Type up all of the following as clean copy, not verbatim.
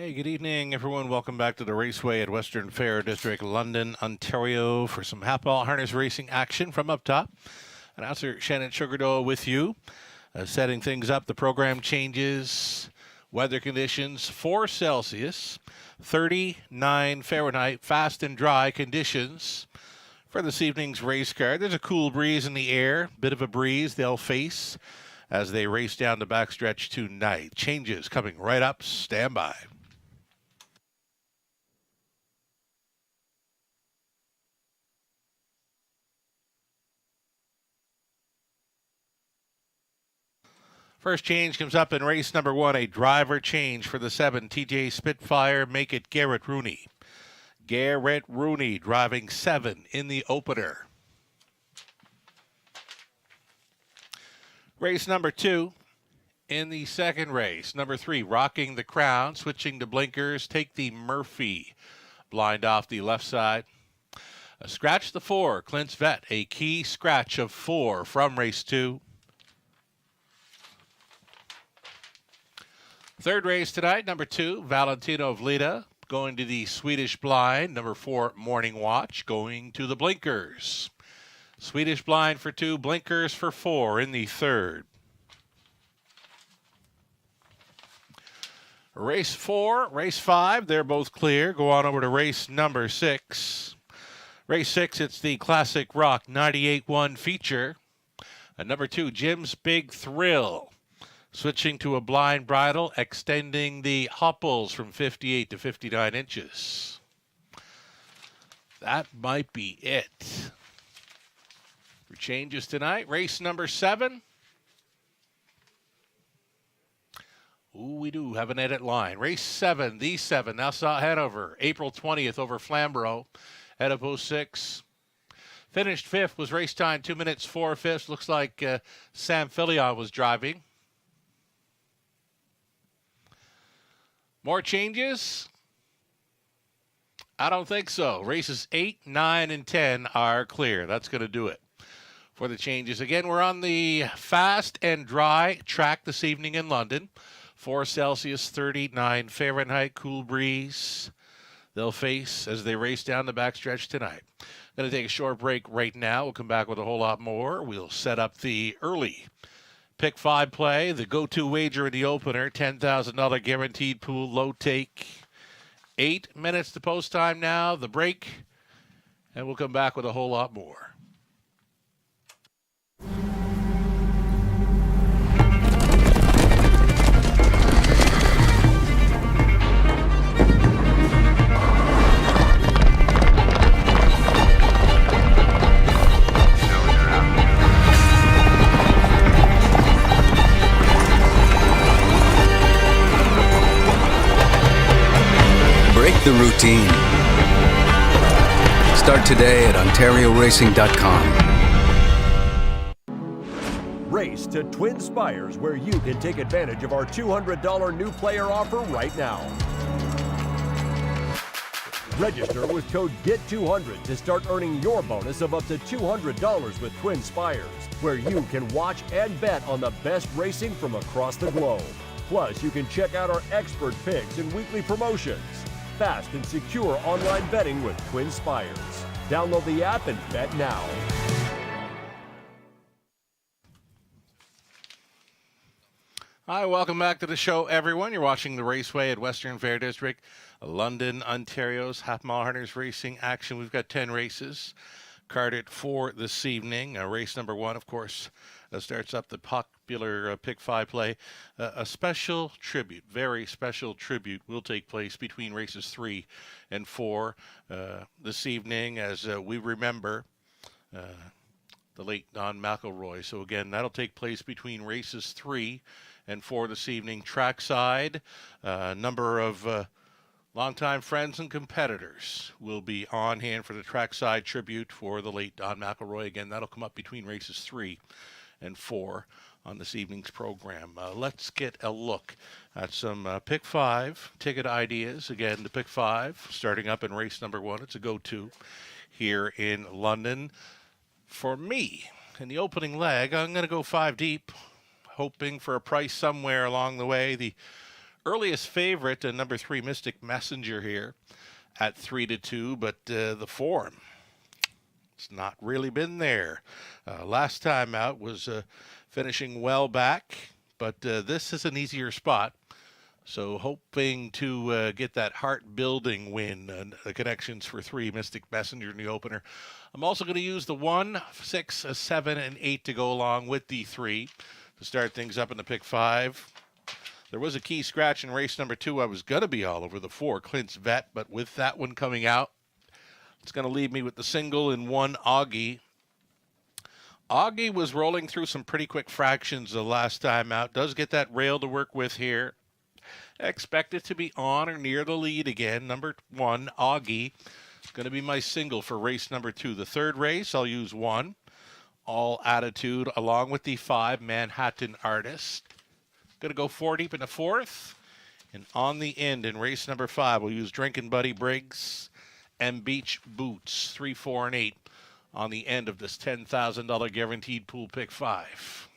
Hey, good evening, everyone. Welcome back to the Raceway at Western Fair District, London, Ontario, for some half-mile harness racing action from up top. Announcer Shannon Sugardoe with you, setting things up. The program changes. Weather conditions: 4 Celsius, 39 Fahrenheit, fast and dry conditions for this evening's race card. There's a cool breeze in the air, bit of a breeze they'll face as they race down the backstretch tonight. Changes coming right up. Stand by. First change comes up in race number 1, a driver change for the 7, TJ Spitfire. Make it Garrett Rooney. Garrett Rooney driving 7 in the opener. Race number 2 in the second race. Number 3, Rocking the Crown, switching to blinkers. Take the Murphy. Blind off the left side. Scratch the 4, Clint's Vet, a key scratch of 4 from race 2. Third race tonight, number 2, Valentino Vlita, going to the Swedish Blind. Number 4, Morning Watch, going to the blinkers. Swedish Blind for 2, blinkers for 4 in the third. Race 4, race 5, they're both clear. Go on over to race number 6. Race 6, it's the Classic Rock 98-1 feature. And number 2, Jim's Big Thrill. Switching to a blind bridle, extending the hopples from 58 to 59 inches. That might be it. For changes tonight, race number 7. Ooh, we do have an edit line. Race 7, the 7, Nassau Hanover, April 20th over Flamborough, head of 06. Finished 5th, was race time 2 minutes 4/5. Looks like Sam Filion was driving. More changes? I don't think so. Races 8, 9, and 10 are clear. That's going to do it for the changes. Again, we're on the fast and dry track this evening in London. 4 Celsius, 39 Fahrenheit, cool breeze they'll face as they race down the backstretch tonight. Going to take a short break right now. We'll come back with a whole lot more. We'll set up the early Pick 5 play, the go-to wager in the opener, $10,000 guaranteed pool, low take. 8 minutes to post time now, the break, and we'll come back with a whole lot more. Break the routine. Start today at OntarioRacing.com. Race to Twin Spires, where you can take advantage of our $200 new player offer right now. Register with code GET200 to start earning your bonus of up to $200 with Twin Spires, where you can watch and bet on the best racing from across the globe. Plus, you can check out our expert picks and weekly promotions. Fast and secure online betting with Twin Spires. Download the app and bet now. Hi, welcome back to the show, everyone. You're watching the Raceway at Western Fair District, London, Ontario's half-mile harness racing action. We've got 10 races carded for this evening. Race number 1, of course, starts up the popular Pick 5 play. A special tribute, very special tribute, will take place between races 3 and 4 this evening as we remember the late Don McElroy. So again, that'll take place between races 3 and 4 this evening. Trackside, a number of longtime friends and competitors will be on hand for the trackside tribute for the late Don McElroy. Again, that'll come up between races 3 and 4 on this evening's program. Let's get a look at some Pick 5 ticket ideas. Again, the Pick 5 starting up in race number 1. It's a go-to here in London. For me, in the opening leg, I'm going to go 5 deep, hoping for a price somewhere along the way. The earliest favorite, number 3 Mystic Messenger here at 3-2, but the form, it's not really been there. Last time out was finishing well back, but this is an easier spot. So hoping to get that heart-building win, the connections for 3 Mystic Messenger in the opener. I'm also going to use the 1, 6, 7, and 8 to go along with the 3 to start things up in the pick 5. There was a key scratch in race number 2. I was going to be all over the 4, Clint's Vet, but with that one coming out, it's going to leave me with the single in 1, Augie. Augie was rolling through some pretty quick fractions the last time out. Does get that rail to work with here. Expect it to be on or near the lead again. Number 1, Augie. It's going to be my single for race number 2. The third race, I'll use 1, All Attitude, along with the 5, Manhattan Artist. Going to go 4 deep in the 4th. And on the end in race number 5, we'll use Drinking Buddy Briggs and Beach Boots, 3, 4, and 8 on the end of this $10,000 guaranteed pool pick 5.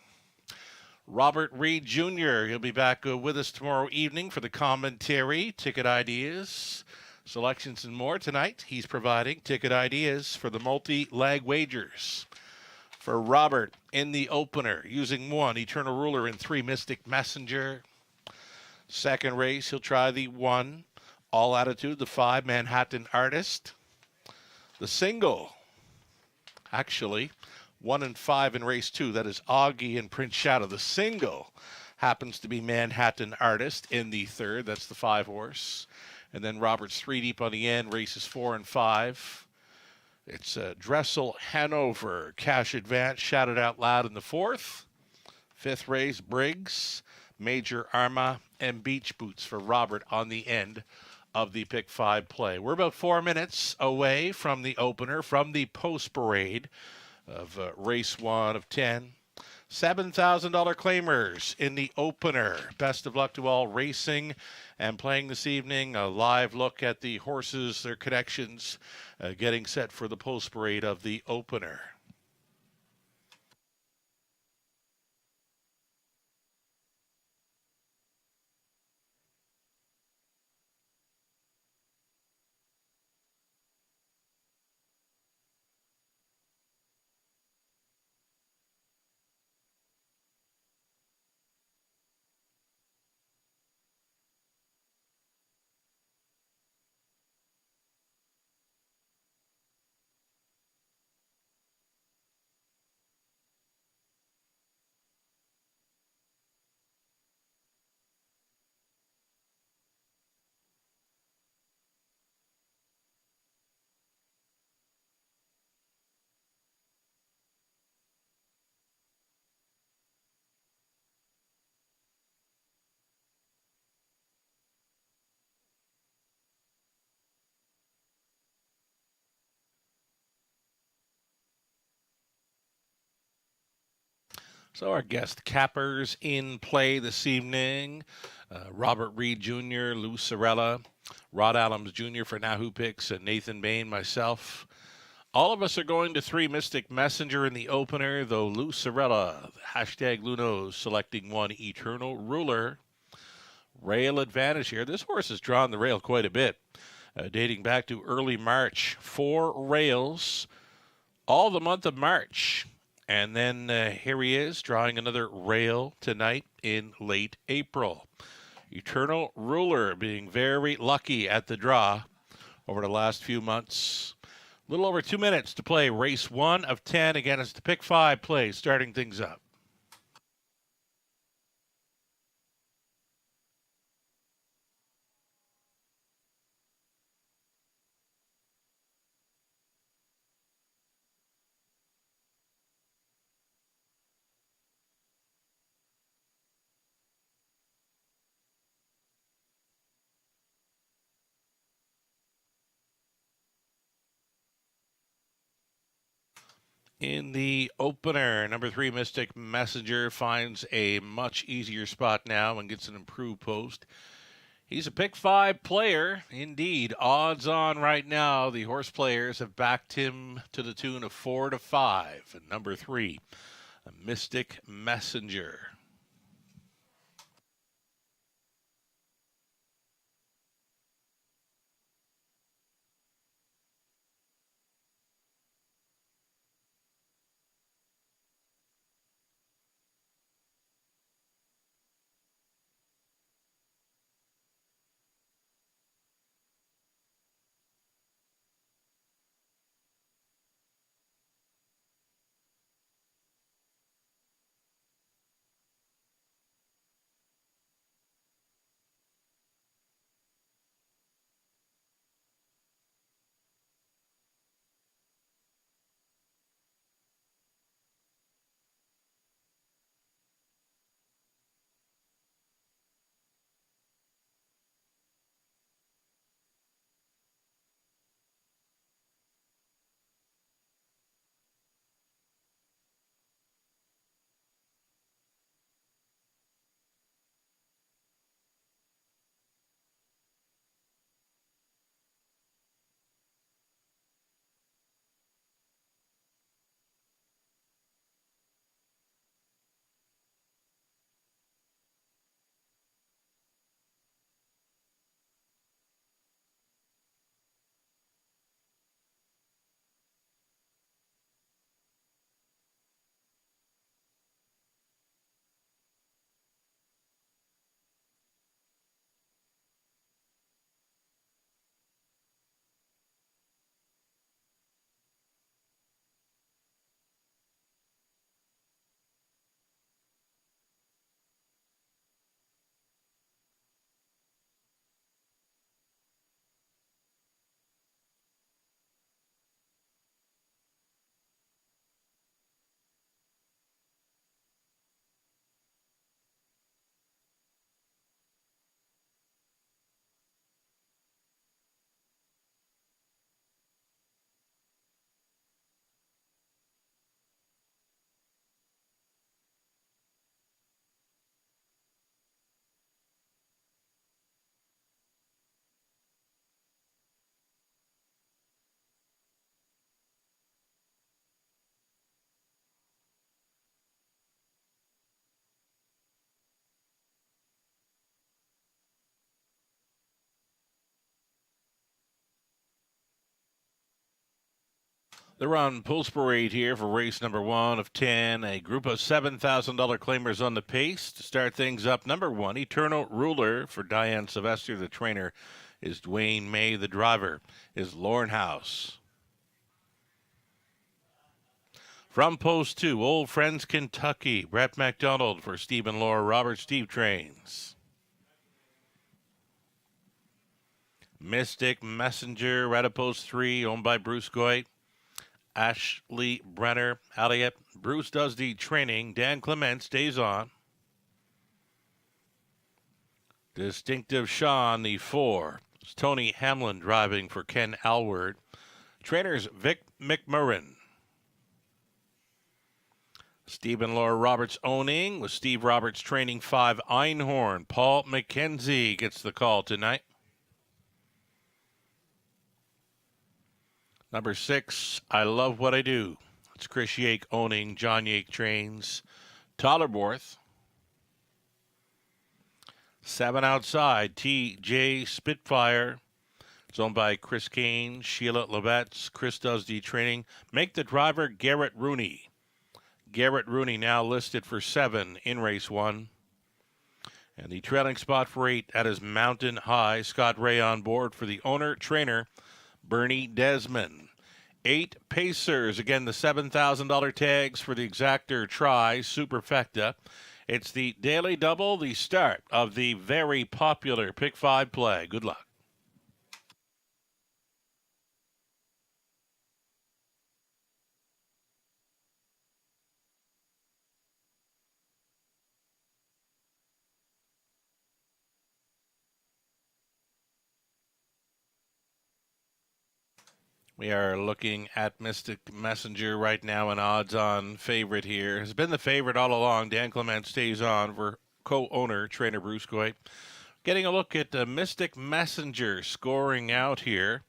Robert Reed Jr., he'll be back with us tomorrow evening for the commentary, ticket ideas, selections, and more. Tonight, he's providing ticket ideas for the multi-leg wagers. For Robert, in the opener, using 1, Eternal Ruler, and 3, Mystic Messenger. Second race, he'll try the 1, All Attitude, the 5, Manhattan Artist. The single, actually, 1 and 5 in race 2. That is Augie and Prince Shadow. The single happens to be Manhattan Artist in the 3rd. That's the 5 horse. And then Robert's 3 deep on the end, races 4 and 5. It's Dressel Hanover, Cash Advance, shouted out loud in the 4th. 5th race, Briggs, Major Arma, and Beach Boots for Robert on the end of the pick 5 play. We're about 4 minutes away from the opener, from the post parade of race 1 of 10. $7,000 claimers in the opener. Best of luck to all racing and playing this evening. A live look at the horses, their connections, getting set for the post parade of the opener. So our guest cappers in play this evening, Robert Reed Jr., Lou Sorella, Rod Adams Jr. for Nahoo Picks, and Nathan Bain, myself. All of us are going to 3 Mystic Messenger in the opener, though Lou Sorella, hashtag Lunos, selecting 1, Eternal Ruler. Rail advantage here. This horse has drawn the rail quite a bit, dating back to early March. 4 rails all the month of March. And then here he is, drawing another rail tonight in late April. Eternal Ruler being very lucky at the draw over the last few months. A little over 2 minutes to play race 1 of 10. Again, it's the pick 5 play, starting things up. In the opener, number 3 Mystic Messenger finds a much easier spot now and gets an improved post. He's a pick 5 player, indeed. Odds on right now. The horse players have backed him to the tune of 4-5. And number 3, a Mystic Messenger. The Ron Pulse Parade here for race number 1 of 10. A group of $7,000 claimers on the pace. To start things up, number 1, Eternal Ruler for Diane Sylvester. The trainer is Dwayne May. The driver is Lauren House. From post 2, Old Friends Kentucky. Brett McDonald for Steve and Laura Roberts. Steve trains. Mystic Messenger, right at post 3, owned by Bruce Goit. Ashley Brenner, Elliott. Bruce does the training. Dan Clement stays on. Distinctive Sean, the 4. It's Tony Hamlin driving for Ken Alward. Trainers Vic McMurrin. Steve and Laura Roberts owning, with Steve Roberts training 5 Einhorn. Paul McKenzie gets the call tonight. Number 6, I Love What I Do. It's Chris Yake owning. John Yake trains. Tollerborth. 7 outside, T.J. Spitfire. It's owned by Chris Kane, Sheila Levetz. Chris does the training. Make the driver Garrett Rooney. Garrett Rooney now listed for 7 in race 1. And the trailing spot for 8 at his Mountain High. Scott Ray on board for the owner, trainer, Bernie Desmond. 8 Pacers. Again, the $7,000 tags for the exactor try, Superfecta. It's the daily double, the start of the very popular Pick 5 play. Good luck. We are looking at Mystic Messenger right now, an odds-on favorite here. Has been the favorite all along. Dan Clement stays on for co-owner, trainer Bruce Goit. Getting a look at Mystic Messenger scoring out here.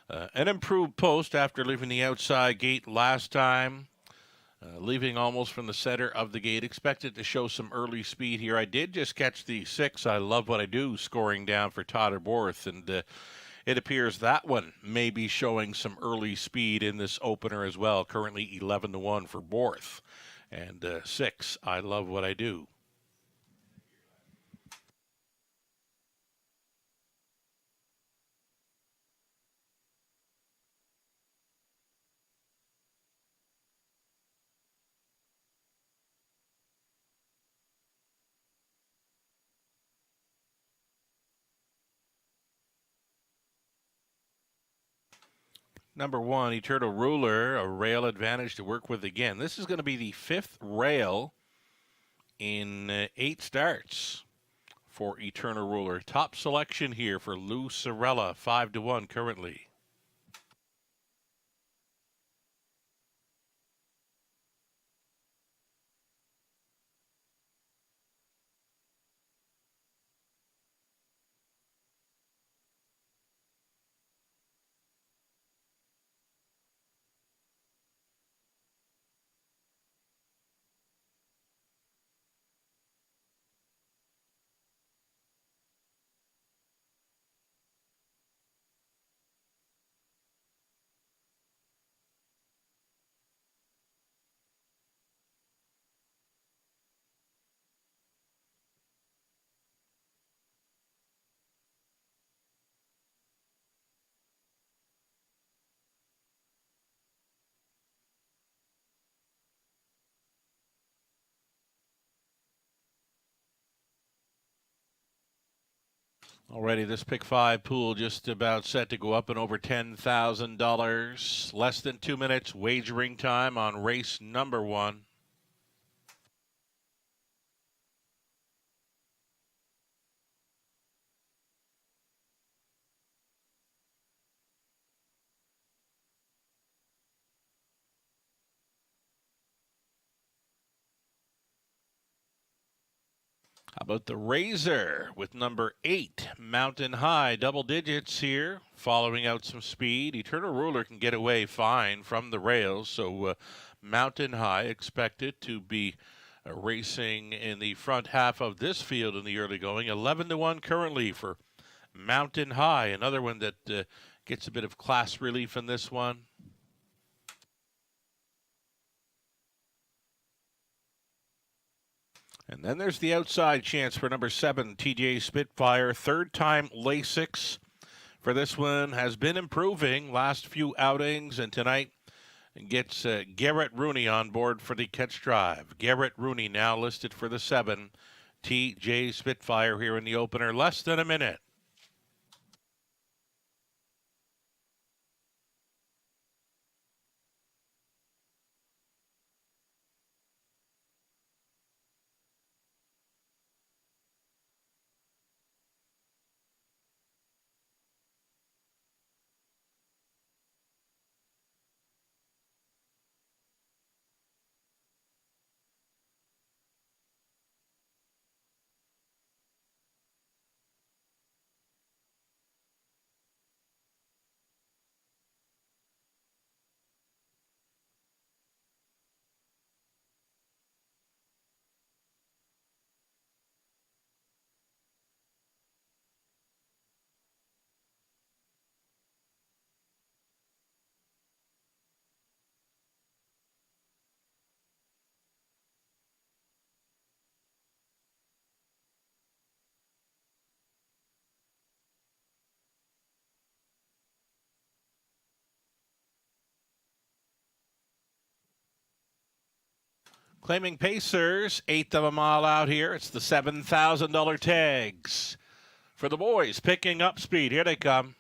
An improved post after leaving the outside gate last time. Leaving almost from the center of the gate. Expected to show some early speed here. I did just catch the 6, I Love What I Do, scoring down for Tollerborth, and it appears that one may be showing some early speed in this opener as well. Currently 11-1 for Borth. And 6, I Love What I Do. Number 1, Eternal Ruler, a rail advantage to work with again. This is going to be the 5th rail in 8 starts for Eternal Ruler. Top selection here for Lou Sorella, 5-1 currently. Already this Pick 5 pool just about set to go up and over $10,000. Less than 2 minutes wagering time on race number 1. How about the Razor with number 8, Mountain High, double digits here, following out some speed. Eternal Ruler can get away fine from the rails, so Mountain High expected to be racing in the front half of this field in the early going. 11-1 currently for Mountain High, another one that gets a bit of class relief in this one. And then there's the outside chance for number 7, TJ Spitfire. Third time Lasix for this one. Has been improving last few outings, and tonight gets Garrett Rooney on board for the catch drive. Garrett Rooney now listed for the 7, TJ Spitfire here in the opener. Less than a minute. Claiming Pacers, eighth of a mile out here. It's the $7,000 tags for the boys. Picking up speed. Here they come.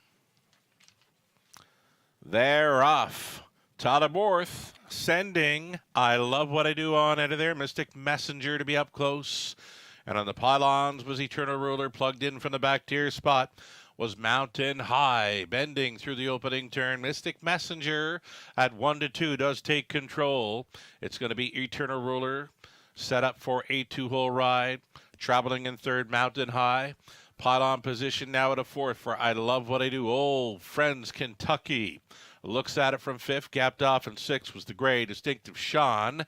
They're off. Tyler Borth sending I Love What I Do on out of there. Mystic Messenger to be up close. And on the pylons was Eternal Ruler, plugged in from the back tier spot. Was Mountain High, bending through the opening turn. Mystic Messenger at 1-2 does take control. It's going to be Eternal Ruler set up for a 2-hole ride. Traveling in third, Mountain High. Pylon position now at a 4th for I Love What I Do. Old Friends Kentucky. Looks at it from 5th, gapped off in 6th was the gray Distinctive Sean.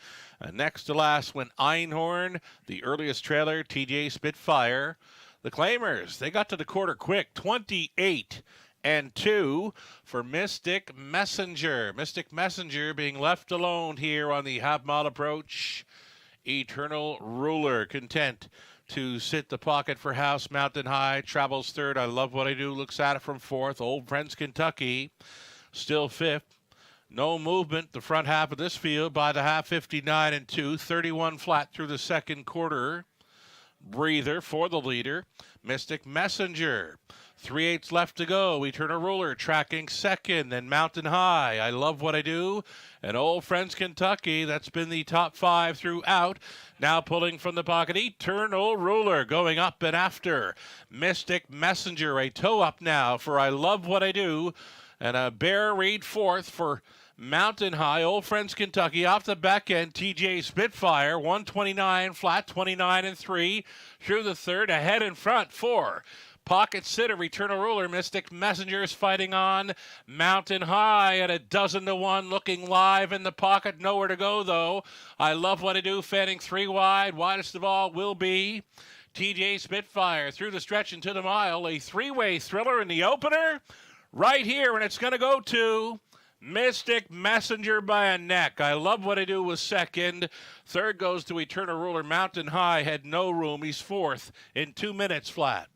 Next to last went Einhorn, the earliest trailer, TJ Spitfire. The Claimers, they got to the quarter quick, 28-2 for Mystic Messenger. Mystic Messenger being left alone here on the half-mile approach. Eternal Ruler content to sit the pocket for House. Mountain High travels third. I Love What I Do looks at it from 4th. Old Friends Kentucky still 5th. No movement the front half of this field by the half, 59-2. 31 flat through the second quarter. Breather for the leader, Mystic Messenger. 3/8 left to go. Eternal Ruler tracking second. Then Mountain High, I Love What I Do. And Old Friends Kentucky, that's been the top 5 throughout. Now pulling from the pocket, Eternal Ruler going up and after. Mystic Messenger, a toe up now for I Love What I Do. And a Bear Reed 4th for Mountain High. Old Friends Kentucky off the back end. TJ Spitfire 129 flat, 29-3 through the third. Ahead in front for Pocket Sitter, Eternal Ruler. Mystic Messengers fighting on. Mountain High at 12-1, looking live in the pocket. Nowhere to go though. I Love What I Do, fanning 3 wide. Widest of all will be TJ Spitfire through the stretch into the mile. A 3-way thriller in the opener right here, and it's going to go to Mystic Messenger by a neck. I Love What I Do was second. Third goes to Eternal Ruler. Mountain High had no room. He's 4th in 2 minutes flat.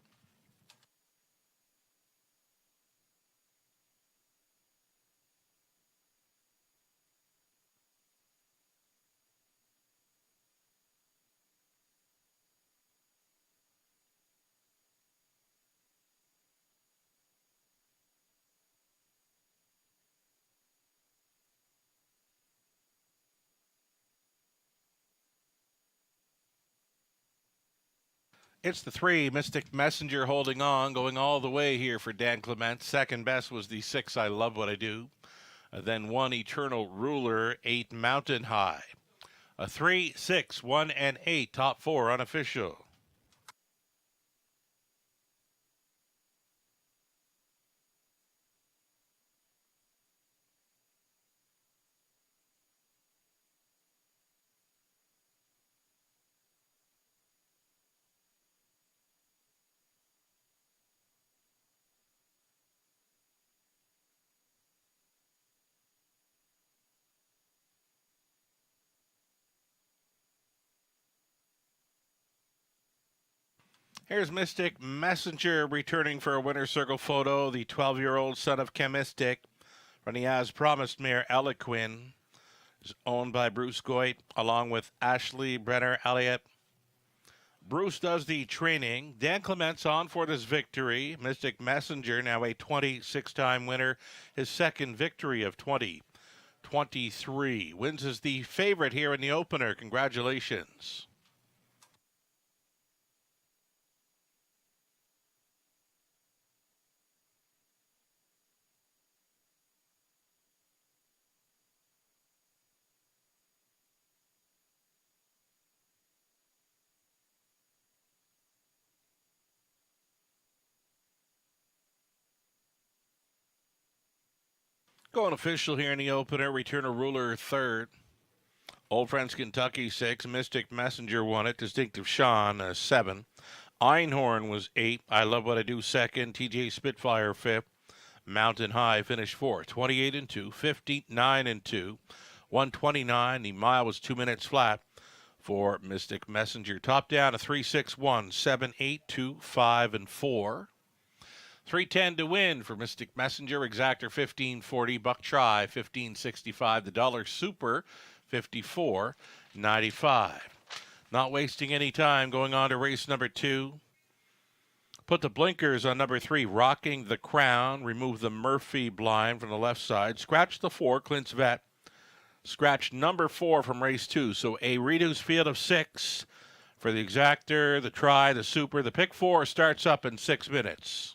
It's the 3, Mystic Messenger holding on, going all the way here for Dan Clement. Second best was the 6, I Love What I Do. Then 1, Eternal Ruler, 8, Mountain High. A 3, 6, 1, and 8, top 4 unofficial. Here's Mystic Messenger returning for a winner's circle photo. The 12-year-old son of Chemistic from the As Promised mare Eloquin is owned by Bruce Goit along with Ashley Brenner Elliott. Bruce does the training. Dan Clements on for this victory. Mystic Messenger, now a 26-time winner, his second victory of 2023. Wins as the favorite here in the opener. Congratulations. Going official here in the opener. Returner Ruler third. Old Friends Kentucky 6. Mystic Messenger won it. Distinctive Sean 7. Einhorn was 8. I Love What I Do second. TJ Spitfire 5th. Mountain High finished 4th. 28-2. 59-2. 129. The mile was 2 minutes flat for Mystic Messenger. Top down a 3-6-1. 7-8, 2, 5, and 4. 310 to win for Mystic Messenger. Exactor 1540. Buck Try 1565. The Dollar Super 54.95. Not wasting any time. Going on to race number 2. Put the blinkers on number 3. Rocking the Crown. Remove the Murphy blind from the left side. Scratch the 4. Clint's Vet. Scratch number 4 from race 2. So a reduced field of 6 for the Exactor, the Try, the Super. The pick 4 starts up in 6 minutes.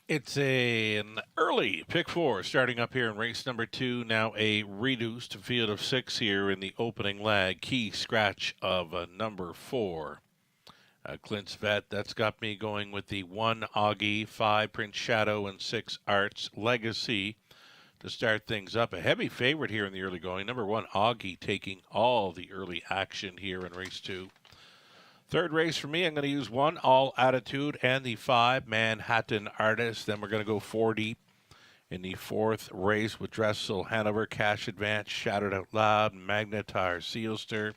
It's an early pick four starting up here in race number 2. Now a reduced field of 6 here in the opening leg. Key scratch of number 4. Clint's Vet. That's got me going with the 1 Augie, 5 Prince Shadow, and 6 Arts Legacy to start things up. A heavy favorite here in the early going. Number 1 Augie taking all the early action here in race 2. Third race for me, I'm going to use 1 All Attitude and the 5 Manhattan Artist. Then we're going to go 4 deep in the fourth race with Dressel, Hanover, Cash Advance, Shouted Out Loud, Magnetar, Sealster.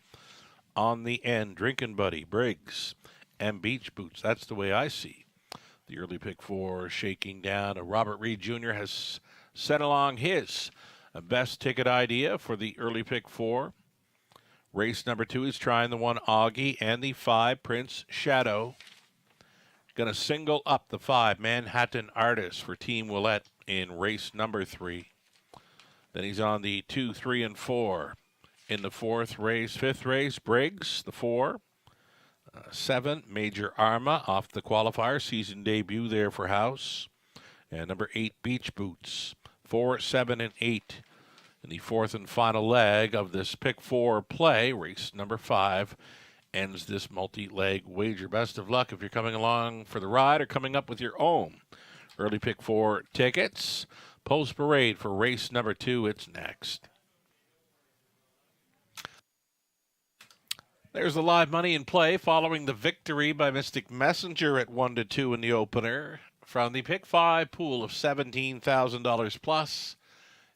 On the end, Drinking Buddy, Briggs, and Beach Boots. That's the way I see the early pick 4 shaking down. Robert Reed Jr. has sent along his best ticket idea for the early pick 4. Race number 2 is trying the 1 Augie and the 5 Prince Shadow. Going to single up the 5 Manhattan Artist for Team Willette in race number 3. Then he's on the 2, 3, and 4 in the fourth race. Fifth race, Briggs, the 4. 7, Major Arma off the qualifier. Season debut there for House. And number 8, Beach Boots. 4, 7, and 8. In the fourth and final leg of this pick 4 play, race number 5 ends this multi-leg wager. Best of luck if you're coming along for the ride or coming up with your own early pick 4 tickets. Post parade for race number 2. It's next. There's the live money in play following the victory by Mystic Messenger at 1-2 in the opener. From the pick 5 pool of $17,000 plus,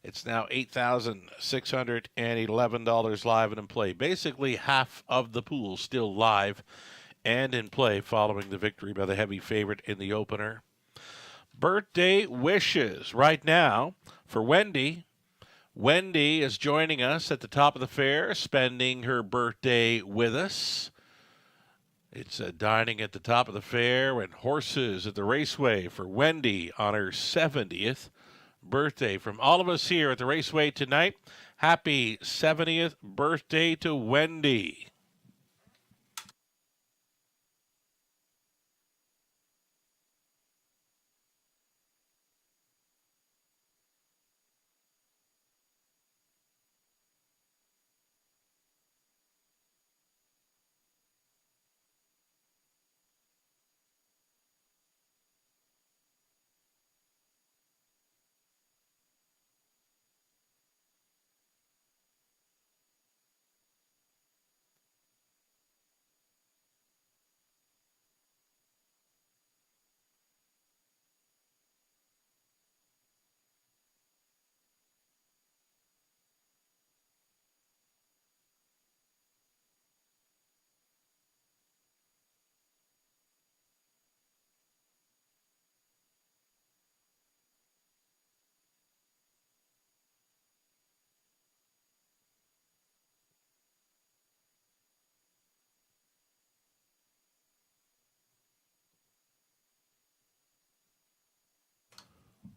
it's now $8,611 live and in play. Basically half of the pool still live and in play following the victory by the heavy favorite in the opener. Birthday wishes right now for Wendy. Wendy is joining us at the top of the fair, spending her birthday with us. It's dining at the top of the fair and horses at the raceway for Wendy on her 70th birthday. From all of us here at the raceway tonight, happy 70th birthday to Wendy.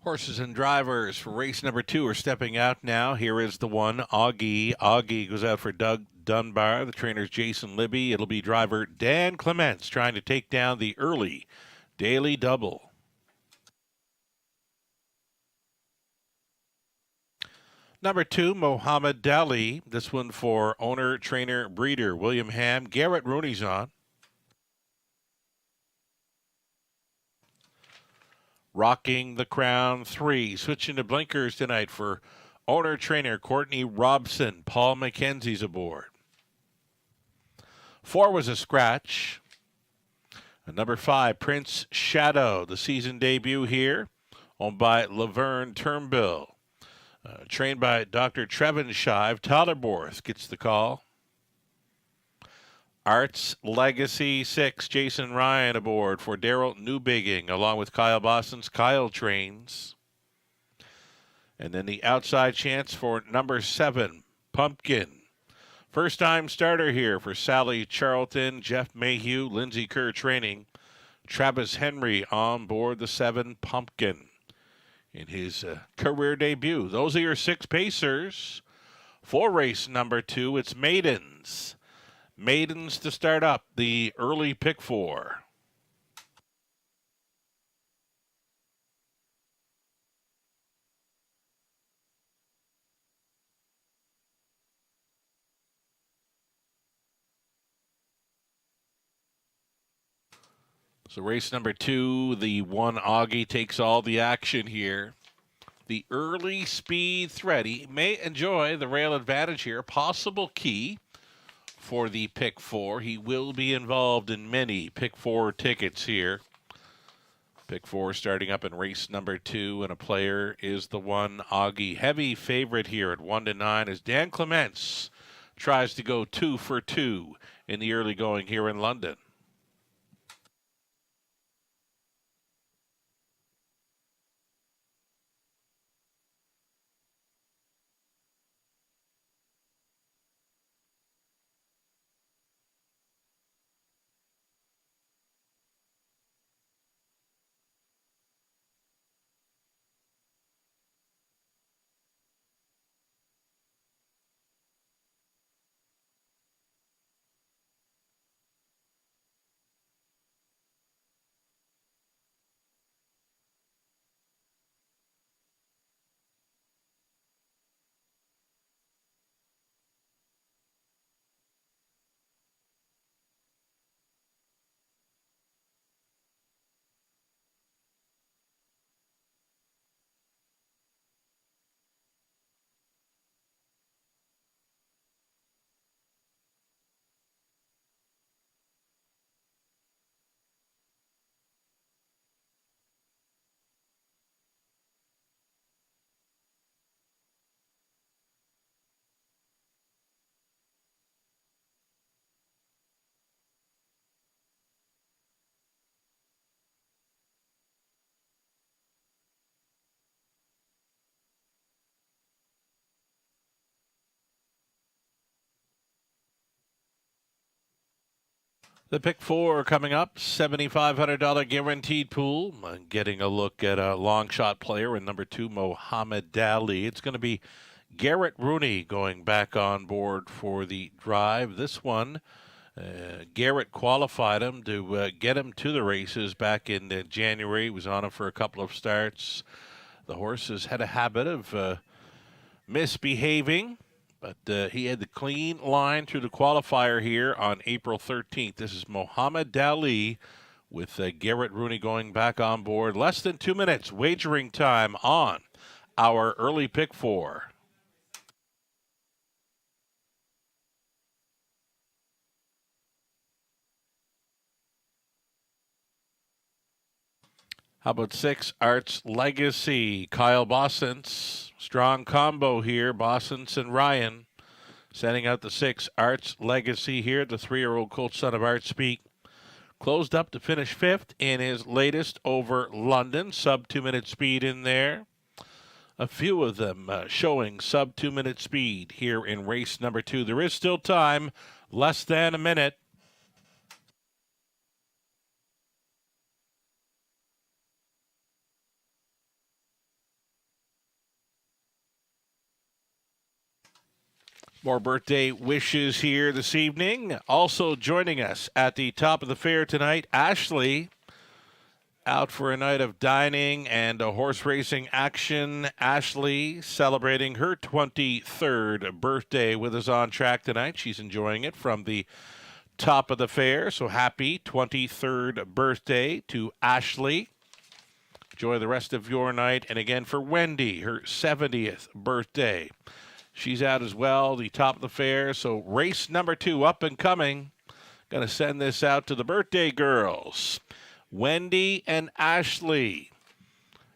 Horses and drivers for race number 2 are stepping out now. Here is the 1 Augie. Augie goes out for Doug Dunbar. The trainer's Jason Libby. It'll be driver Dan Clements trying to take down the early daily double. Number 2, Mohammed Dali. This one for owner, trainer, breeder William Ham. Garrett Rooney's on. Rocking the Crown 3. Switching to blinkers tonight for owner-trainer Courtney Robson. Paul McKenzie's aboard. 4 was a scratch. And number 5, Prince Shadow. The season debut here, owned by Laverne Turnbull. Trained by Dr. Trevin Shive. Tyler Borth gets the call. Arts Legacy 6, Jason Ryan aboard for Daryl Newbigging, along with Kyle Boston's Kyle Trains. And then the outside chance for number 7, Pumpkin. First-time starter here for Sally Charlton, Jeff Mayhew, Lindsay Kerr Training. Travis Henry on board the 7, Pumpkin, in his career debut. Those are your 6 pacers. For race number 2, it's Maidens. Maidens to start up the early pick 4. So race number 2, the one Augie takes all the action here. The early speed threat. He may enjoy the rail advantage here. Possible key for the pick 4. He will be involved in many pick 4 tickets here. Pick 4 starting up in race number 2, and a player is the one Augie. Heavy favorite here at 1-9 as Dan Clements tries to go 2 for 2 in the early going here in London. The pick 4 coming up, $7,500 guaranteed pool. Getting a look at a long shot player in number 2, Mohammed Ali. It's going to be Garrett Rooney going back on board for the drive. This one, Garrett qualified him to get him to the races back in January. He was on him for a couple of starts. The horse has had a habit of misbehaving. But he had the clean line through the qualifier here on April 13th. This is Mohammed Ali with Garrett Rooney going back on board. Less than 2 minutes wagering time on our early pick 4. How about 6, Arts Legacy? Kyle Bossens. Strong combo here. Bossens and Ryan sending out the 6, Arts Legacy here. The 3-year-old colt son of Art Speak. Closed up to finish 5th in his latest over London. Sub 2-minute speed in there. A few of them showing sub 2-minute speed here in race number 2. There is still time. Less than a minute. More birthday wishes here this evening. Also joining us at the top of the fair tonight, Ashley, out for a night of dining and a horse racing action. Ashley celebrating her 23rd birthday with us on track tonight. She's enjoying it from the top of the fair. So happy 23rd birthday to Ashley. Enjoy the rest of your night. And again for Wendy, her 70th birthday. She's out as well, the top of the fair. So race number 2 up and coming. Going to send this out to the birthday girls, Wendy and Ashley.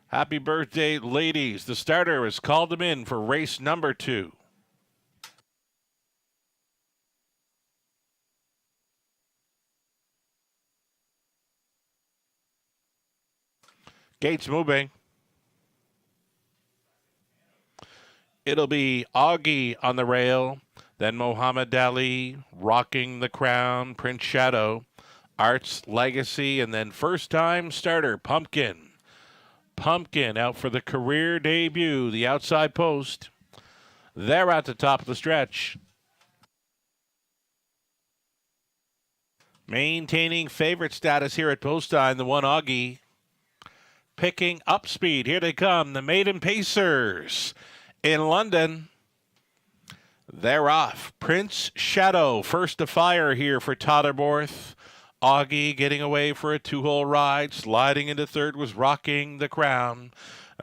Happy birthday, ladies. The starter has called them in for race number 2. Gates moving. It'll be Augie on the rail, then Mohammed Ali rocking the crown, Prince Shadow, Arts Legacy, and then first-time starter, Pumpkin. Pumpkin out for the career debut, the outside post. They're at the top of the stretch. Maintaining favorite status here at post time, the one Augie. Picking up speed. Here they come, the Maiden Pacers. In London, they're off. Prince Shadow, first to fire here for Totterborth. Augie getting away for a 2-hole ride. Sliding into third was Rocking the Crown.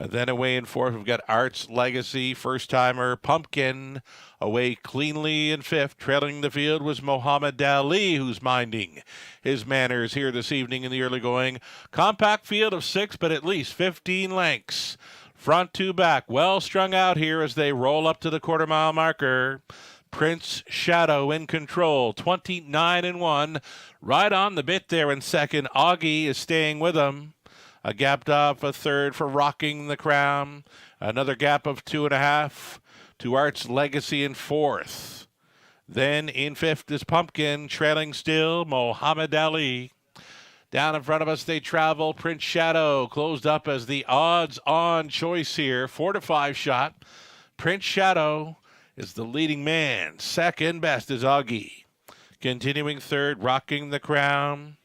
Then away in fourth, we've got Arts Legacy, first-timer Pumpkin. Away cleanly in fifth, trailing the field was Muhammad Ali, who's minding his manners here this evening in the early going. Compact field of 6, but at least 15 lengths. Front to back, well strung out here as they roll up to the quarter-mile marker. Prince Shadow in control, 29-1. Right on the bit there in second. Augie is staying with him. A gapped off a third for Rocking the Crown. Another gap of 2.5 to Arts Legacy in fourth. Then in fifth is Pumpkin, trailing still Muhammad Ali. Down in front of us they travel. Prince Shadow closed up as the odds-on choice here. 4-5 shot. Prince Shadow is the leading man. Second best is Augie. Continuing third, Rocking the Crown.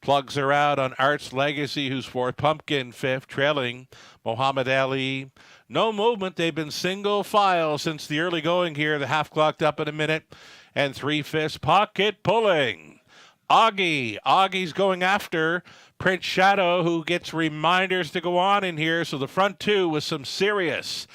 Plugs are out on Arts Legacy, who's fourth. Pumpkin fifth, trailing Muhammad Ali. No movement. They've been single file since the early going here. The half clocked up in a minute. And 3/5 pocket pulling. Augie's going after Prince Shadow, who gets reminders to go on in here. So the front two with some serious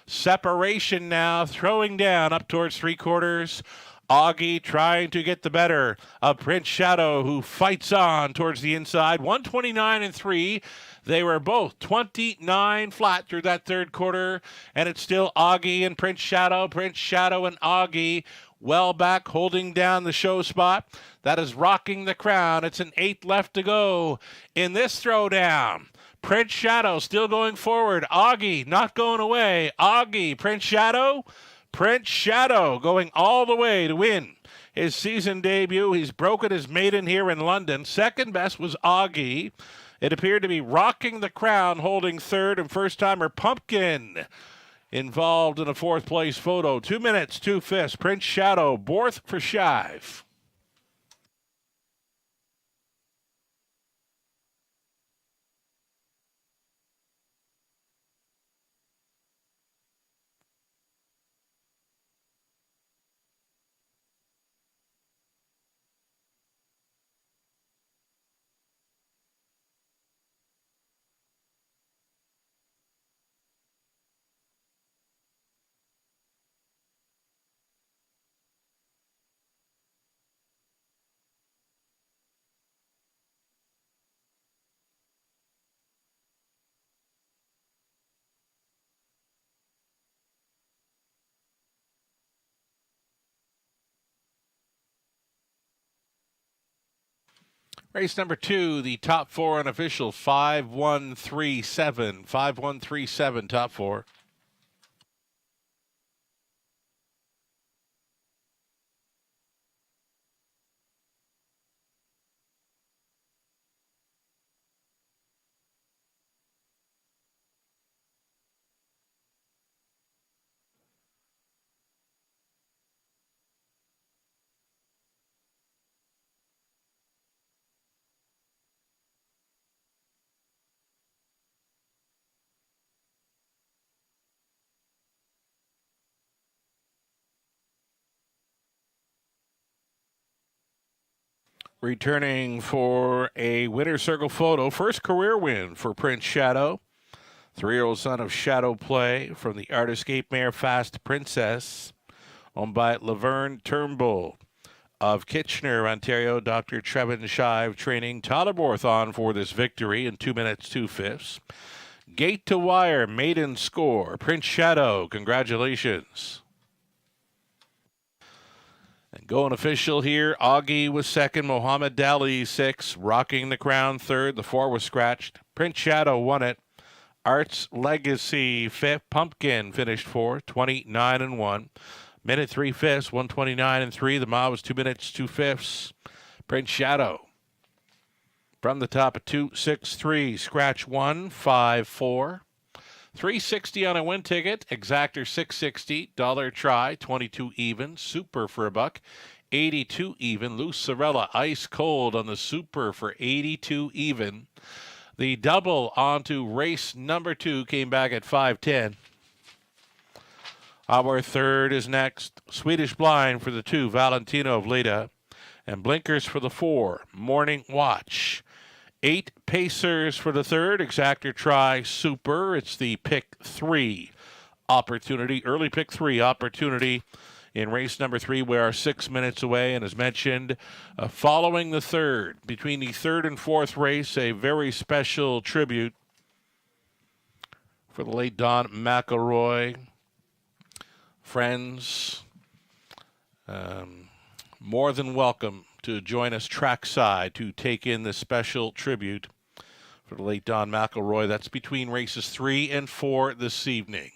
separation now. Throwing down up towards 3/4. Augie trying to get the better of Prince Shadow, who fights on towards the inside. 129-3. They were both 29 flat through that third quarter, and it's still Augie and Prince Shadow. Prince Shadow and Augie well back, holding down the show spot. That is Rocking the Crown. It's an 8 left to go in this throwdown. Prince Shadow still going forward. Augie not going away. Augie, Prince Shadow going all the way to win his season debut. He's broken his maiden here in London. Second best was Augie. It appeared to be Rocking the Crown holding third, and first-timer Pumpkin involved in a fourth-place photo. 2 minutes, 2/5. Prince Shadow, Borth for Shive. Race number 2, the top 4 unofficial, 5-1-3-7. 5-1-3-7, top 4. Returning for a winner's circle photo. First career win for Prince Shadow. 3-year-old son of Shadow Play from the Art Escape Mare Fast Princess, owned by Laverne Turnbull of Kitchener, Ontario. Dr. Trevin Shive training Tyler Borth on for this victory in 2 minutes, 2/5. Gate to wire, maiden score. Prince Shadow, congratulations. And going official here, Augie was second, Muhammad Ali 6, Rocking the Crown third. The 4 was scratched. Prince Shadow won it. Arts Legacy 5th. Pumpkin finished 4th, 29-1. Minute 3/5, 129-3. The mile was 2 minutes, 2/5. Prince Shadow from the top of 2-6-3. Scratch 1, 5-4. $360 on a win ticket. Exactor $660. Dollar try, 22 even. Super for $1. 82 even. Loose Sorella ice cold on the super for 82 even. The double onto race number 2 came back at 510. Our third is next. Swedish Blind for the 2. Valentino of Leda. And blinkers for the 4, Morning Watch. 8 Pacers for the 3rd, Exactor Try Super. It's the pick 3 opportunity, early pick 3 opportunity in race number 3. We are 6 minutes away, and as mentioned, following the 3rd, between the 3rd and 4th race, a very special tribute for the late Don McElroy. Friends, more than welcome to join us trackside to take in this special tribute for the late Don McElroy. That's between races 3 and 4 this evening.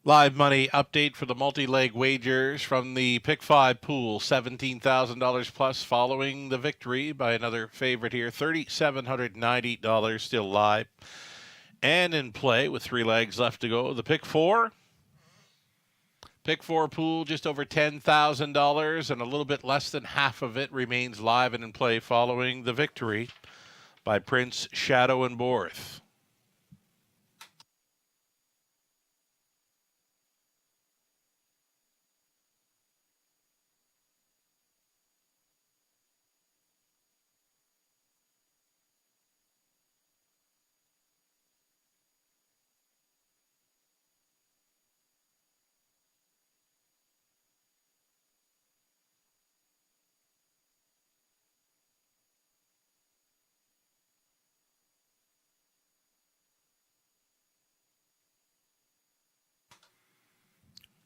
Live money update for the multi-leg wagers from the Pick 5 pool. $17,000 plus following the victory by another favorite here. $3,790 still live and in play with 3 legs left to go. The Pick 4. Pick 4 pool just over $10,000, and a little bit less than half of it remains live and in play following the victory by Prince, Shadow, and Borth.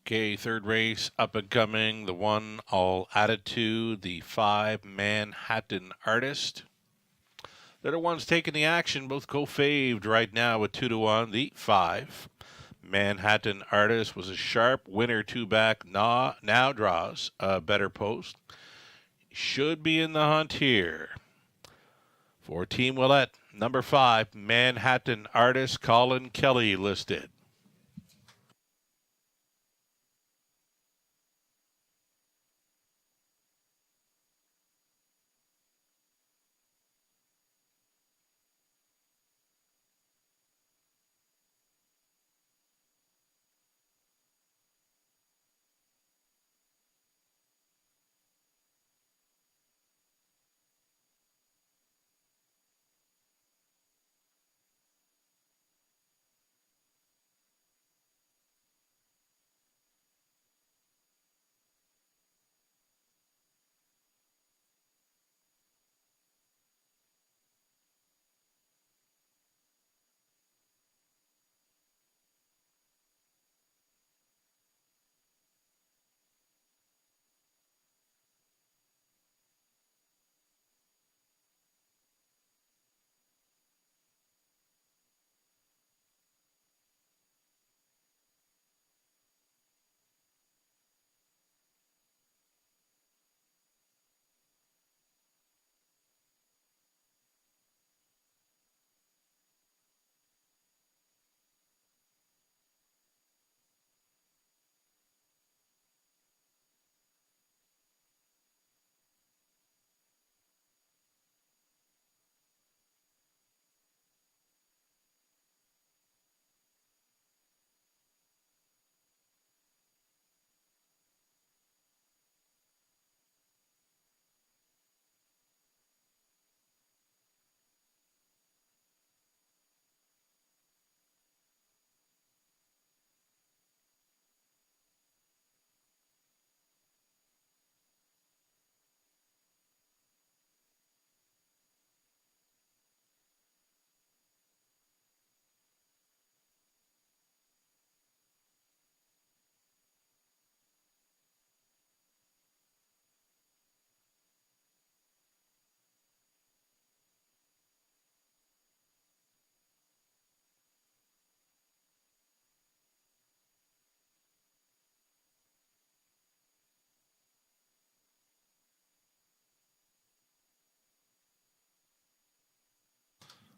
Okay, third race up and coming. The 1 All Attitude, the 5 Manhattan Artist. They're the ones taking the action, both co-faved right now with 2-1. The 5 Manhattan Artist was a sharp winner, 2 back. Now draws a better post. Should be in the hunt here. For Team Willett, number 5 Manhattan Artist, Colin Kelly listed.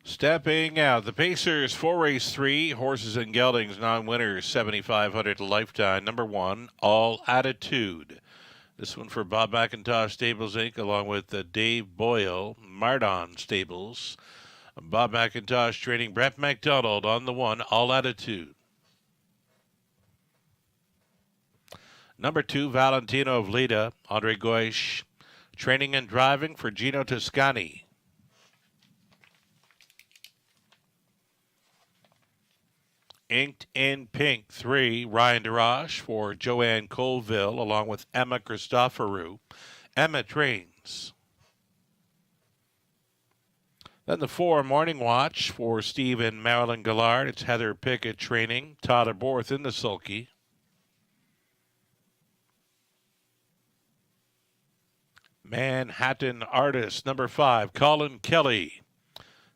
Stepping out, the Pacers for race 3, Horses and Geldings, non-winners, 7,500 lifetime. Number 1, All Attitude. This one for Bob McIntosh Stables Inc., along with Dave Boyle, Mardon Stables. Bob McIntosh training Brett McDonald on the 1, All Attitude. Number 2, Valentino of Leda, Andre Goish, training and driving for Gino Toscani. Inked in Pink 3, Ryan DeRoche for Joanne Colville, along with Emma Christoforou. Emma trains. Then the 4, Morning Watch for Steve and Marilyn Gillard. It's Heather Pickett training. Todd Aborth in the sulky. Manhattan Artist, number 5, Colin Kelly.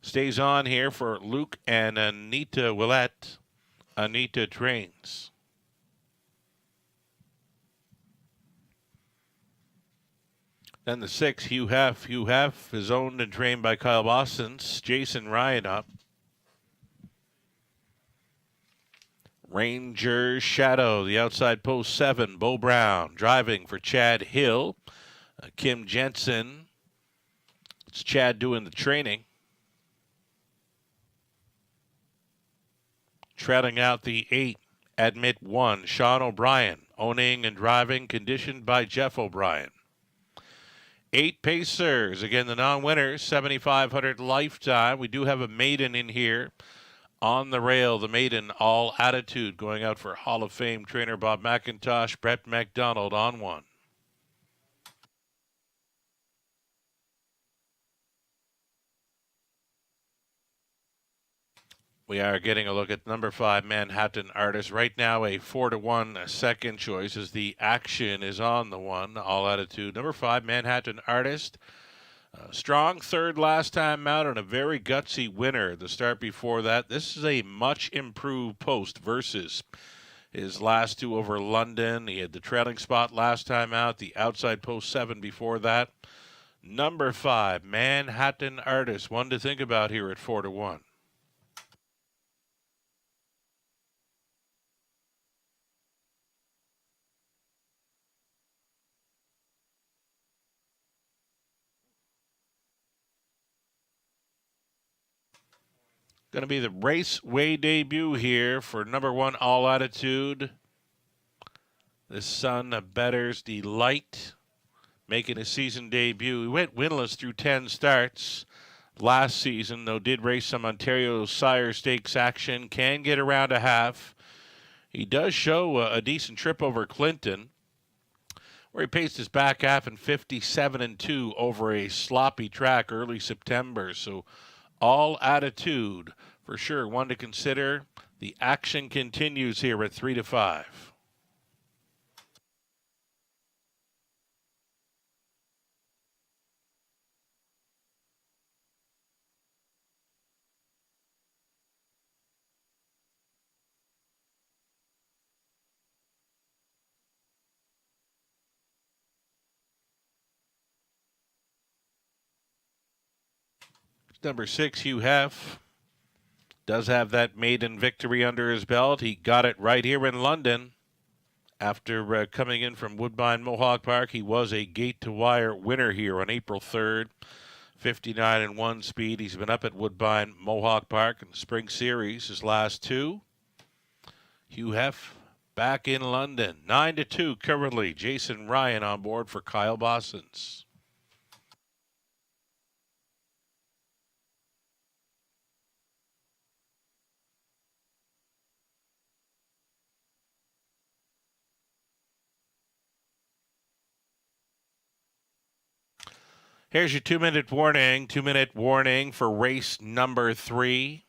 Stays on here for Luke and Anita Willett. Anita trains. Then the 6, Hugh Heff. Hugh Heff is owned and trained by Kyle Boston's Jason Ryan up. Ranger Shadow, the outside post 7, Bo Brown, driving for Chad Hill. Kim Jensen. It's Chad doing the training. Trailing out the 8, Admit 1, Sean O'Brien, owning and driving, conditioned by Jeff O'Brien. 8 Pacers, again the non-winners, 7,500 lifetime. We do have a maiden in here on the rail. The maiden, All Attitude, going out for Hall of Fame trainer Bob McIntosh, Brett McDonald on 1. We are getting a look at number 5, Manhattan Artist. Right now, a 4-1 second choice as the action is on the one. All Attitude. Number 5, Manhattan Artist. Strong third last time out and a very gutsy winner the start before that. This is a much improved post versus his last two over London. He had the trailing spot last time out, the outside post 7 before that. Number 5, Manhattan Artist. One to think about here at 4-1. Going to be the Raceway debut here for number 1, All Attitude. The son of Bettor's Delight, making his season debut. He went winless through 10 starts last season, though did race some Ontario Sire Stakes action. Can get around a half. He does show a decent trip over Clinton, where he paced his back half in 57-2 over a sloppy track early September. So All Attitude, for sure, one to consider. The action continues here at 3-5. Number 6, Hugh Heff, does have that maiden victory under his belt. He got it right here in London. After coming in from Woodbine Mohawk Park, he was a gate-to-wire winner here on April 3rd. 59-1 speed. He's been up at Woodbine Mohawk Park in the Spring Series, his last two. Hugh Heff back in London. 9-2 currently. Jason Ryan on board for Kyle Bossons. Here's your 2-minute warning. 2-minute warning for race number 3.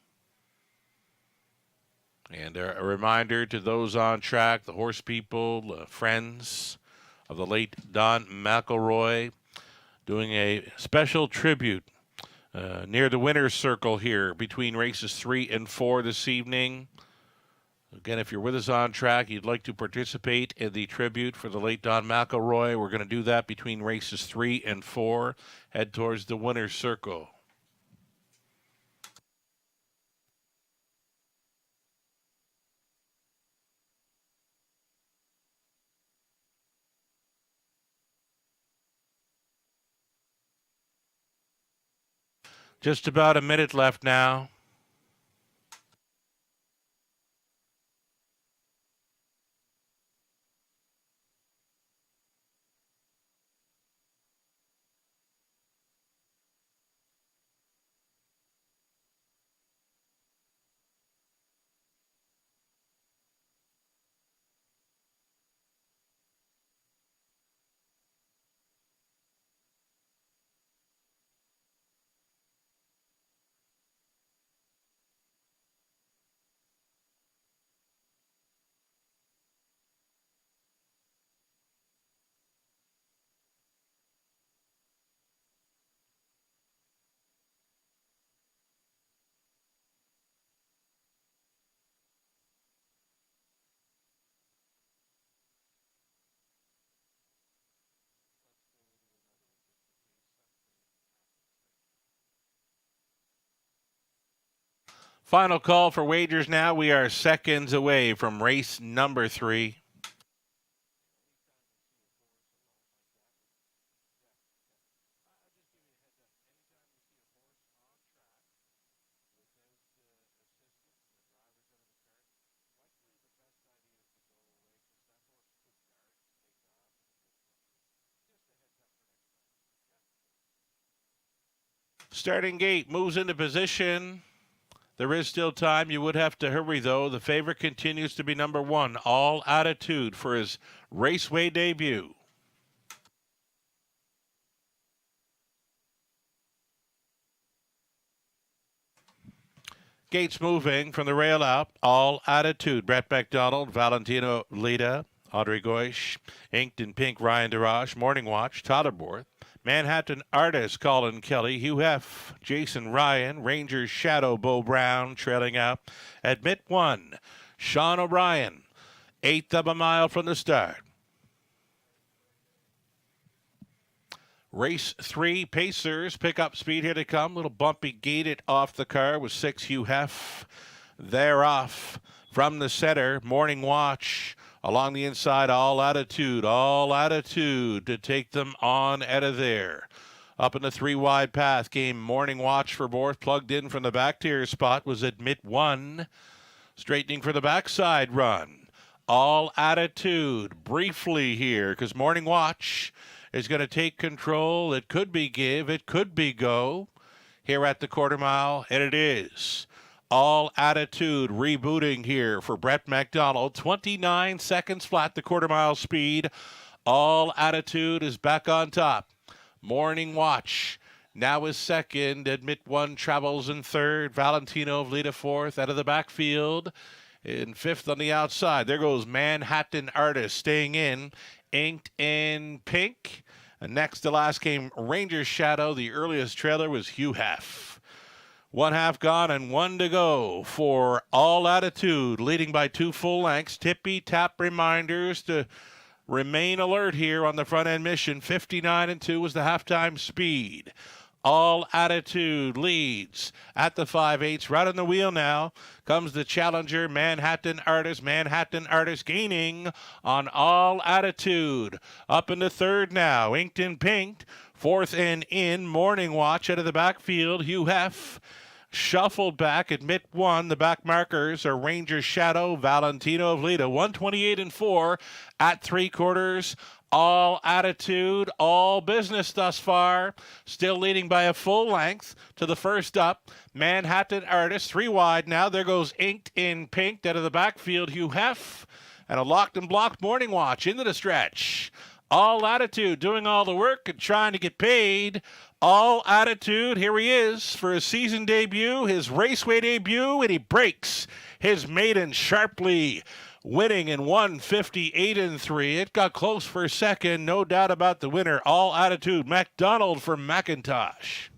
And a reminder to those on track, the horse people, friends of the late Don McElroy, doing a special tribute near the winner's circle here between races 3 and 4 this evening. Again, if you're with us on track, you'd like to participate in the tribute for the late Don McElroy, we're going to do that between races 3 and 4. Head towards the winner's circle. Just about a minute left now. Final call for wagers now. We are seconds away from race number 3. Starting gate moves into position. There is still time. You would have to hurry, though. The favorite continues to be number 1, All Attitude, for his Raceway debut. Gates moving from the rail out. All Attitude. Brett McDonald, Valentino Lita, Audrey Goish, Inked in Pink, Ryan DeRoche, Morning Watch, Totterborth, Manhattan Artist, Colin Kelly, Hugh Heff, Jason Ryan, Rangers Shadow, Bo Brown, trailing out. Admit One, Sean O'Brien, 1/8 of a mile from the start. Race 3, Pacers, pick up speed, here to come. Little bumpy gated off the car with 6, Hugh Heff. They're off from the center. Morning Watch along the inside. All Attitude to take them on out of there. Up in the 3 wide path game. Morning Watch for Borth. Plugged in from the back tier spot was Admit One. Straightening for the backside run. All Attitude briefly here because Morning Watch is going to take control. It could be give, it could be go here at the quarter mile, and it is. All Attitude rebooting here for Brett McDonald. 29 seconds flat, the quarter mile speed. All Attitude is back on top. Morning Watch now is second. Admit One travels in third. Valentino Lita fourth out of the backfield. In fifth on the outside. There goes Manhattan Artist staying in. Inked in Pink. And next to last came Rangers Shadow. The earliest trailer was Hugh Heff. 1/2 gone and 1 to go for All Attitude, leading by 2 full lengths. Tippy tap reminders to remain alert here on the front end mission. 59-2 was the halftime speed. All Attitude leads at the 5/8. Right on the wheel now comes the challenger, Manhattan Artist. Manhattan Artist gaining on All Attitude. Up into third now, Inked in Pink. Fourth and in, Morning Watch out of the backfield. Hugh Heff shuffled back. Admit One. The back markers are Rangers Shadow, Valentino Lita. 128-4 at 3/4. All Attitude, all business thus far. Still leading by a full length to the first up. Manhattan Artist, 3 wide now. There goes Inked in Pink out of the backfield. Hugh Heff and a locked and blocked Morning Watch into the stretch. All Attitude doing all the work and trying to get paid. All Attitude, here he is for his season debut, his raceway debut, and he breaks his maiden sharply. Winning in 158-3. It got close for a second. No doubt about the winner. All Attitude. McDonald from McIntosh.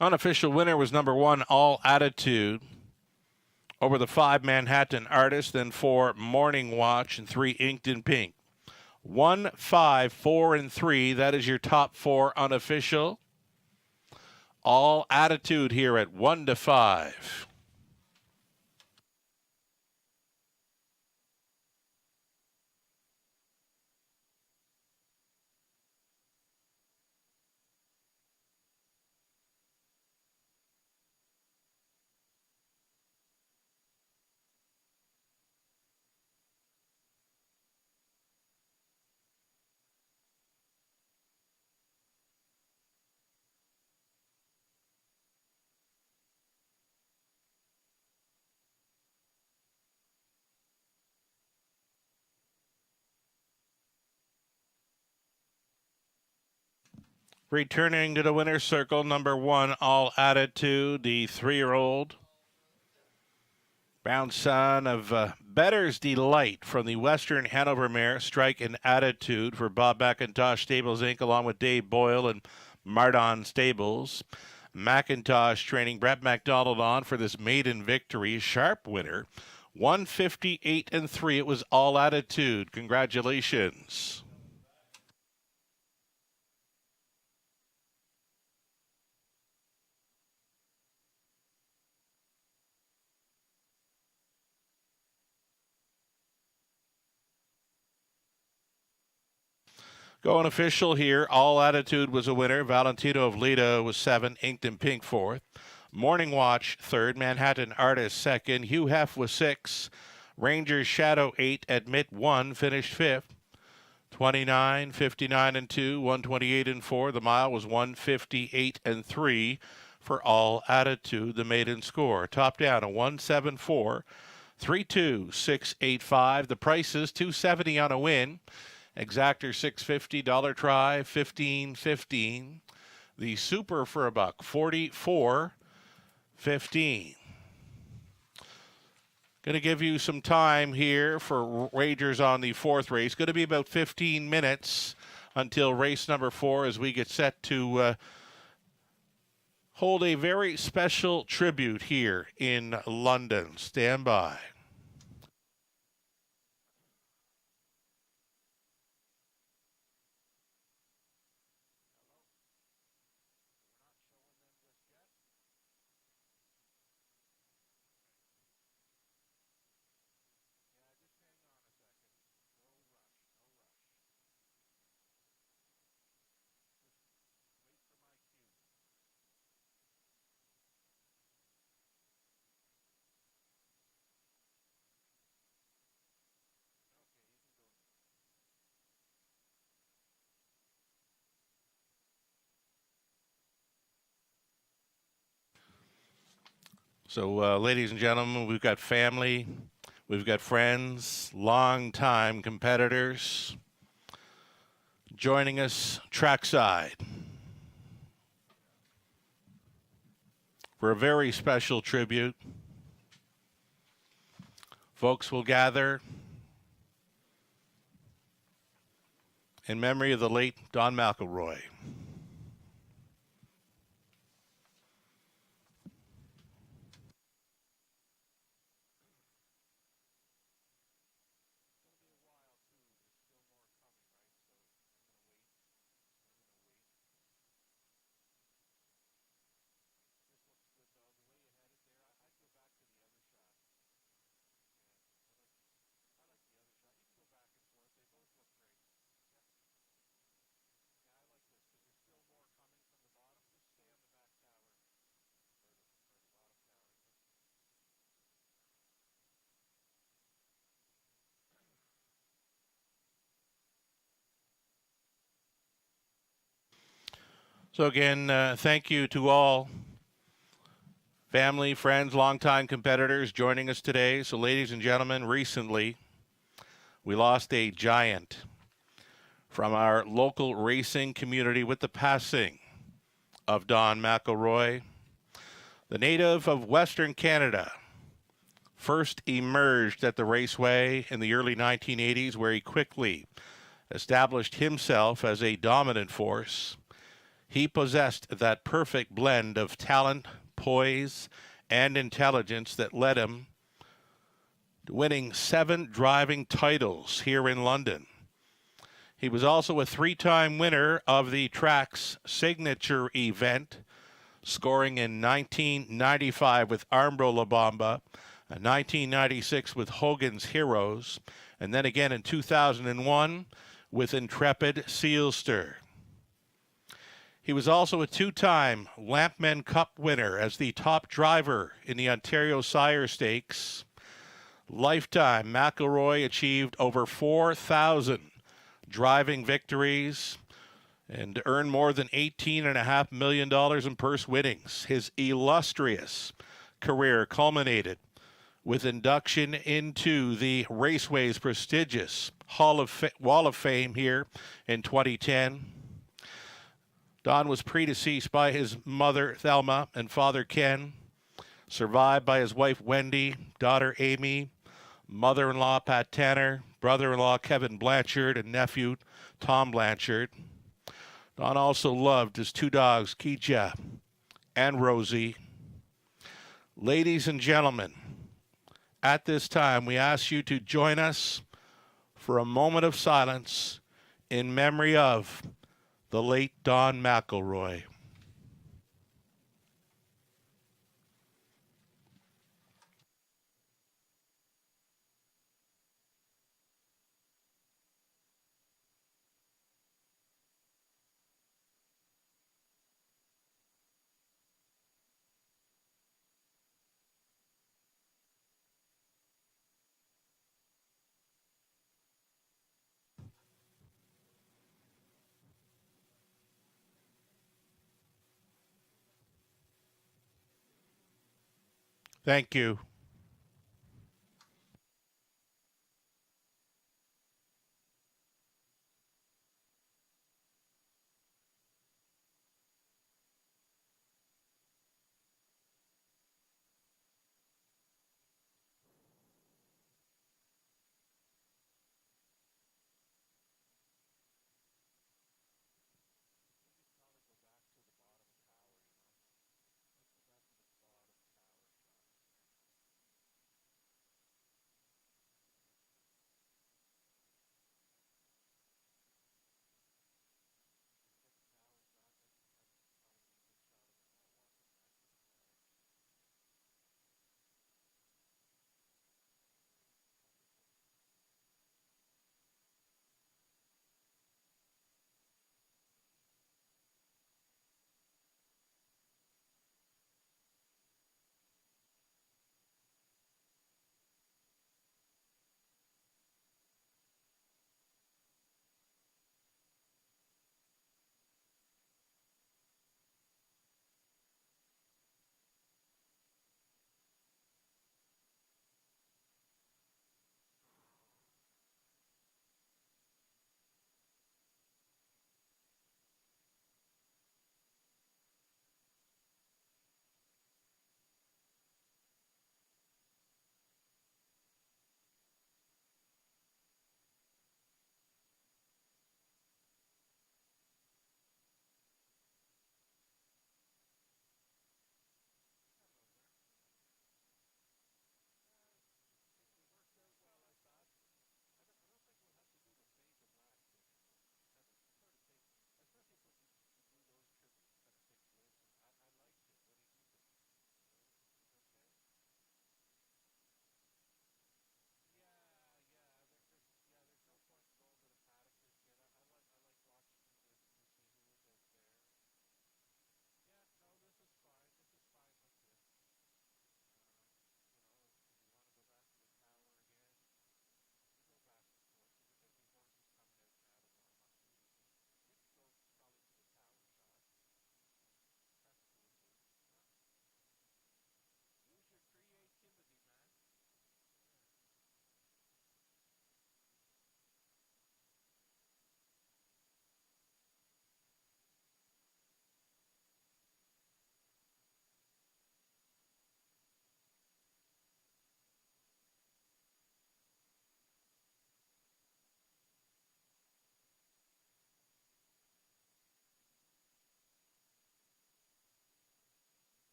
Unofficial winner was number 1, All Attitude. Over the 5, Manhattan Artist, then 4, Morning Watch, and 3, Inked in Pink. 1, 5, 4, and 3. That is your top 4 unofficial. All Attitude here at 1-5. Returning to the winner's circle, number 1, All Attitude, the 3-year-old. Brown son of Better's Delight from the Western Hanover mare, Strike and Attitude for Bob McIntosh Stables, Inc., along with Dave Boyle and Mardon Stables. McIntosh training Brett McDonald on for this maiden victory. Sharp winner, 158-3. It was All Attitude. Congratulations. Going official here, All Attitude was a winner. Valentino of Lita was 7, Inked in Pink 4th. Morning Watch third, Manhattan Artist second, Hugh Hef was 6, Rangers Shadow 8, Admit 1 finished 5th. 29, 59 and 2, 128 and 4. The mile was 158 and 3 for All Attitude, the maiden score. Top down a 174, 32685. The prices $270 on a win. Exactor $650, dollar try 1515. The super for a buck 44.15. Going to give you some time here for wagers on the fourth race. Going to be about 15 minutes until race number 4 as we get set to hold a very special tribute here in London. Stand by. So, ladies and gentlemen, we've got family, we've got friends, long-time competitors joining us trackside for a very special tribute. Folks will gather in memory of the late Don McElroy. So again, thank you to all family, friends, longtime competitors joining us today. So ladies and gentlemen, recently we lost a giant from our local racing community with the passing of Don McElroy. The native of Western Canada first emerged at the raceway in the early 1980s, where he quickly established himself as a dominant force. He possessed that perfect blend of talent, poise, and intelligence that led him to winning 7 driving titles here in London. He was also a 3-time winner of the track's signature event, scoring in 1995 with Armbro La Bamba, 1996 with Hogan's Heroes, and then again in 2001 with Intrepid Sealster. He was also a 2-time Lampman Cup winner as the top driver in the Ontario Sire Stakes. Lifetime, McElroy achieved over 4,000 driving victories and earned more than $18.5 million in purse winnings. His illustrious career culminated with induction into the Raceway's prestigious Wall of Fame here in 2010. Don was predeceased by his mother, Thelma, and father, Ken, survived by his wife, Wendy, daughter, Amy, mother-in-law, Pat Tanner, brother-in-law, Kevin Blanchard, and nephew, Tom Blanchard. Don also loved his 2 dogs, Keija and Rosie. Ladies and gentlemen, at this time, we ask you to join us for a moment of silence in memory of the late Don McElroy. Thank you.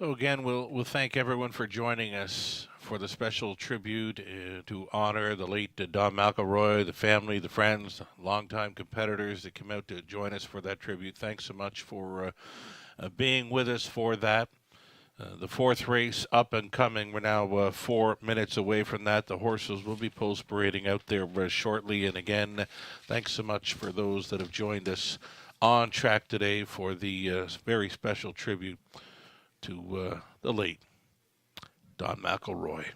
So again, we'll thank everyone for joining us for the special tribute to honor the late Don McElroy, the family, the friends, longtime competitors that came out to join us for that tribute. Thanks so much for being with us for that. The fourth race up and coming. We're now 4 minutes away from that. The horses will be post parading out there shortly. And again, thanks so much for those that have joined us on track today for the very special tribute to the late Don McElroy.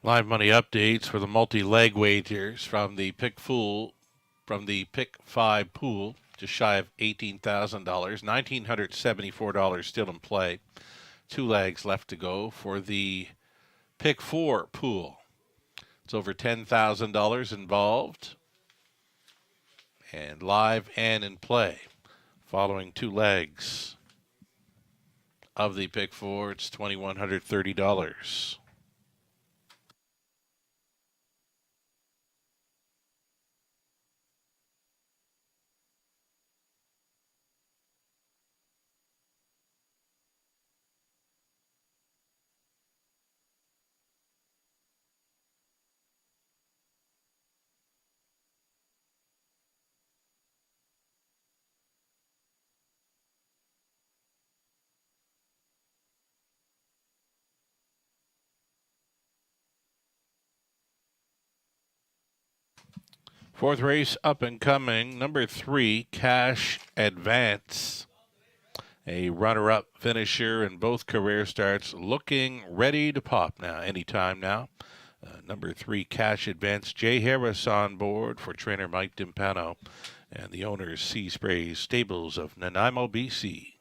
Live money updates for the multi-leg wagers from the Pick 5 pool, just shy of $18,000, $1,974 still in play. 2 legs left to go for the Pick 4 pool. It's over $10,000 involved, and live and in play. Following 2 legs of the Pick 4, it's $2,130. Fourth race up and coming, number 3, Cash Advance. A runner-up finisher in both career starts, looking ready to pop now, anytime now. Number 3, Cash Advance. Jay Harris on board for trainer Mike Dimpano and the owners Sea Sprays Stables of Nanaimo, BC.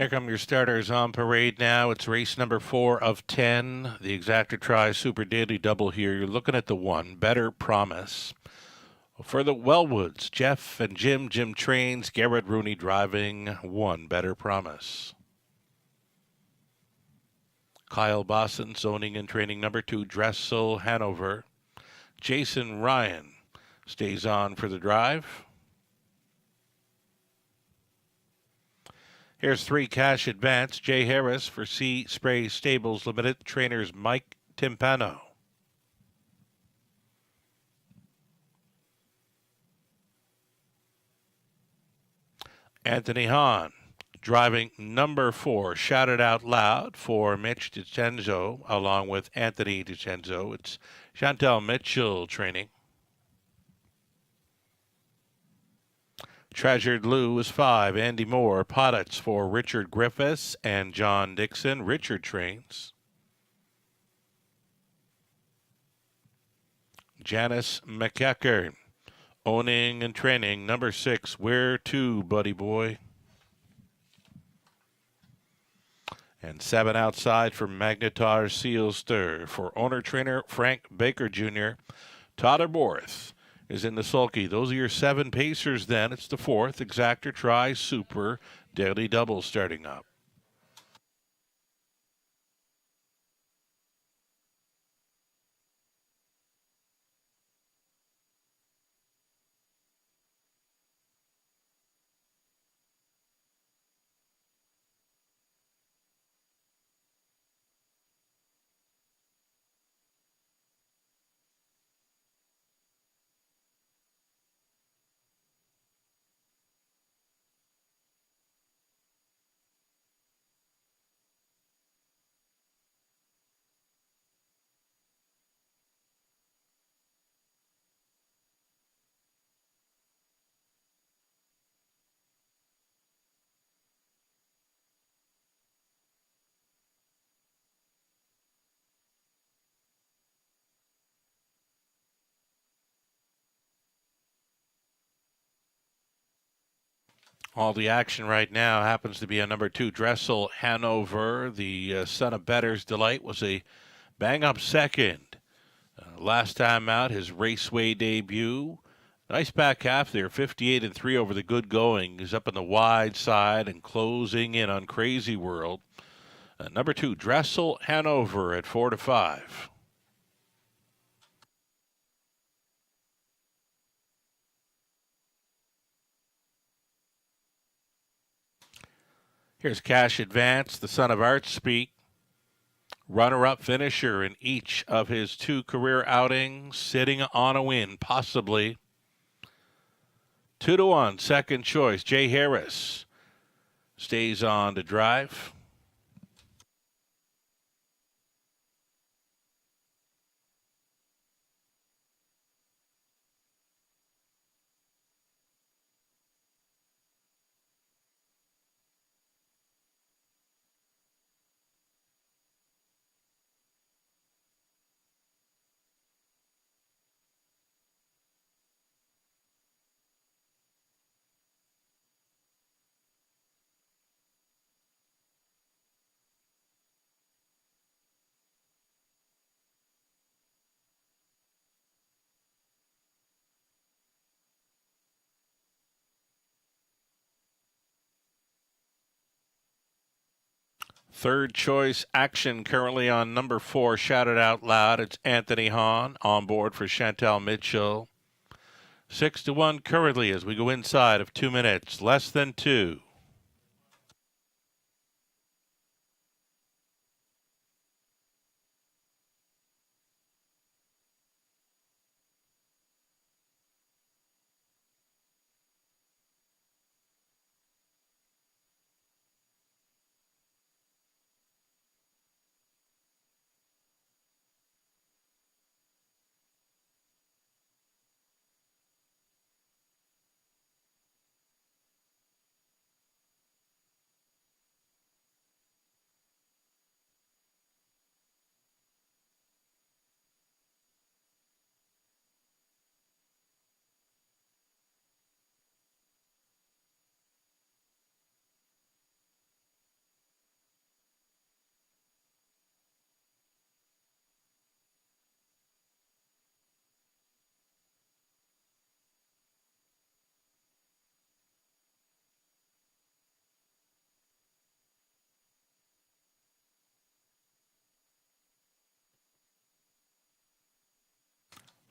Here come your starters on parade now. It's race number 4 of 10. The Exacta Tri Super Daily Double here. You're looking at the 1, Better Promise. For the Wellwoods, Jeff and Jim trains, Garrett Rooney driving, 1, Better Promise. Kyle Bosson zoning and training number 2, Dressel Hanover. Jason Ryan stays on for the drive. Here's 3 Cash Advance. Jay Harris for Sea Spray Stables Limited. Trainers Mike Timpano. Anthony Hahn driving number 4. Shout It Out Loud for Mitch DiCenzo along with Anthony DiCenzo. It's Chantel Mitchell training. Treasured Lou is 5. Andy Moore, Pottets for Richard Griffiths and John Dixon. Richard trains. Janice McEachern, owning and training number 6. Where to, buddy boy? And 7 outside for Magnetar Seal Stir for owner-trainer Frank Baker Jr. Todderborth is in the sulky. Those are your 7 pacers then. It's the 4th Exacta Tri Super Daily Double starting up. All the action right now happens to be on number 2, Dressel Hanover. The son of Better's Delight was a bang-up second. Last time out, his Raceway debut. Nice back half there, 58-3 over the good going. He's up on the wide side and closing in on Crazy World. Number 2, Dressel Hanover at 4-5. Here's Cash Advance, the son of Art Speak. Runner-up finisher in each of his 2 career outings, sitting on a win, possibly. 2-1, second choice. Jay Harris stays on to drive. Third choice action currently on number 4, Shout It Out Loud. It's Anthony Hahn on board for Chantel Mitchell. 6-1 currently as we go inside of 2 minutes, less than 2.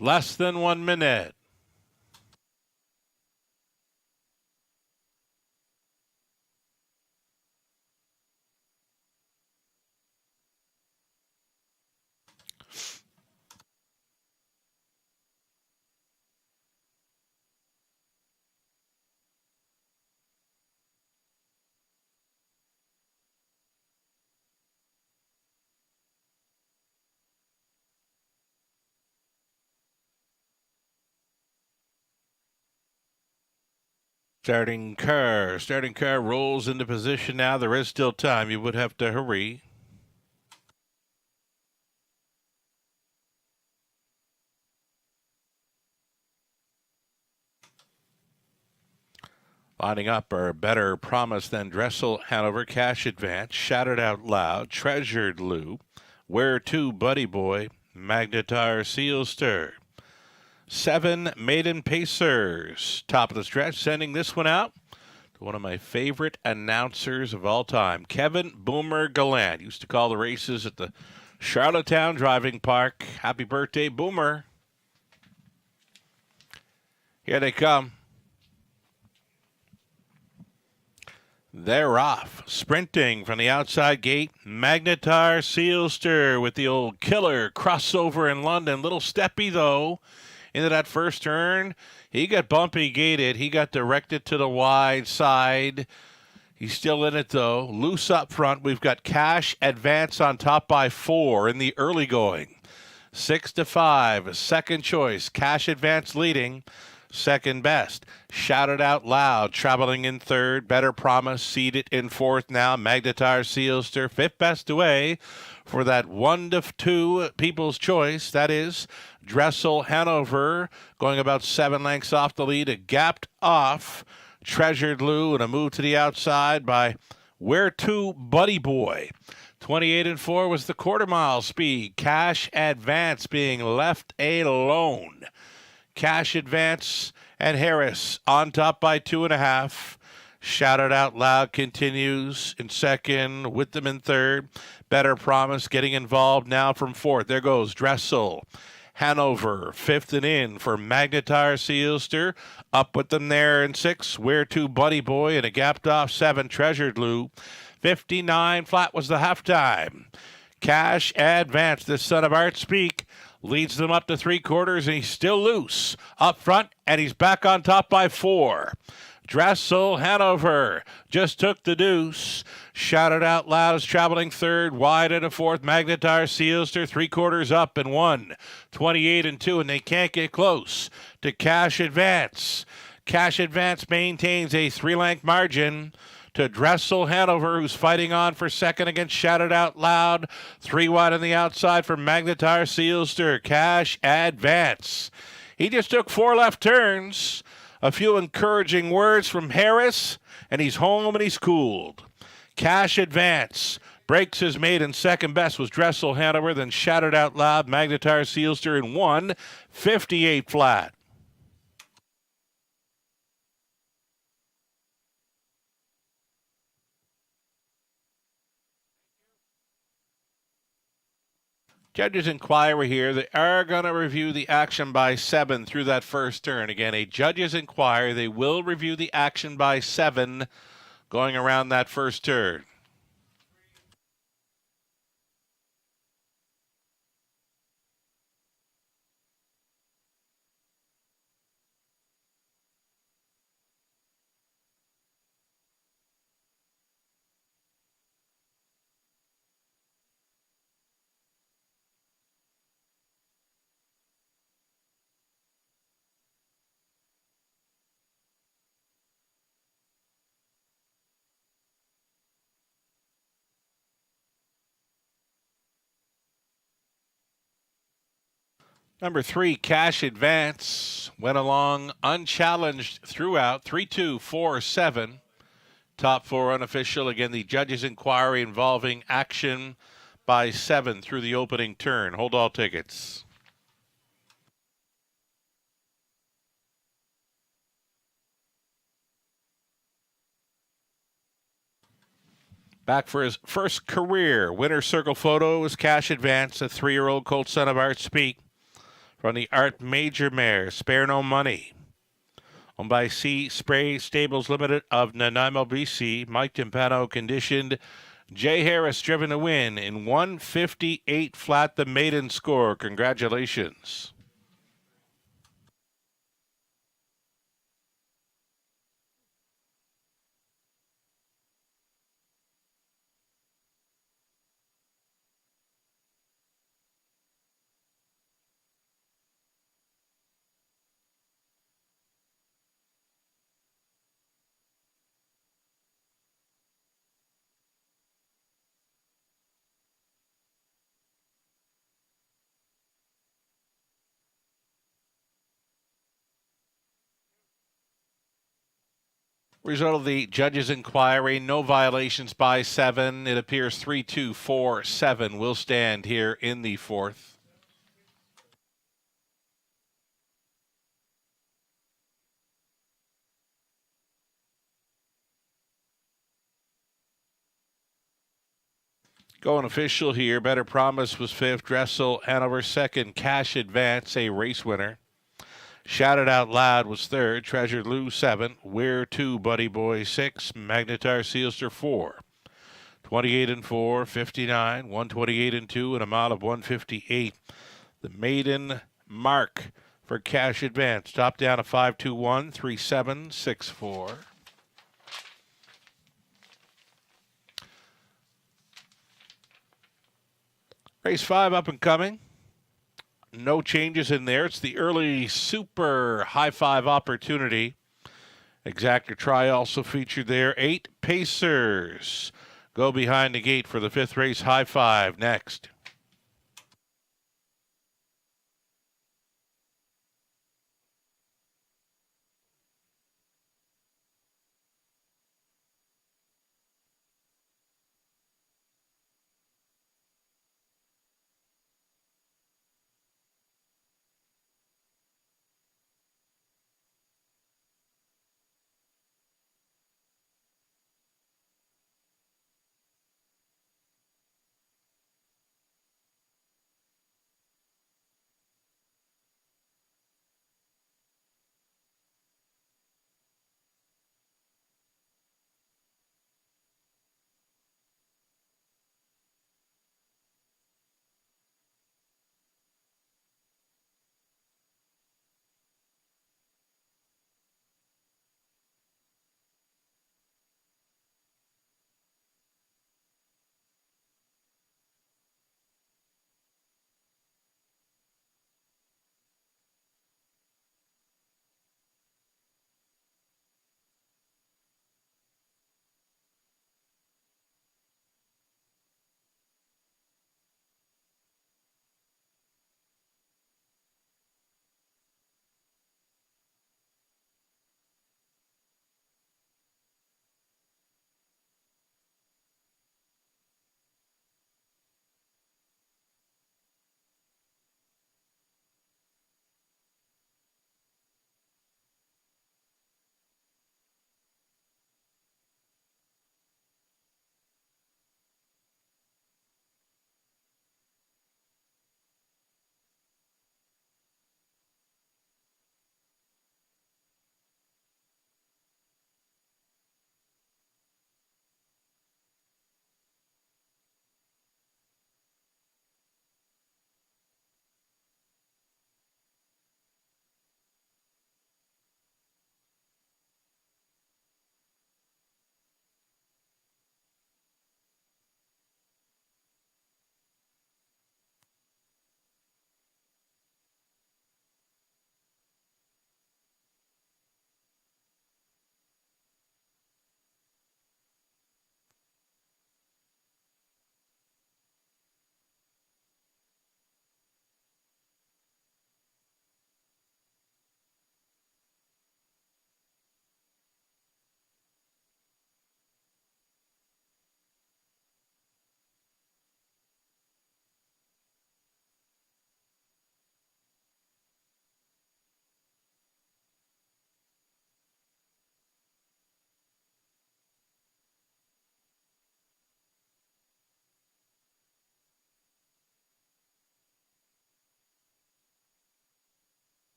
Less than 1 minute. Starting car rolls into position now. There is still time. You would have to hurry. Lining up are Better Promise Than Dressel, Hanover, Cash Advance, Shouted Out Loud, Treasured Lou, Where To, Buddy Boy, Magnetar, Seal Stir. 7 Maiden Pacers. Top of the stretch, sending this one out to one of my favorite announcers of all time, Kevin Boomer Gallant. Used to call the races at the Charlottetown Driving Park. Happy birthday, Boomer. Here they come. They're off. Sprinting from the outside gate, Magnetar, Seal Stir with the old killer crossover in London. Little steppy, though, into that first turn. He got bumpy gated. He got directed to the wide side. He's still in it, though. Loose up front. We've got Cash Advance on top by 4 in the early going. 6-5. Second choice. Cash Advance leading. Second best. Shouted Out Loud, traveling in third. Better Promise, seated in fourth now. Magnetar, Seal Stir, fifth best away for that 1-2 People's Choice. That is Dressel Hanover, going about 7 lengths off the lead. A gapped off Treasured Lou, and a move to the outside by Where To, Buddy Boy. 28-4 was the quarter mile speed. Cash Advance being left alone. Cash Advance and Harris on top by 2.5. Shouted Out Loud continues in second, with them in third. Better Promise getting involved now from fourth. There goes Dressel Hanover, fifth and in for Magnetar, Seal Stir. Up with them there in sixth. Where To, Buddy Boy, and a gapped off 7, Treasured Lou. 59 flat was the halftime. Cash Advance, the son of Art Speak, leads them up to 3/4, and he's still loose up front, and he's back on top by 4. Dressel Hanover just took the deuce. Shouted Out Loud is traveling third, wide into fourth. Magnetar, Seal Stir, 3/4 up and 1. 28-2, and they can't get close to Cash Advance. Cash Advance maintains a 3-length margin to Dressel Hanover, who's fighting on for second against Shouted Out Loud. 3 wide on the outside for Magnetar, Seal Stir. Cash Advance. He just took 4 left turns. A few encouraging words from Harris, and he's home and he's cooled. Cash Advance breaks his maiden. Second best was Dressel Hanover, then Shouted Out Loud, Magnetar, Seal Stir in 1:58 flat. Judges inquiry here. They are going to review the action by 7 through that first turn. Again, a judges inquiry. They will review the action by 7 going around that first turn. Number 3, Cash Advance, went along unchallenged throughout. 3-2, 4-7. Top 4 unofficial. Again, the judges' inquiry involving action by 7 through the opening turn. Hold all tickets. Back for his first career winner circle photo is Cash Advance, a 3-year-old colt son of Art Speak. From the Art Major Mare, Spare No Money. Owned by C Spray Stables Limited of Nanaimo, BC. Mike Timpano conditioned. Jay Harris driven to win in 158 flat, the maiden score. Congratulations. Result of the judge's inquiry, no violations by 7. It appears 3-2-4-7 will stand here in the fourth. Going official here. Better Promise was fifth. Dressel Hanover second. Cash Advance, a race winner. Shouted Out Loud was third. Treasure Lou 7. We're 2. Buddy Boy 6. Magnetar Sealster 4. 28 and 4, 59, 128 and 2, and a mile of 158. The maiden mark for Cash Advance. Top down a 5-2-1, 3-7, 6-4. Race 5 up and coming. No changes in there. It's the early super high five opportunity. Exactor Try also featured there. 8 Pacers go behind the gate for the 5th race. High five next.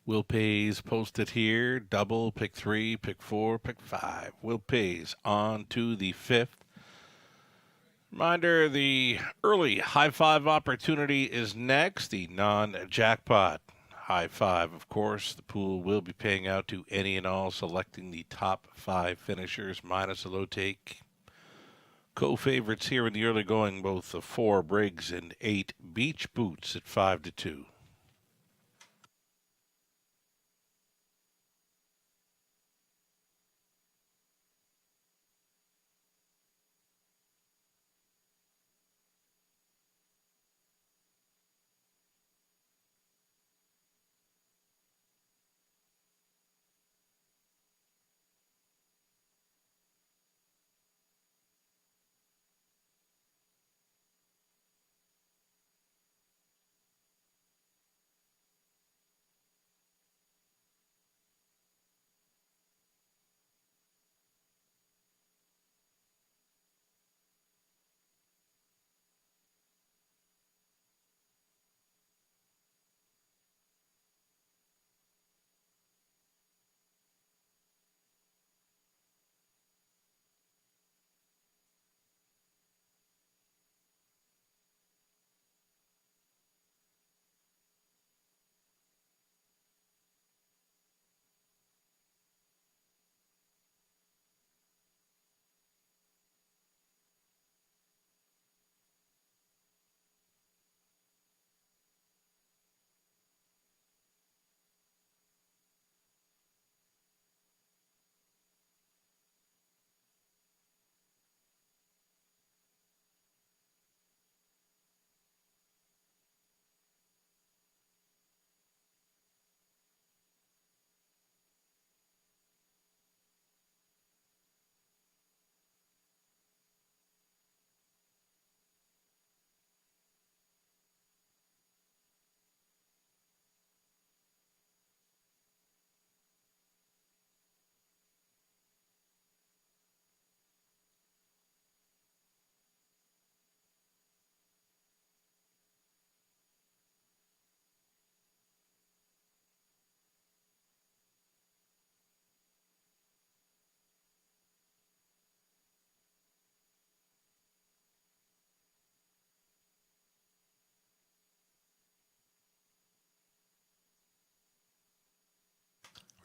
Will Pays posted here. Double, pick 3, pick 4, pick 5. Will Pays on to the 5th. Reminder, the early high five opportunity is next, the non-jackpot high five. Of course, the pool will be paying out to any and all selecting the top 5 finishers minus a low take. Co-favorites here in the early going, both the 4 Briggs and 8 Beach Boots at 5-2.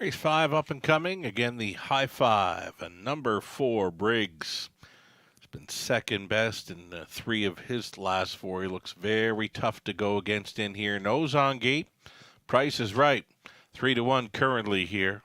Race 5 up and coming. Again, the high five. And number 4, Briggs. Has been second best in 3 of his last 4. He looks very tough to go against in here. Nose on gate. Price is right. 3-1 currently here.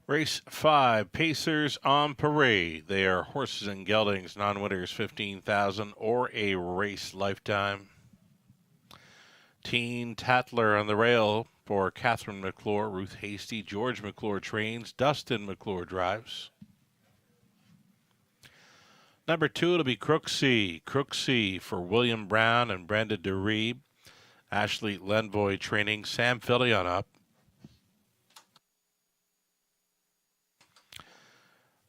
Race 5, Pacers on Parade. They are horses and geldings, non-winners 15,000 or a race lifetime. Teen Tatler on the rail for Catherine McClure, Ruth Hasty, George McClure trains, Dustin McClure drives. Number 2, it'll be Crooksea. Crooksea for William Brown and Brenda DeReeb. Ashley Lenvoy training, Sam Fillion up.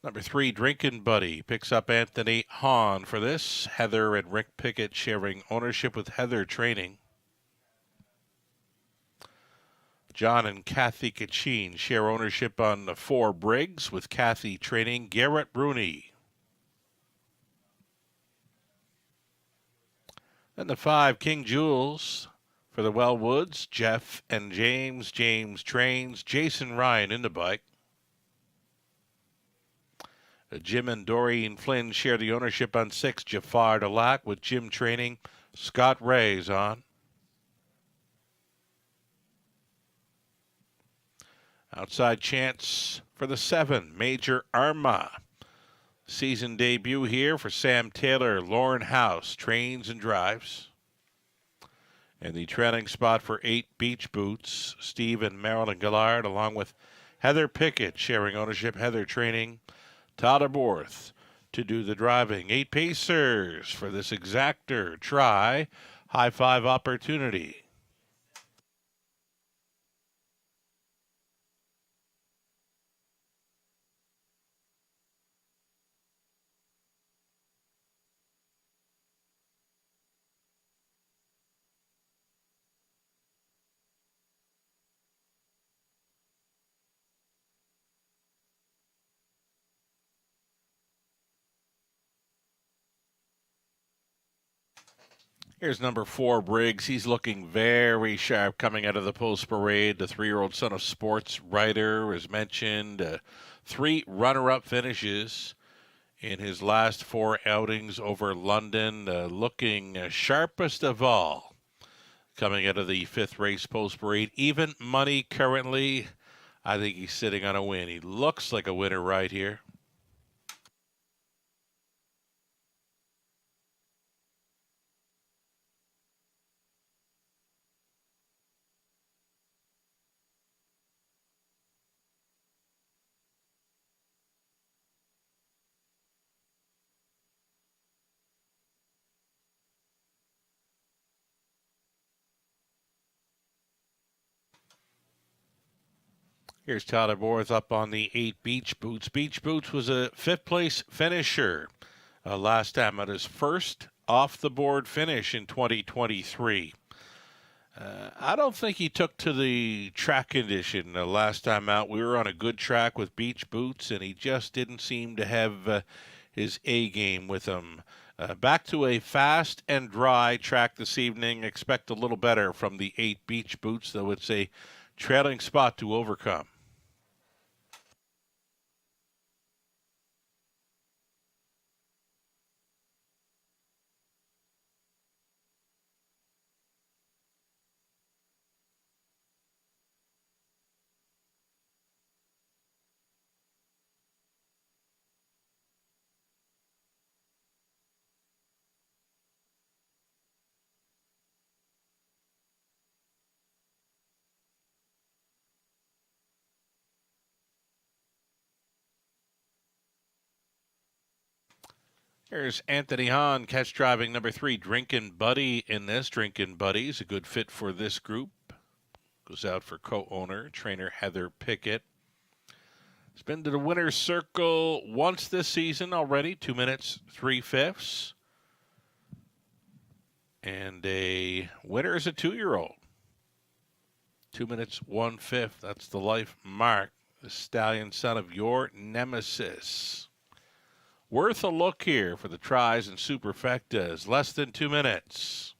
Number 3, Drinkin' Buddy, picks up Anthony Hahn for this. Heather and Rick Pickett sharing ownership with Heather training. John and Kathy Kachin share ownership on the 4, Briggs, with Kathy training. Garrett Bruni. Then the 5, King Jules for the Wellwoods. Jeff and James. James trains. Jason Ryan in the bike. Jim and Doreen Flynn share the ownership on 6, Jafar Delac, with Jim training. Scott Ray's on. Outside chance for the 7, Major Arma. Season debut here for Sam Taylor. Lauren House trains and drives. And the trailing spot for 8, Beach Boots. Steve and Marilyn Gillard, along with Heather Pickett sharing ownership. Heather training. Tyler Borth to do the driving. 8 Pacers for this exactor. Try High Five Opportunity. Here's number 4, Briggs. He's looking very sharp coming out of the post parade. The 3-year-old son of sports writer, as mentioned. 3 runner-up finishes in his last 4 outings over London. Looking sharpest of all coming out of the 5th race post parade. Even money currently. I think he's sitting on a win. He looks like a winner right here. Here's Tyler Borth up on the 8, Beach Boots. Beach Boots was a 5th place finisher last time at his first off the board finish in 2023. I don't think he took to the track condition last time out. We were on a good track with Beach Boots, and he just didn't seem to have his A game with him. Back to a fast and dry track this evening. Expect a little better from the 8 Beach Boots, though it's a trailing spot to overcome. Here's Anthony Hahn, catch driving number 3, Drinkin' Buddy in this. Drinkin' Buddy's a good fit for this group. Goes out for co-owner, trainer Heather Pickett. He's been to the winner's circle once this season already, 2 minutes, 3/5. And a winner is a 2-year-old. 2 minutes, 1/5. That's the life mark. The stallion son of your nemesis. Worth a look here for the tries and superfectas. Less than 2 minutes.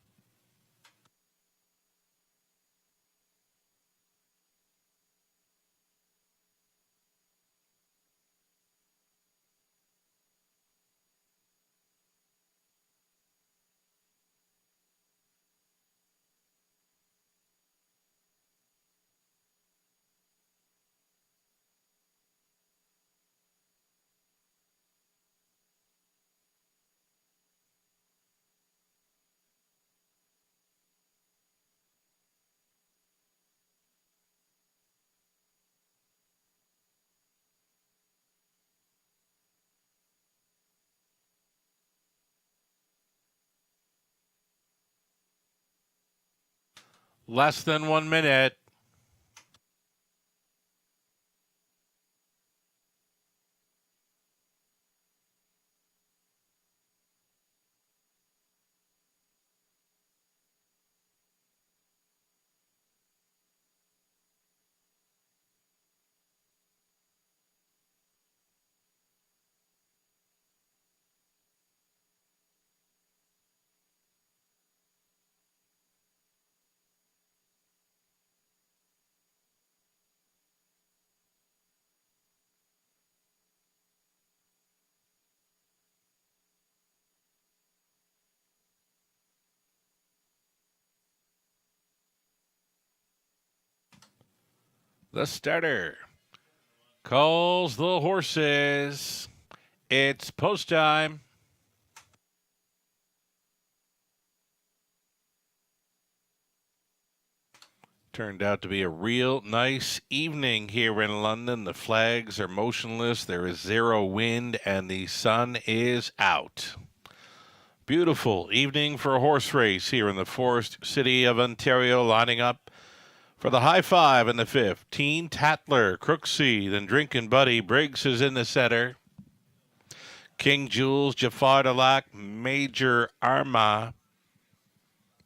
Less than 1 minute. The starter calls the horses. It's post time. Turned out to be a real nice evening here in London. The flags are motionless. There is zero wind and the sun is out. Beautiful evening for a horse race here in the Forest City of Ontario, lining up for the high five in the fifth. Teen Tatler, Crooksy, then Drinkin' Buddy. Briggs is in the center. King Jules, Jafar Delac, Major Arma.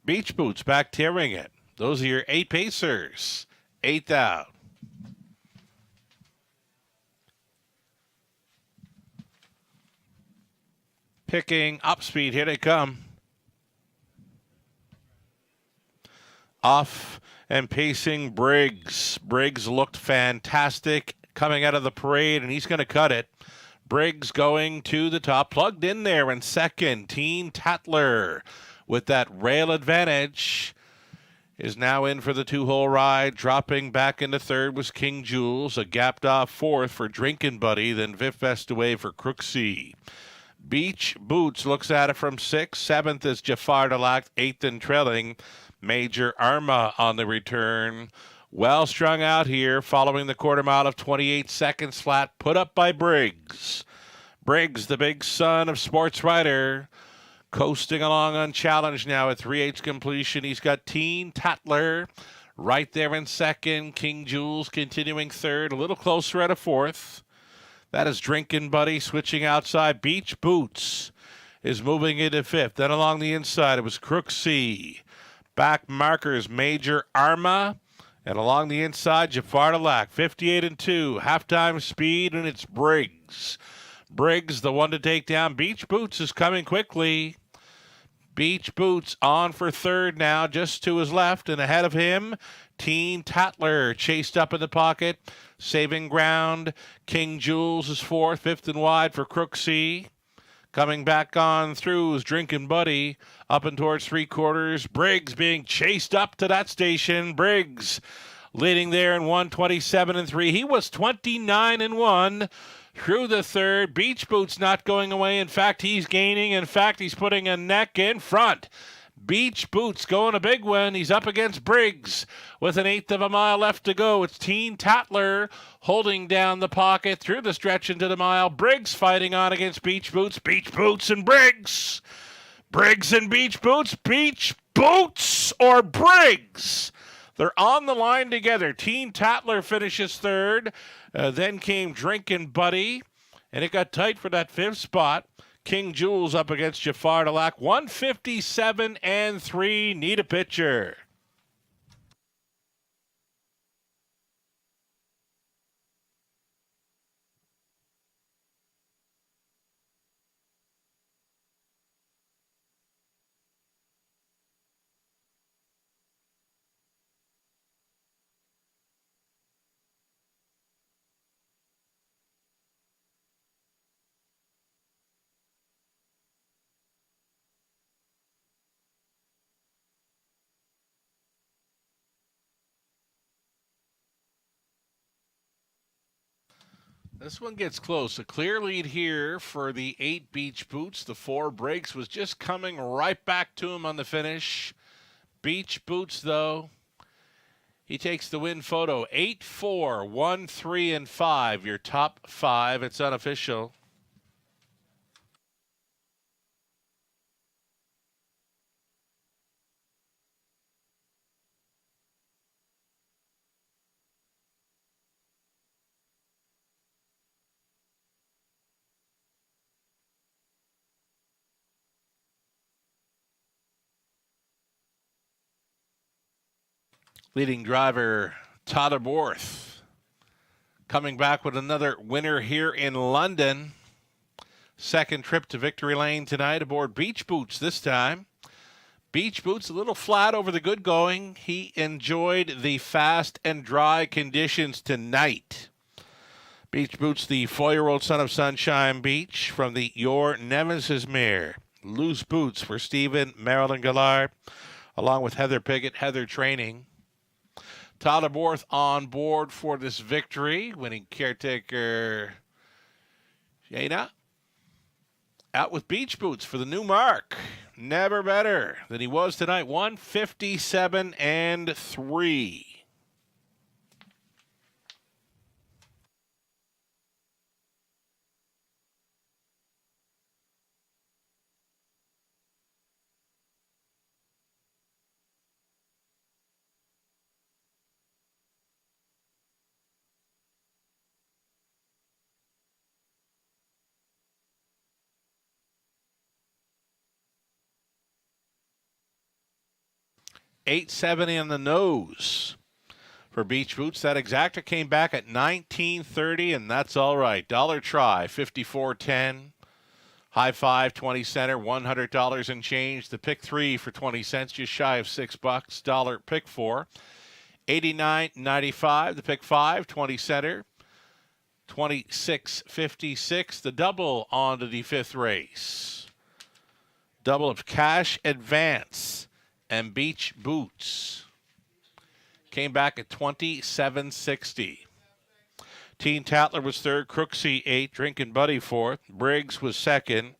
Beach Boots back tearing it. Those are your 8 pacers. 8th out. Picking up speed. Here they come. Off and pacing Briggs. Briggs looked fantastic coming out of the parade, and he's going to cut it. Briggs going to the top. Plugged in there in second. Teen Tatler with that rail advantage is now in for the 2-hole ride. Dropping back into third was King Jules. A gapped off fourth for Drinkin' Buddy. Then Viv Festaway for Crooksy. Beach Boots looks at it from 6th. 7th is Jafar Delac. 8th and trailing Major Arma on the return. Well strung out here following the quarter mile of 28 seconds flat. Put up by Briggs. Briggs, the big son of Sports Rider, coasting along unchallenged now at 3/8 completion. He's got Teen Tatler right there in second. King Jules continuing third. A little closer at a fourth. That is Drinkin' Buddy switching outside. Beach Boots is moving into fifth. Then along the inside, it was Crooksy. Back markers, Major Arma. And along the inside, Jafar Delac. 58 and 2. Halftime speed, and it's Briggs. Briggs, the one to take down. Beach Boots is coming quickly. Beach Boots on for third now, just to his left, and ahead of him, Teen Tatler chased up in the pocket, saving ground. King Jules is fourth, 5th and wide for Crooksy. Coming back on through is Drinkin' Buddy, up and towards 3/4. Briggs being chased up to that station. Briggs leading there in 1:27 and 3. He was 29 and 1. Through the third. Beach Boots not going away. In fact, he's gaining. In fact, he's putting a neck in front. Beach Boots going a big one. He's up against Briggs with an 1/8 of a mile left to go. It's Teen Tatler holding down the pocket through the stretch into the mile. Briggs fighting on against Beach Boots. Beach Boots and Briggs. Briggs and Beach Boots. Beach Boots or Briggs. They're on the line together. Teen Tatler finishes third. Then came Drinkin' Buddy, and it got tight for that 5th spot. King Jules up against Jafar Delac. 157 and 3. Need a pitcher. This one gets close. A clear lead here for the 8 Beach Boots. The 4 Briggs was just coming right back to him on the finish. Beach Boots, though, he takes the win photo. 8-4, 1, 3, and 5. Your top 5. It's unofficial. Leading driver Tyler Borth coming back with another winner here in London. Second trip to Victory Lane tonight aboard Beach Boots this time. Beach Boots a little flat over the good going. He enjoyed the fast and dry conditions tonight. Beach Boots, the 4-year-old son of Sunshine Beach from the Your Nemesis mare. Loose Boots for Stephen Marilyn Gallard, along with Heather Piggott, Heather Training. Tyler Borth on board for this victory, winning caretaker Shayna. Out with Beach Boots for the new mark. Never better than he was tonight. 157-3. $870 on the nose for Beach Boots. That exacta came back at $19.30, and that's all right. Dollar try, $54.10. High five, 20 center, $100 and change. The pick 3 for 20 cents, just shy of $6. Dollar pick 4, $89.95. The pick 5, 20 center, $26.56. The double on to the fifth race. Double of Cash Advance and Beach Boots came back at $27.60. Teen Tatler was third, Crooksy 8, Drinking Buddy 4th, Briggs was second,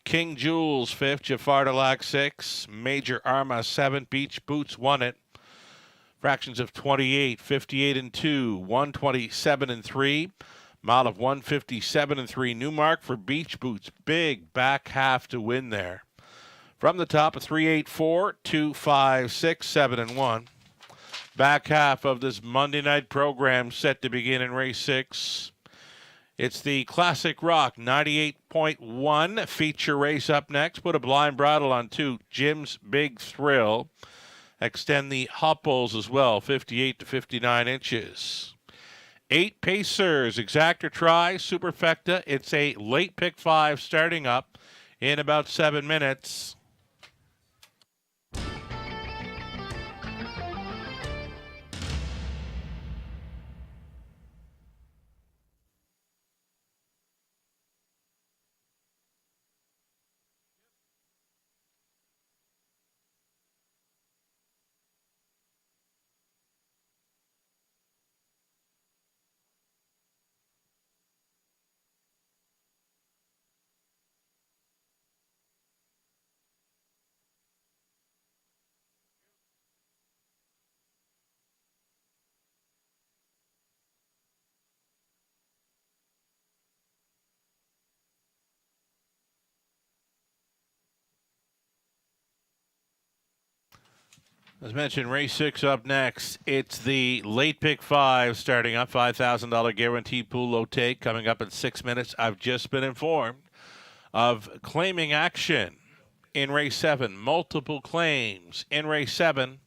King Jules 5th, Jafar Delac 6, Major Arma 7, Beach Boots won it. Fractions of 28, 58-2, 127-3, mile of 157-3. New mark for Beach Boots. Big back half to win there. From the top of 384, 256, 7-1. Back half of this Monday night program set to begin in race 6. It's the Classic Rock 98.1 feature race up next. Put a blind bridle on 2, Jim's Big Thrill. Extend the hopples as well, 58 to 59 inches. 8 Pacers, Exacta Try, Superfecta. It's a late pick 5 starting up in about 7 minutes. As mentioned, race 6 up next. It's the late pick 5 starting up, $5,000 guaranteed pool low take coming up in 6 minutes. I've just been informed of claiming action in race 7. Multiple claims in race 7.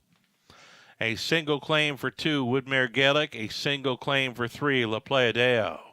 A single claim for 2, Woodmere Gaelic. A single claim for 3, La Playa Deo.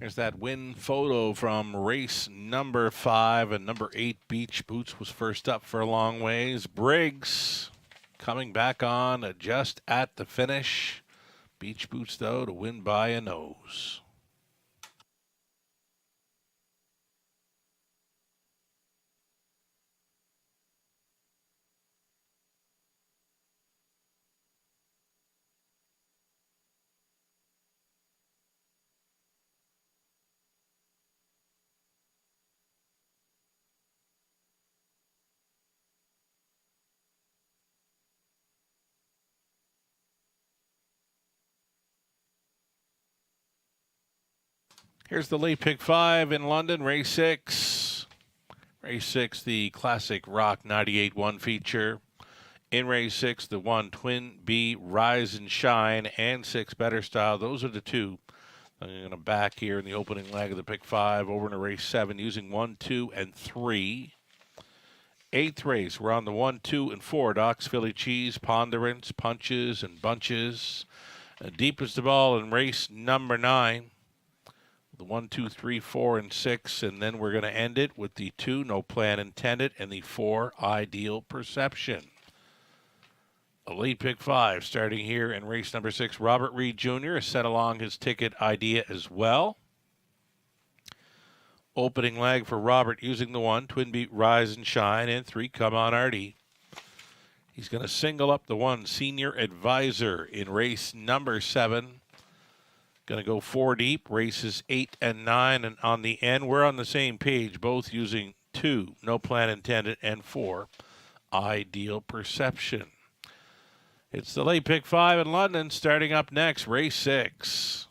Here's that win photo from race number 5, and number 8 Beach Boots was first up for a long ways. Briggs coming back on just at the finish. Beach Boots, though, to win by a nose. Here's the late pick 5 in London, race 6. Race 6, the classic Rock 98-1 feature. In race 6, the 1 Twin B Rise and Shine and 6 Better Style. Those are the two. I'm going to back here in the opening leg of the pick 5 over into race 7 using 1, 2, and 3. 8th race, we're on the 1, 2, and 4. Doc's Philly Cheese, Ponderance, Punches, and Bunches. Deepest of all in race number 9. The 1, 2, 3, 4, and 6, and then we're going to end it with the 2, No Plan Intended, and the 4, Ideal Perception. A late pick 5 starting here in race number 6. Robert Reed Jr. has sent along his ticket idea as well. Opening leg for Robert using the 1, Twin Beat Rise and Shine, and 3, Come On Artie. He's going to single up the 1, Senior Advisor, in race number 7. Going to go 4 deep, races 8 and 9, and on the end, we're on the same page, both using 2, No Plan Intended, and 4, Ideal Perception. It's the late pick 5 in London, starting up next, race 6.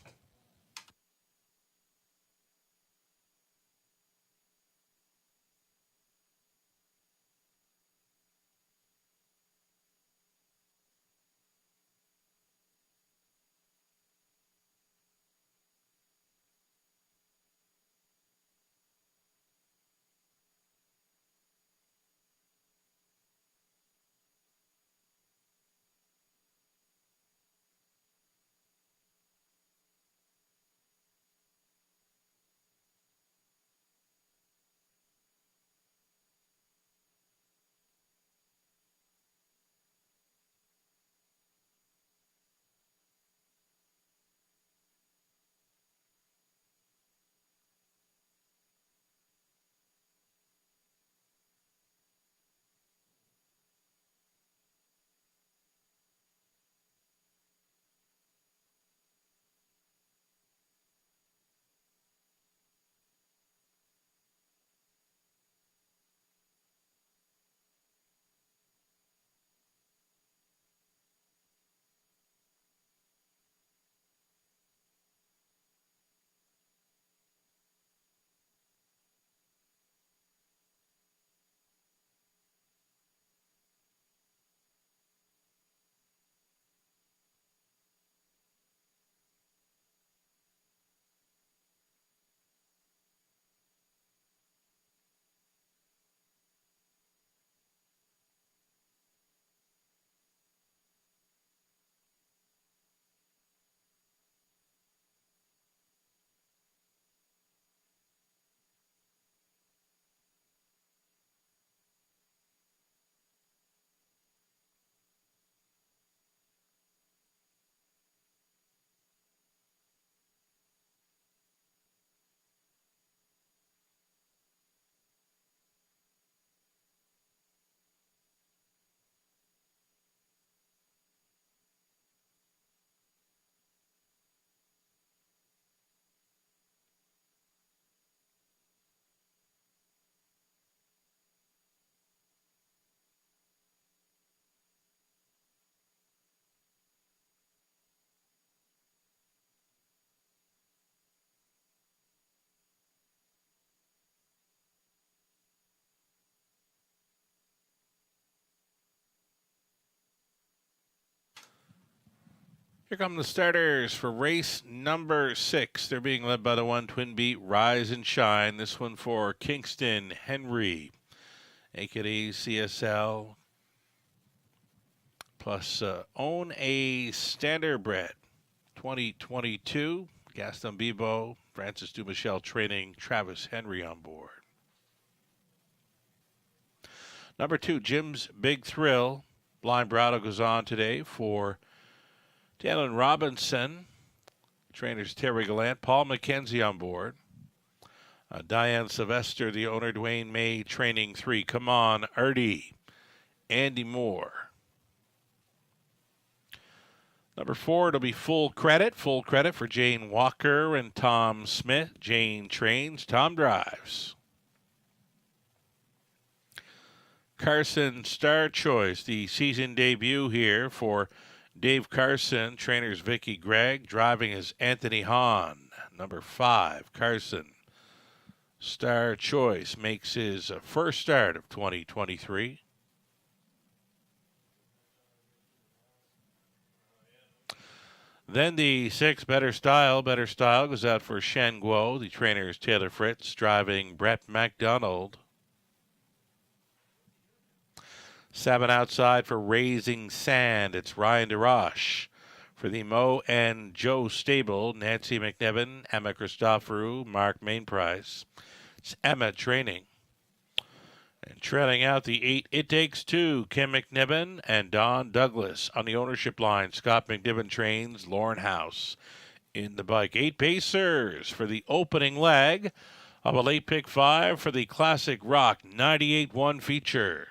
Here come the starters for race number 6. They're being led by the 1 Twin Beat Rise and Shine. This one for Kingston Henry, aka CSL, plus Own a Standardbred 2022. Gaston Bibo, Francis Dumichel training Travis Henry on board. Number 2, Jim's Big Thrill. Blind Bridle goes on today for Dalen Robinson. Trainers Terry Gallant, Paul McKenzie on board. Diane Sylvester, the owner, Dwayne May, training 3. Come on, Artie. Andy Moore. Number 4, it'll be Full Credit. Full Credit for Jane Walker and Tom Smith. Jane trains, Tom drives. Carson Star Choice, the season debut here for Dave Carson. Trainers Vicky Gregg. Driving is Anthony Hahn. Number 5, Carson Star Choice makes his first start of 2023. Then the 6, Better Style. Better Style goes out for Shen Guo. The trainer is Taylor Fritz, driving Brett McDonald. 7 outside for Raising Sand. It's Ryan DeRoche. For the Mo and Joe stable, Nancy McNevin, Emma Christoforou, Mark Mainprice. It's Emma training. And trailing out the 8, It Takes Two, Kim McNiven and Don Douglas. On the ownership line, Scott McNiven trains Lauren House. In the bike, 8 Pacers for the opening leg of a late pick 5 for the Classic Rock 98-1 feature.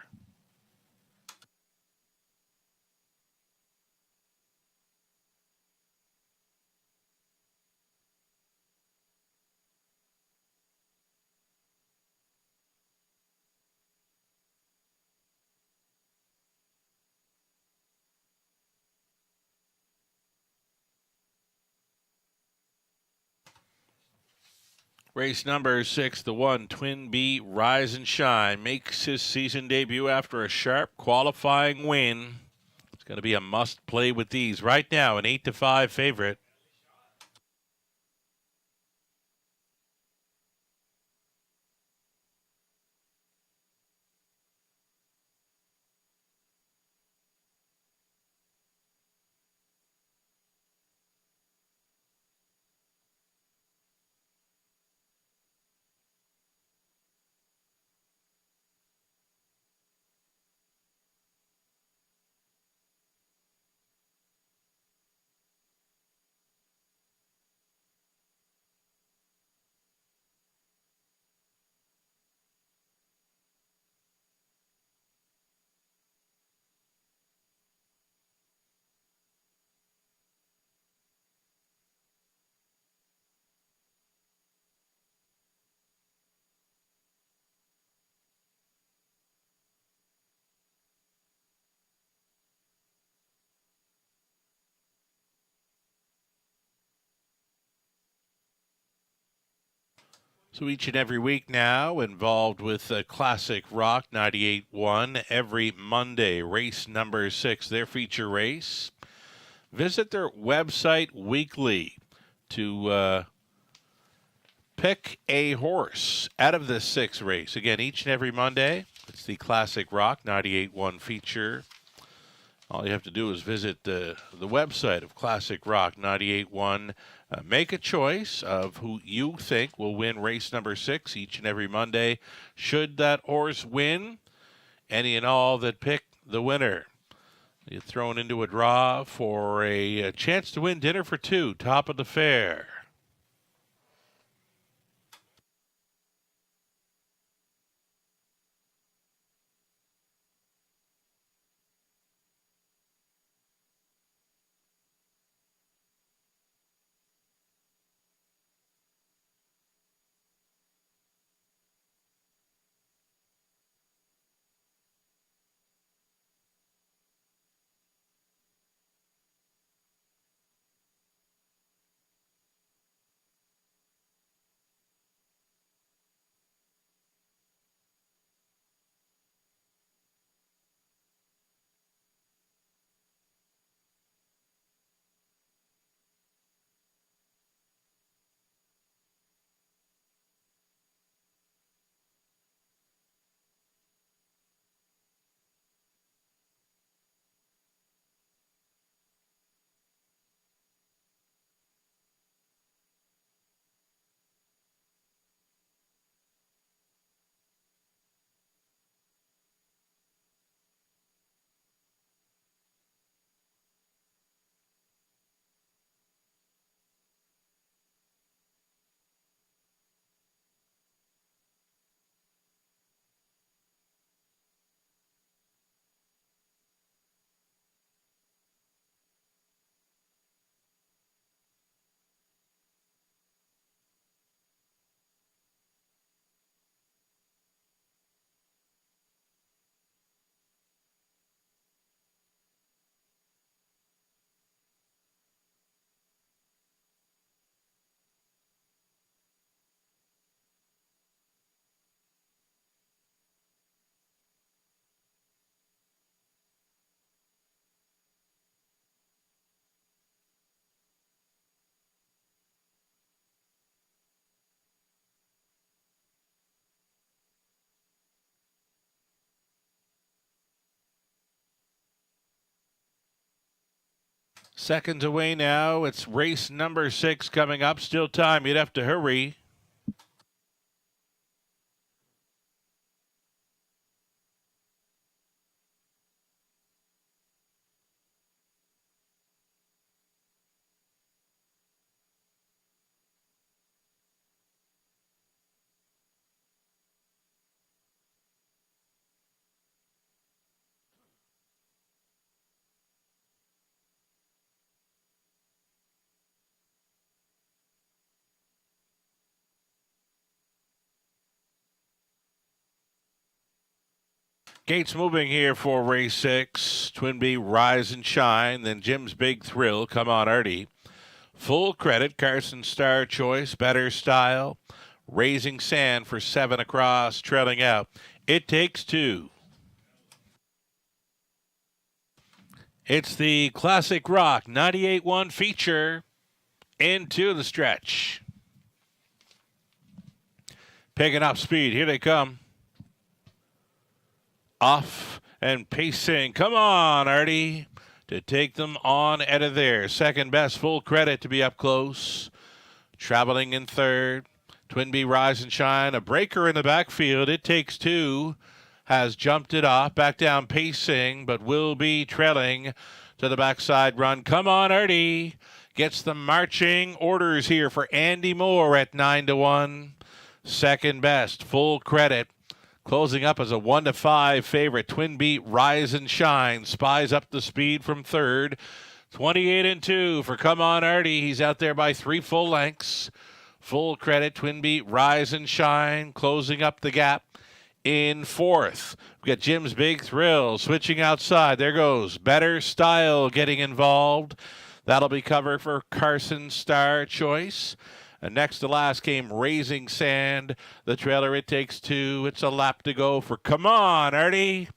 Race number 6, the 1, Twin B Rise and Shine, makes his season debut after a sharp qualifying win. It's going to be a must play with these. Right now, an 8-5 favorite. So each and every week now, involved with Classic Rock 98.1 every Monday, race number 6, their feature race. Visit their website weekly to pick a horse out of this 6 race. Again, each and every Monday, it's the Classic Rock 98.1 feature. All you have to do is visit the website of Classic Rock 98.1. Make a choice of who you think will win race number 6 each and every Monday. Should that horse win, any and all that pick the winner, you're thrown into a draw for a chance to win dinner for 2, top of the fair. Seconds away now. It's race number 6 coming up. Still time. You'd have to hurry. Gates moving here for race 6. Twinbee Rise and Shine. Then Jim's Big Thrill. Come on, Artie. Full Credit. Carson Star Choice. Better Style. Raising Sand for 7 across. Trailing out. It Takes Two. It's the Classic Rock 98.1 feature into the stretch. Picking up speed. Here they come. Off and pacing. Come on, Artie, to take them on out of there. Second best. Full Credit to be up close. Traveling in third. Twinbee Rise and Shine. A breaker in the backfield. It Takes Two. Has jumped it off. Back down pacing, but will be trailing to the backside run. Come on, Artie. Gets the marching orders here for Andy Moore at 9-1. Second best. Full Credit. Closing up as a 1-5 favorite. Twinbee Rise and Shine spies up the speed from third. 28-2 for Come On Artie. He's out there by 3 full lengths. Full Credit. Twinbee Rise and Shine closing up the gap in fourth. We got Jim's Big Thrill switching outside. There goes Better Style getting involved. That'll be covered for Carson Star Choice. And next to last came Raising Sand. The trailer, It Takes Two. It's a lap to go for Come On, Artie.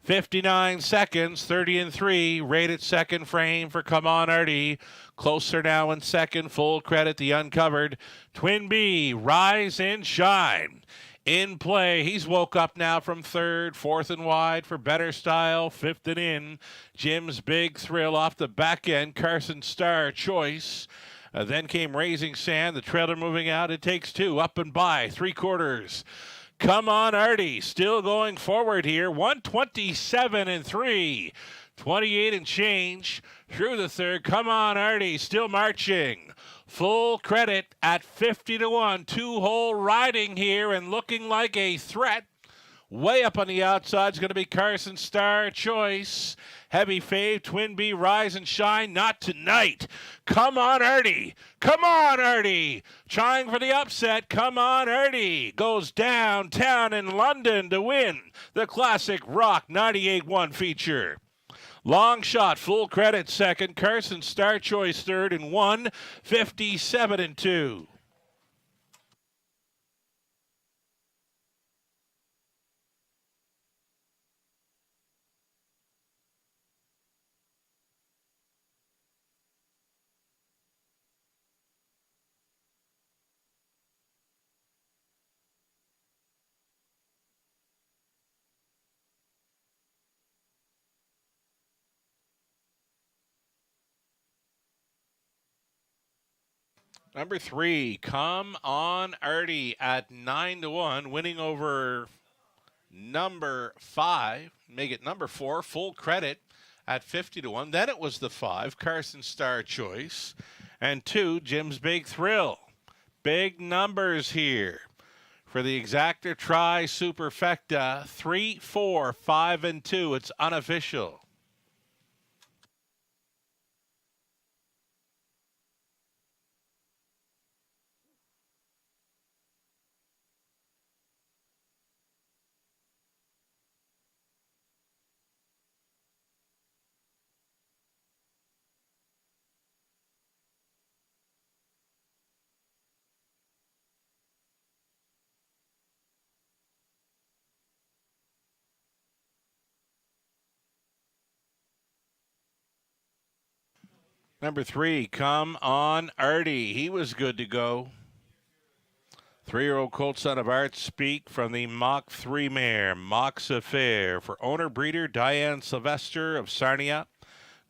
59 seconds, 30-3. Rated second frame for Come On, Artie. Closer now in second. Full Credit, the uncovered. Twinbee, Rise and Shine. In play. He's woke up now from third. Fourth and wide for Better Style. Fifth and in. Jim's Big Thrill off the back end. Carson Star Choice. Then came Raising Sand, the trailer moving out. It Takes Two, up and by, 3/4. Come On Artie, still going forward here. 127-3, 28 and change through the third. Come On Artie, still marching. Full Credit at 50-1, 2-hole riding here and looking like a threat. Way up on the outside is going to be Carson Star Choice. Heavy fave, Twinbee Rise and Shine. Not tonight. Come On Artie. Come on, Artie. Trying for the upset. Come On Artie. Goes downtown in London to win the Classic Rock 98.1 feature. Long shot, Full Credit second. Carson Star Choice third and 157-2. Number 3, Come On Artie at 9-1, winning over number 5. Make it number 4, Full Credit at 50-1. Then it was the 5, Carson Star Choice, and 2, Jim's Big Thrill. Big numbers here for the Exactor Tri Superfecta. 3, 4, 5, and 2. It's unofficial. Number 3, Come On Artie. He was good to go. 3-year-old colt son of Art Speak from the Mach 3 mare, Mox Affair, for owner breeder Diane Sylvester of Sarnia.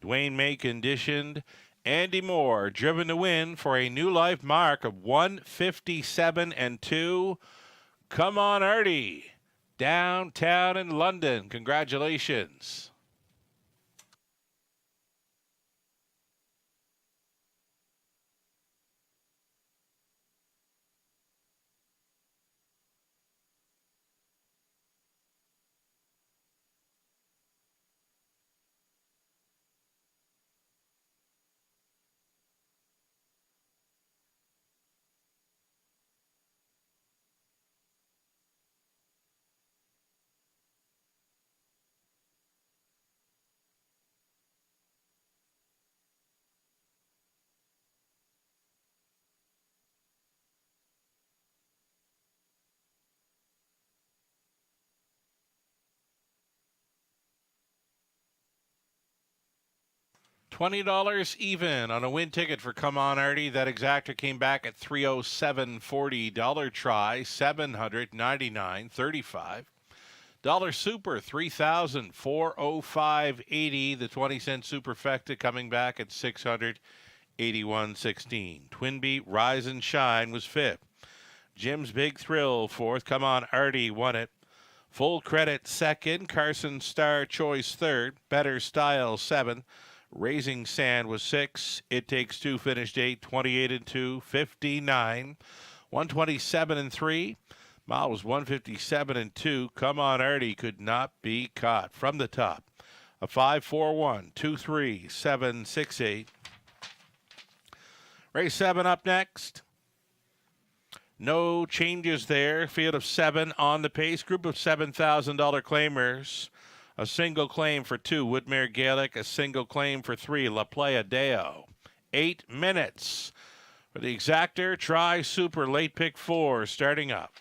Dwayne May conditioned. Andy Moore driven to win for a new life mark of 157 and 2. Come on, Artie. Downtown in London. Congratulations. $20 even on a win ticket for Come On Artie. That exactor came back at $307.40. Dollar try, $799.35. Dollar super, $3,405.80. The 20-cent superfecta coming back at $681.16. Twinbee Rise and Shine was fifth. Jim's Big Thrill fourth. Come On Artie won it. Full Credit second. Carson Star Choice third. Better Style seventh. Raising Sand was 6. It Takes Two finished 8, 28 and 2, 59, 127 and 3. Mile was 157 and 2. Come On Artie could not be caught from the top. A 5-4-1, 2-3, 7, 6-8. Race 7 up next. No changes there. Field of 7 on the pace. Group of $7,000 claimers. A single claim for 2, Woodmere Gaelic. A single claim for 3, La Playa Deo. 8 minutes for the exactor. Try Super late pick 4 starting up.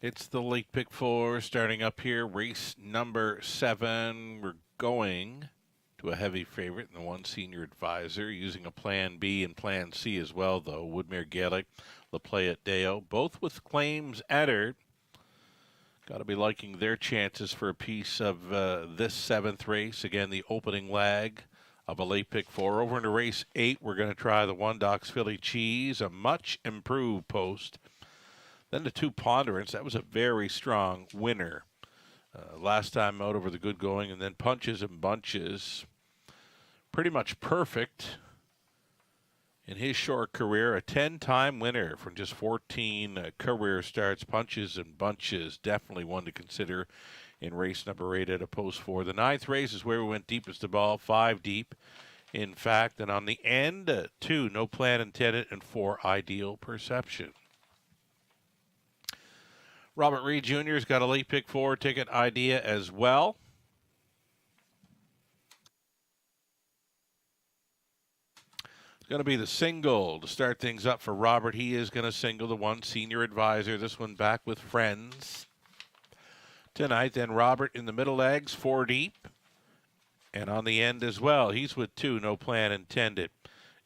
It's the Late Pick 4 starting up here. Race number 7. We're going to a heavy favorite in the one Senior Advisor, using a Plan B and Plan C as well, though. Woodmere Gaelic, La Playa Deo, both with claims entered. Got to be liking their chances for a piece of this 7th race. Again, the opening leg of a Late Pick 4. Over into race 8, we're going to try the One Doc's Philly Cheese, a much improved post. Then the 2 Ponderance, that was a very strong winner. Last time out over the good going, and then Punches and Bunches. Pretty much perfect in his short career. A 10-time winner from just 14 career starts. Punches and Bunches, definitely one to consider in race number 8 at a post 4. The 9th race is where we went deepest of all, 5 deep, in fact. And on the end, 2, No Plan Intended, and 4, Ideal Perception. Robert Reed Jr. has got a Late Pick 4 ticket idea as well. It's going to be the single to start things up for Robert. He is going to single the one Senior Advisor. This one back with friends tonight. Then Robert in the middle legs, 4 deep. And on the end as well, he's with 2, No Plan Intended,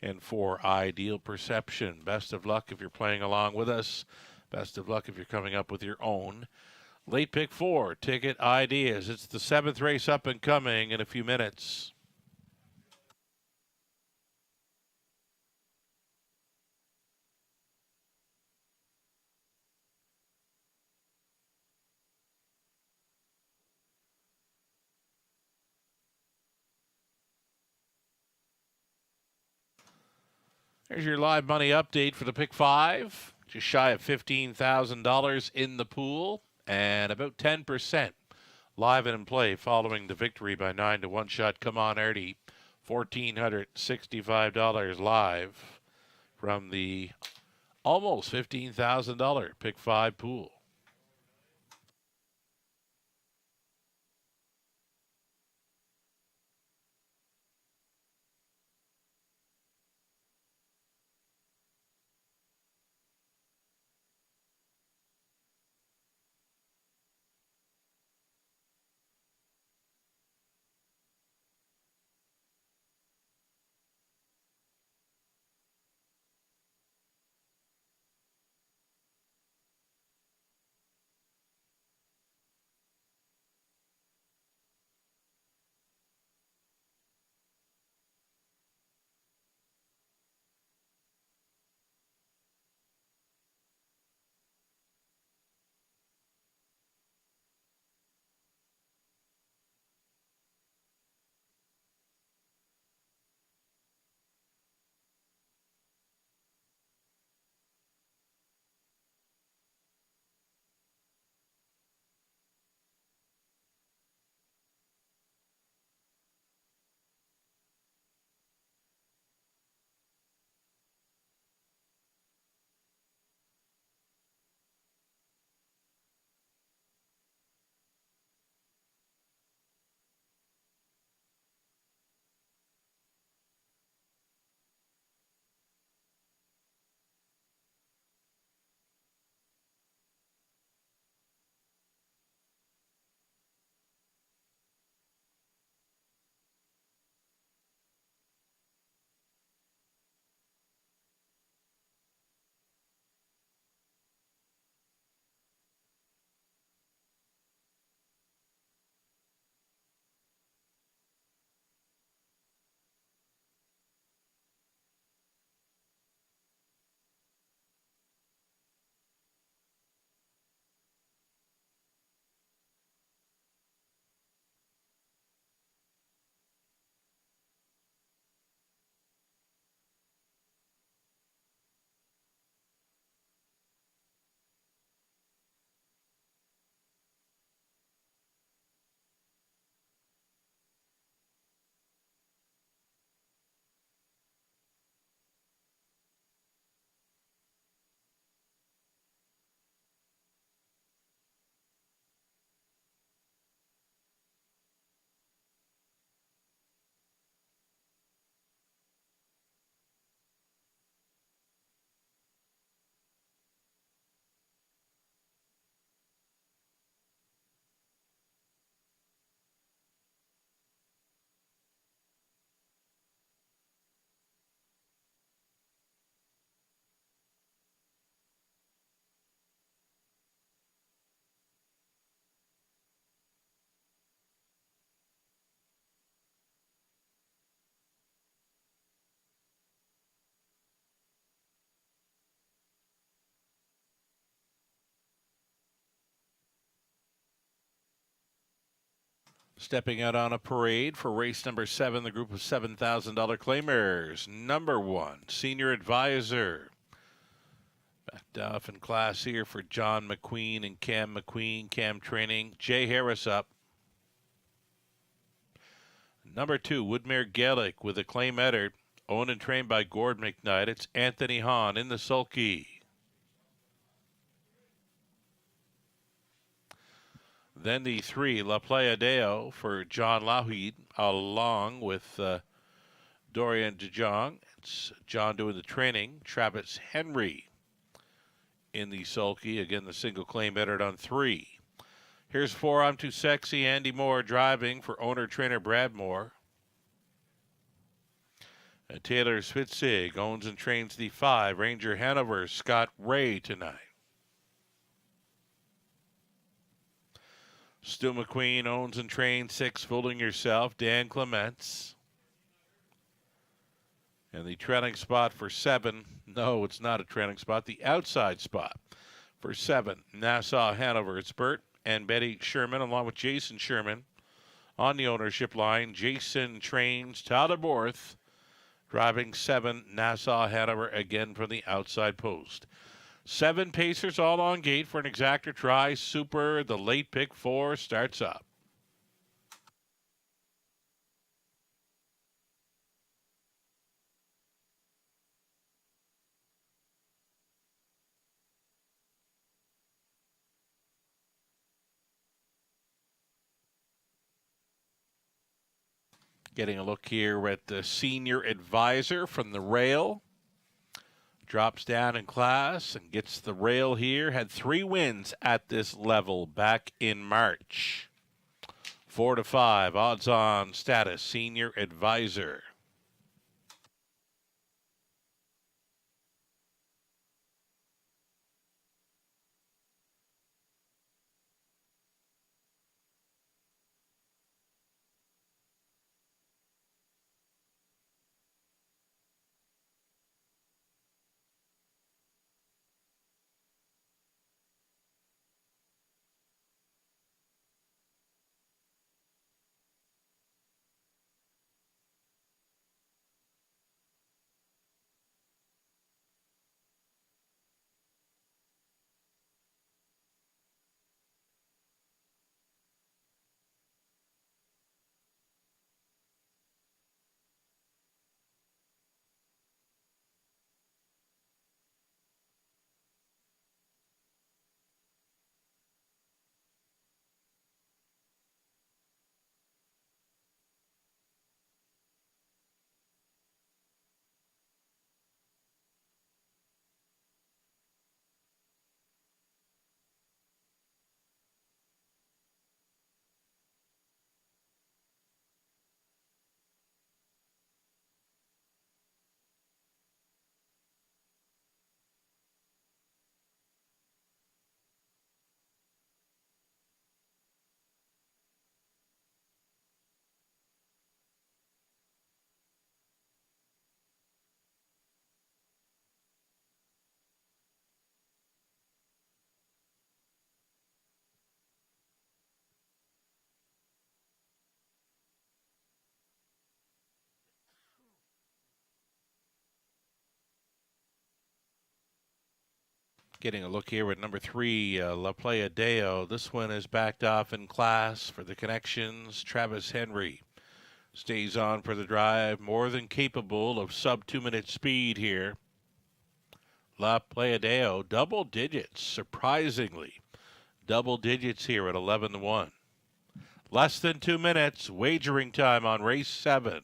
and 4, Ideal Perception. Best of luck if you're playing along with us. Best of luck if you're coming up with your own Late Pick 4 ticket ideas. It's the 7th race up and coming in a few minutes. There's your live money update for the Pick 5. Just shy of $15,000 in the pool, and about 10% live and in play following the victory by 9 to 1 shot. Come on, Artie. $1,465 live from the almost $15,000 Pick 5 pool. Stepping out on a parade for race number 7, the group of $7,000 claimers. Number 1, Senior Advisor. Backed off in class here for John McQueen and Cam McQueen. Cam training. Jay Harris up. Number 2, Woodmere Gaelic with a claim Eddard. Owned and trained by Gord McKnight. It's Anthony Hahn in the sulky. Then the 3, La Playa Deo for John Lauhid, along with Dorian DeJong. It's John doing the training. Travis Henry in the sulky. Again, the single claim entered on 3. Here's 4, I'm Too Sexy. Andy Moore driving for owner-trainer Brad Moore. And Taylor Spitzig owns and trains the 5, Ranger Hanover, Scott Ray tonight. Stu McQueen owns and trains 6, Fooling Yourself, Dan Clements. And the trailing spot for 7, no, it's not a trailing spot, the outside spot for 7, Nassau Hanover. It's Bert and Betty Sherman along with Jason Sherman on the ownership line. Jason trains Tyler Borth, driving 7, Nassau Hanover, again from the outside post. 7 pacers all on gate for an exactor try. Super, the late pick 4 starts up. Getting a look here at the Senior Advisor from the rail. Drops down in class and gets the rail here. Had 3 wins at this level back in March. 4 to 5, odds on status, Senior Advisor. Getting a look here at number 3, La Playa Deo. This one is backed off in class for the connections. Travis Henry stays on for the drive. More than capable of sub 2-minute speed here. La Playa Deo, double digits, surprisingly. Double digits here at 11 to 1. Less than 2 minutes, wagering time on race 7.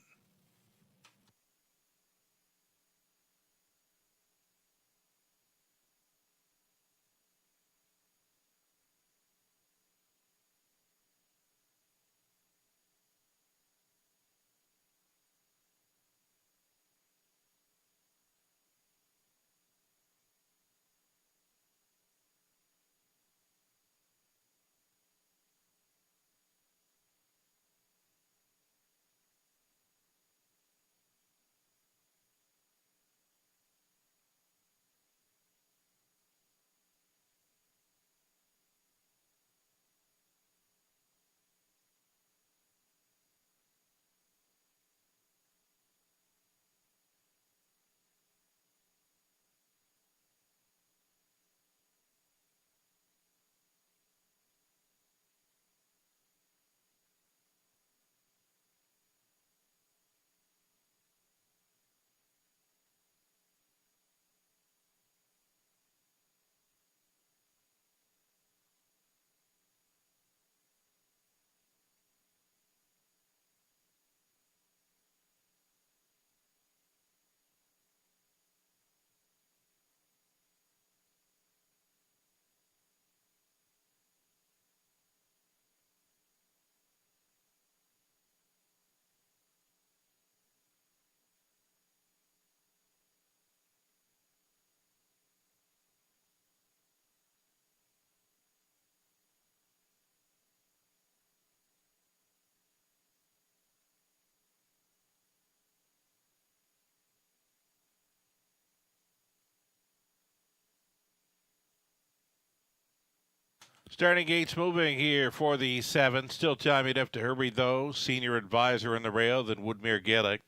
Starting gates moving here for the 7th. Still time enough to hurry, though. Senior Advisor in the rail, then Woodmere Gaelic.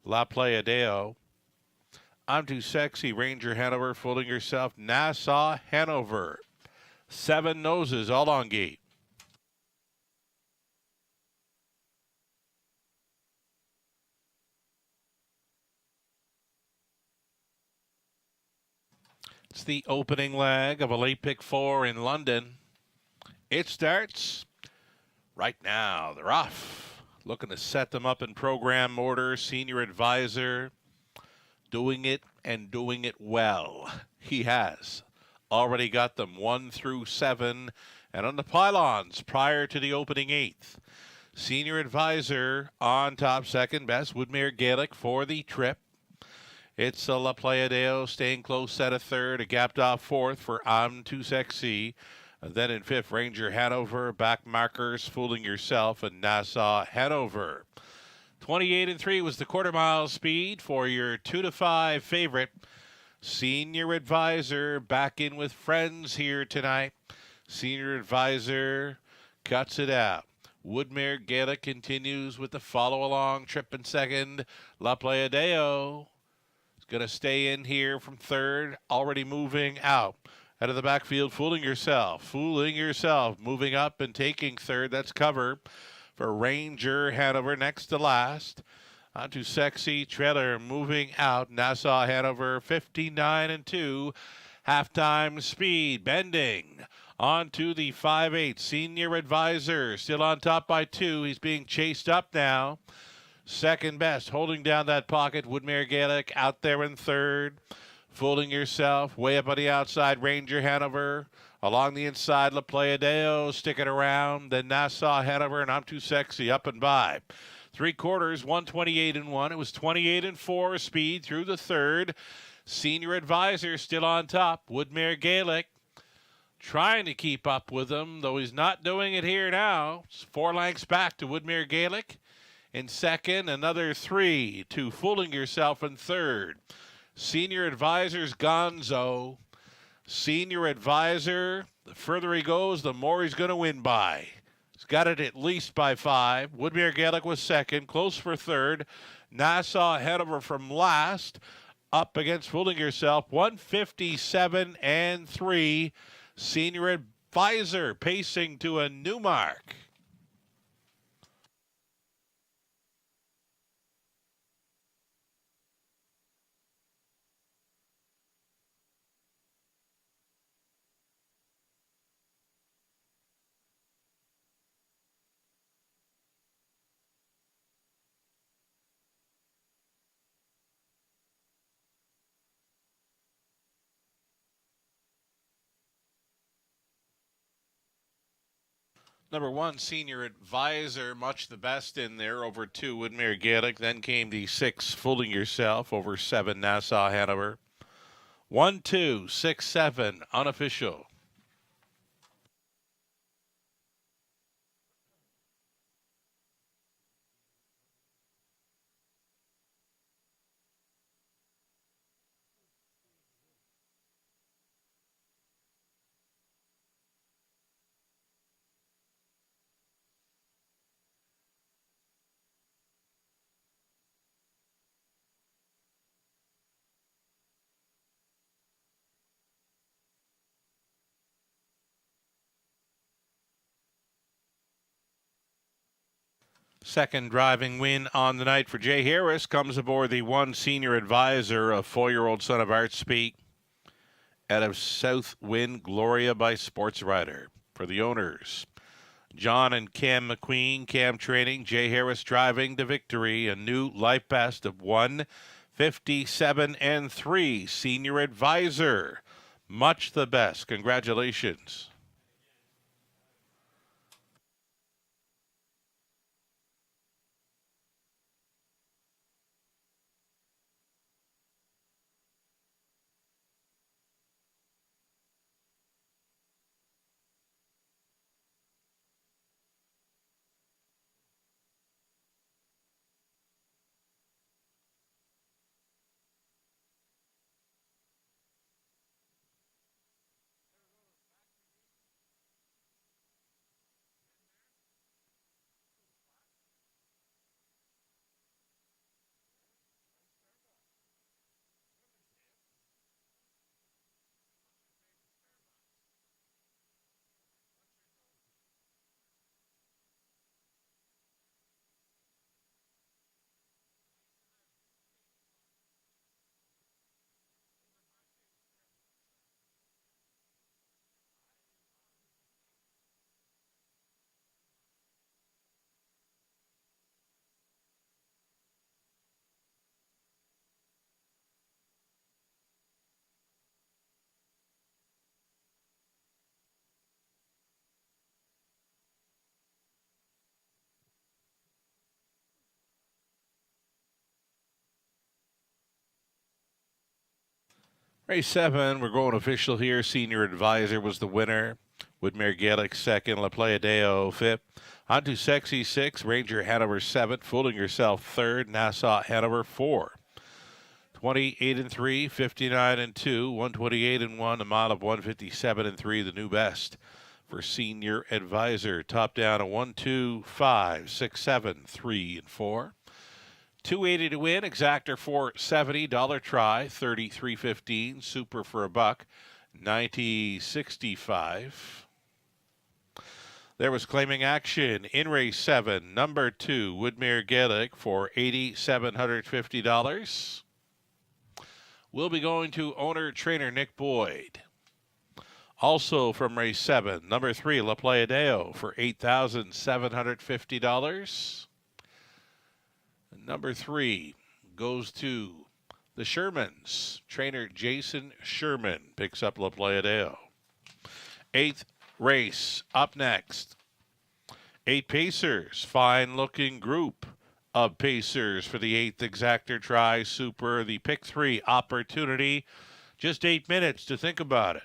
La Playa Deo. I'm Too Sexy, Ranger Hanover, Fooling Yourself, Nassau Hanover. 7 noses, all on gate. It's the opening leg of a late pick 4 in London. It starts right now. They're off. Looking to set them up in program order. Senior Advisor doing it and doing it well. He has already got them 1 through 7 and on the pylons prior to the opening 8th. Senior Advisor on top, second best. Woodmere Gaelic for the trip. It's La Playa Deo staying close at a third, a gapped off fourth for I'm Too Sexy. Then in fifth, Ranger Hanover, back markers, Fooling Yourself, and Nassau Hanover. 28-3 was the quarter mile speed for your 2 to 5 favorite. Senior Advisor back in with friends here tonight. Senior Advisor cuts it out. Woodmere Gaelic continues with the follow along trip in second. La Playa Deo is going to stay in here from third, already moving out. Out of the backfield, Fooling Yourself, moving up and taking third. That's cover for Ranger Hanover next to last. On to Sexy Trailer moving out. Nassau Hanover 59-2. Halftime speed bending on to the 5-8. Senior Advisor still on top by 2. He's being chased up now. Second best holding down that pocket. Woodmere Gaelic out there in third. Fooling Yourself, way up on the outside, Ranger Hanover. Along the inside, La Playa Deo sticking around. Then Nassau Hanover, and I'm Too Sexy up and by. 3/4, 128-1. It was 28-4 speed through the third. Senior Advisor still on top. Woodmere Gaelic trying to keep up with him, though he's not doing it here now. It's 4 lengths back to Woodmere Gaelic. In second, another 3 to Fooling Yourself in third. Senior Advisor's Gonzo. Senior Advisor, the further he goes, the more he's going to win by. He's got it at least by 5. Woodmere Gaelic was second, close for third. Nassau Hanover from last, up against Fooling Yourself, 157-3. Senior Advisor pacing to a new mark. Number 1, Senior Advisor, much the best in there, over 2, Woodmere Gaelic. Then came the 6, Fooling Yourself, over 7, Nassau Hanover. 1, 2, 6, 7, unofficial. Second driving win on the night for Jay Harris comes aboard the 1, Senior Advisor, a 4-year-old son of Art Speak, out of Southwind Gloria by Sports Rider. For the owners, John and Cam McQueen, Cam training, Jay Harris driving to victory, a new life best of 157-3. Senior Advisor, much the best. Congratulations. Race 7, we're going official here. Senior Advisor was the winner. Woodmere Gaelic second, La Playa Deo fifth. On to Sexy 6, Ranger Hanover 7th, Fooling Yourself 3rd, Nassau Hanover 4. 28 and 3, 59 and 2, 128 and 1, a mile of 157 and 3, the new best for Senior Advisor. Top down a 1, 2, 5, 6, 7, 3, and 4. 280 to win, Exactor 470, dollar try 33.15, Super for a buck 90.65. There was claiming action in race 7, number 2, Woodmere Gaelic for $8,750. We'll be going to owner-trainer Nick Boyd. Also from race 7, number 3, La Playa Deo for $8,750. Number 3 goes to the Shermans. Trainer Jason Sherman picks up La Playa Deo. 8th race up next. 8 Pacers, fine-looking group of Pacers for the 8th Exactor Try Super. The pick 3 opportunity. Just 8 minutes to think about it.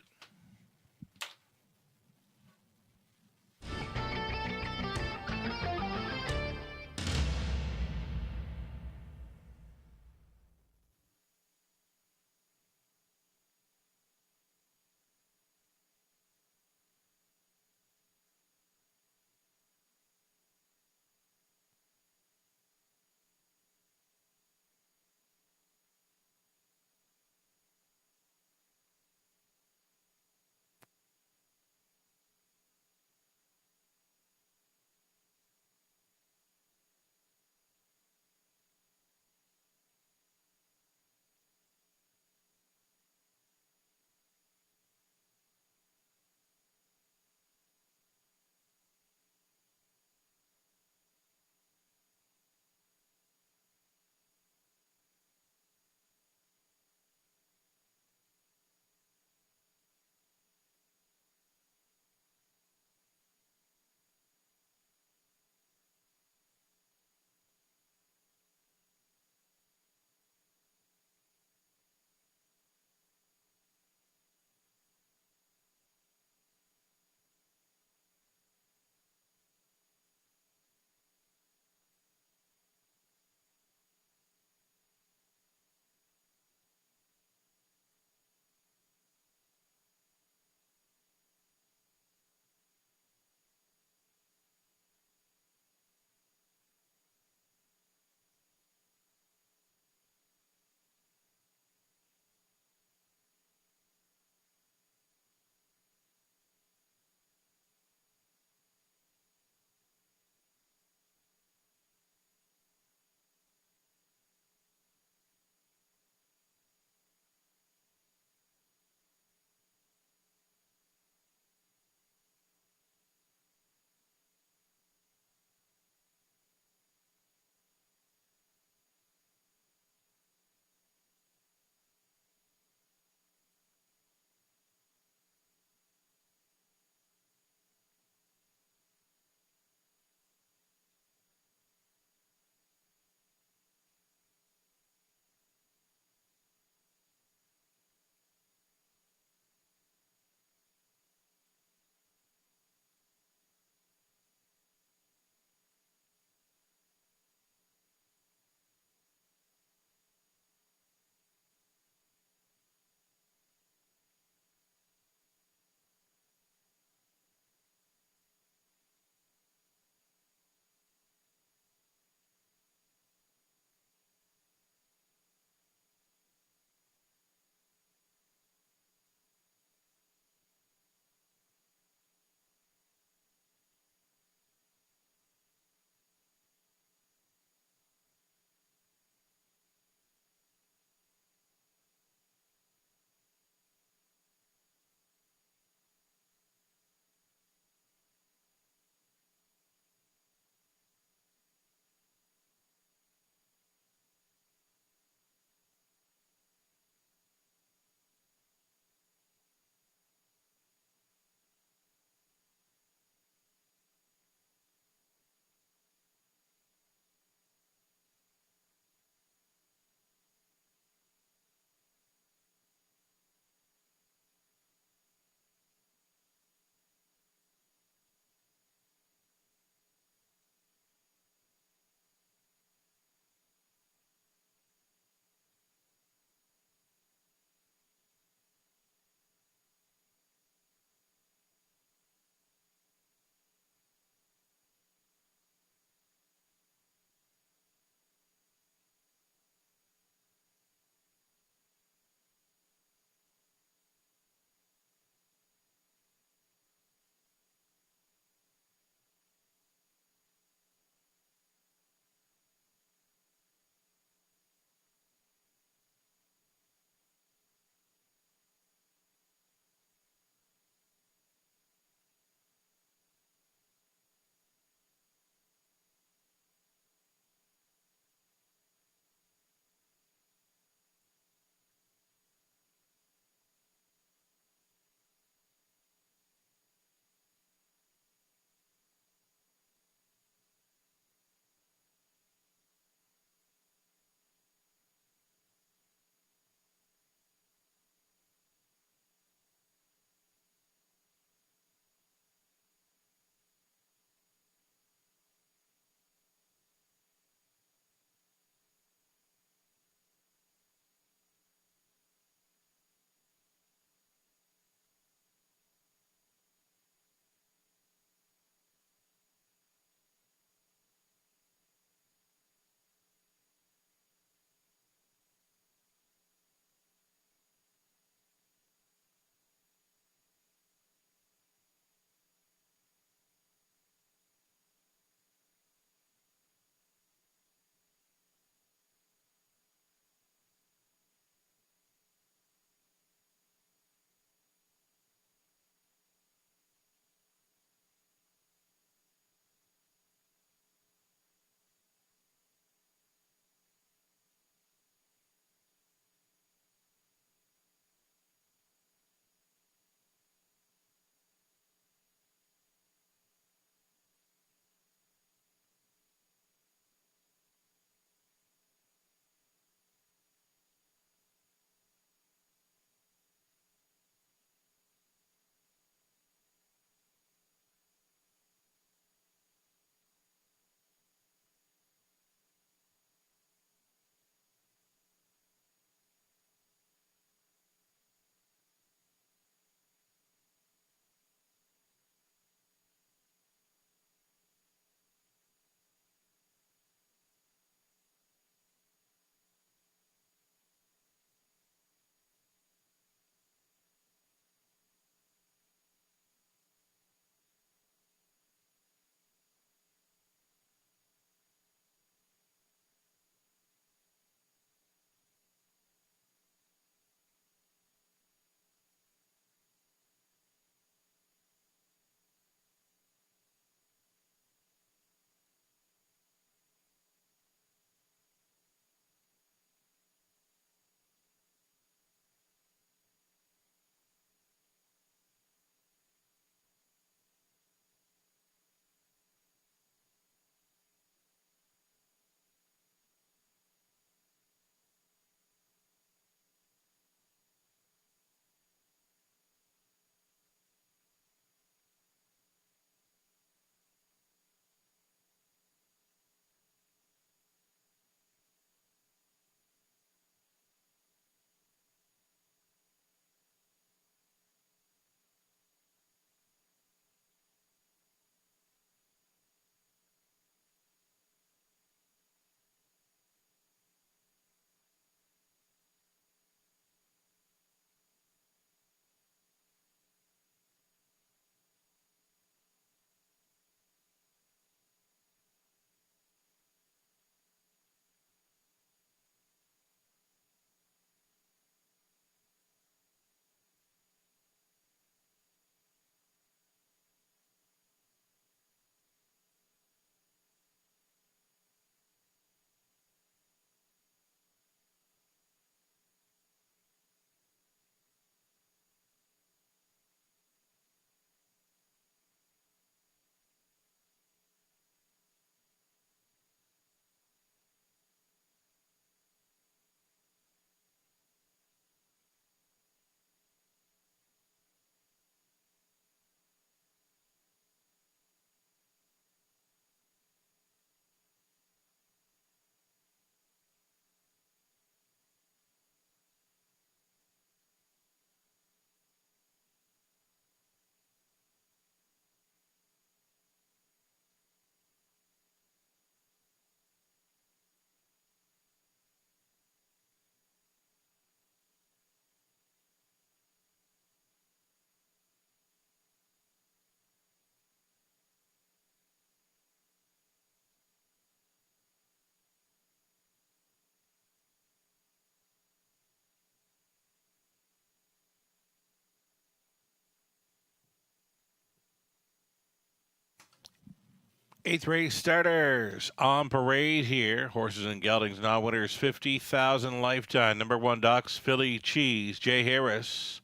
Eighth race starters on parade here. Horses and geldings now winners 50,000 lifetime. Number 1 Ducks, Philly Cheese. Jay Harris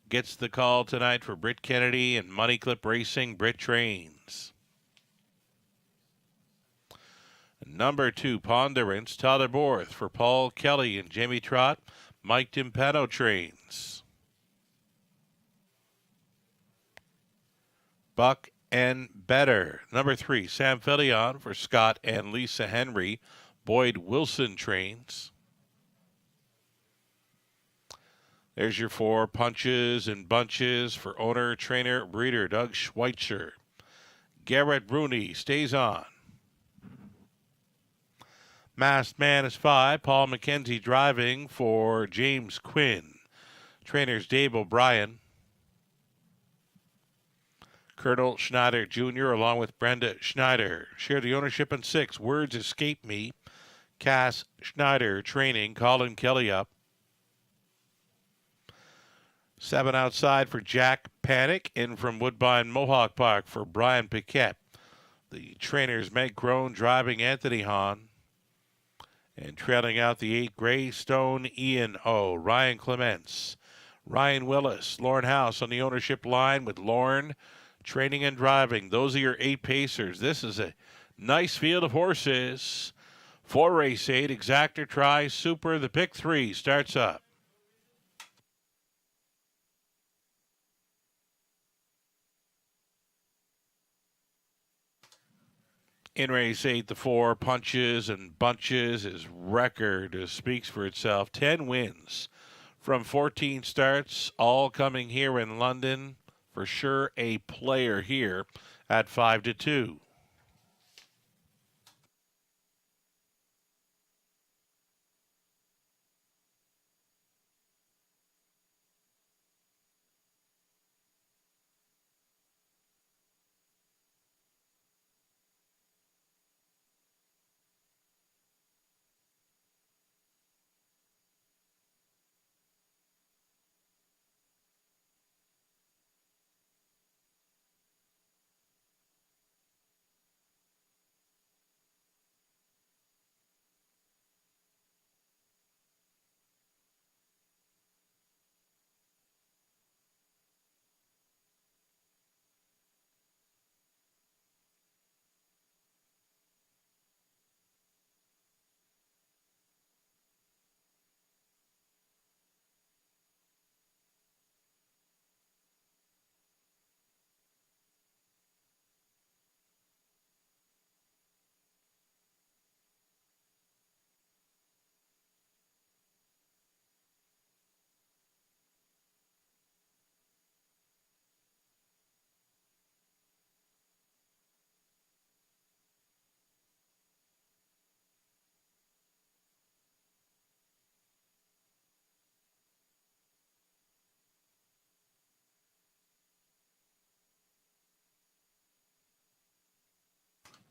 gets the call tonight for Britt Kennedy and Money Clip Racing. Britt trains. Number 2 Ponderance, Tyler Borth for Paul Kelly and Jamie Trott. Mike Timpano trains. Buck and Better. Number 3, Sam Fillion for Scott and Lisa Henry. Boyd Wilson trains. There's your 4 Punches and Bunches for owner, trainer, breeder Doug Schweitzer. Garrett Rooney stays on. Masked Man is 5. Paul McKenzie driving for James Quinn. Trainers Dave O'Brien. Colonel Schneider Jr. along with Brenda Schneider share the ownership in 6. Words Escape Me. Cass Schneider training. Colin Kelly up. 7 outside for Jack Panic. In from Woodbine Mohawk Park for Brian Piquet. The trainers Meg Crone driving Anthony Hahn. And trailing out the 8 Greystone Ian O. Ryan Clements. Ryan Willis. Lauren House on the ownership line with Lauren training and driving. Those are your 8 pacers. This is a nice field of horses. For race 8, Exactor Try Super. The pick 3 starts up. In race 8, the 4 Punches and Bunches. His record speaks for itself. 10 wins from 14 starts, all coming here in London. For sure a player here at 5-2.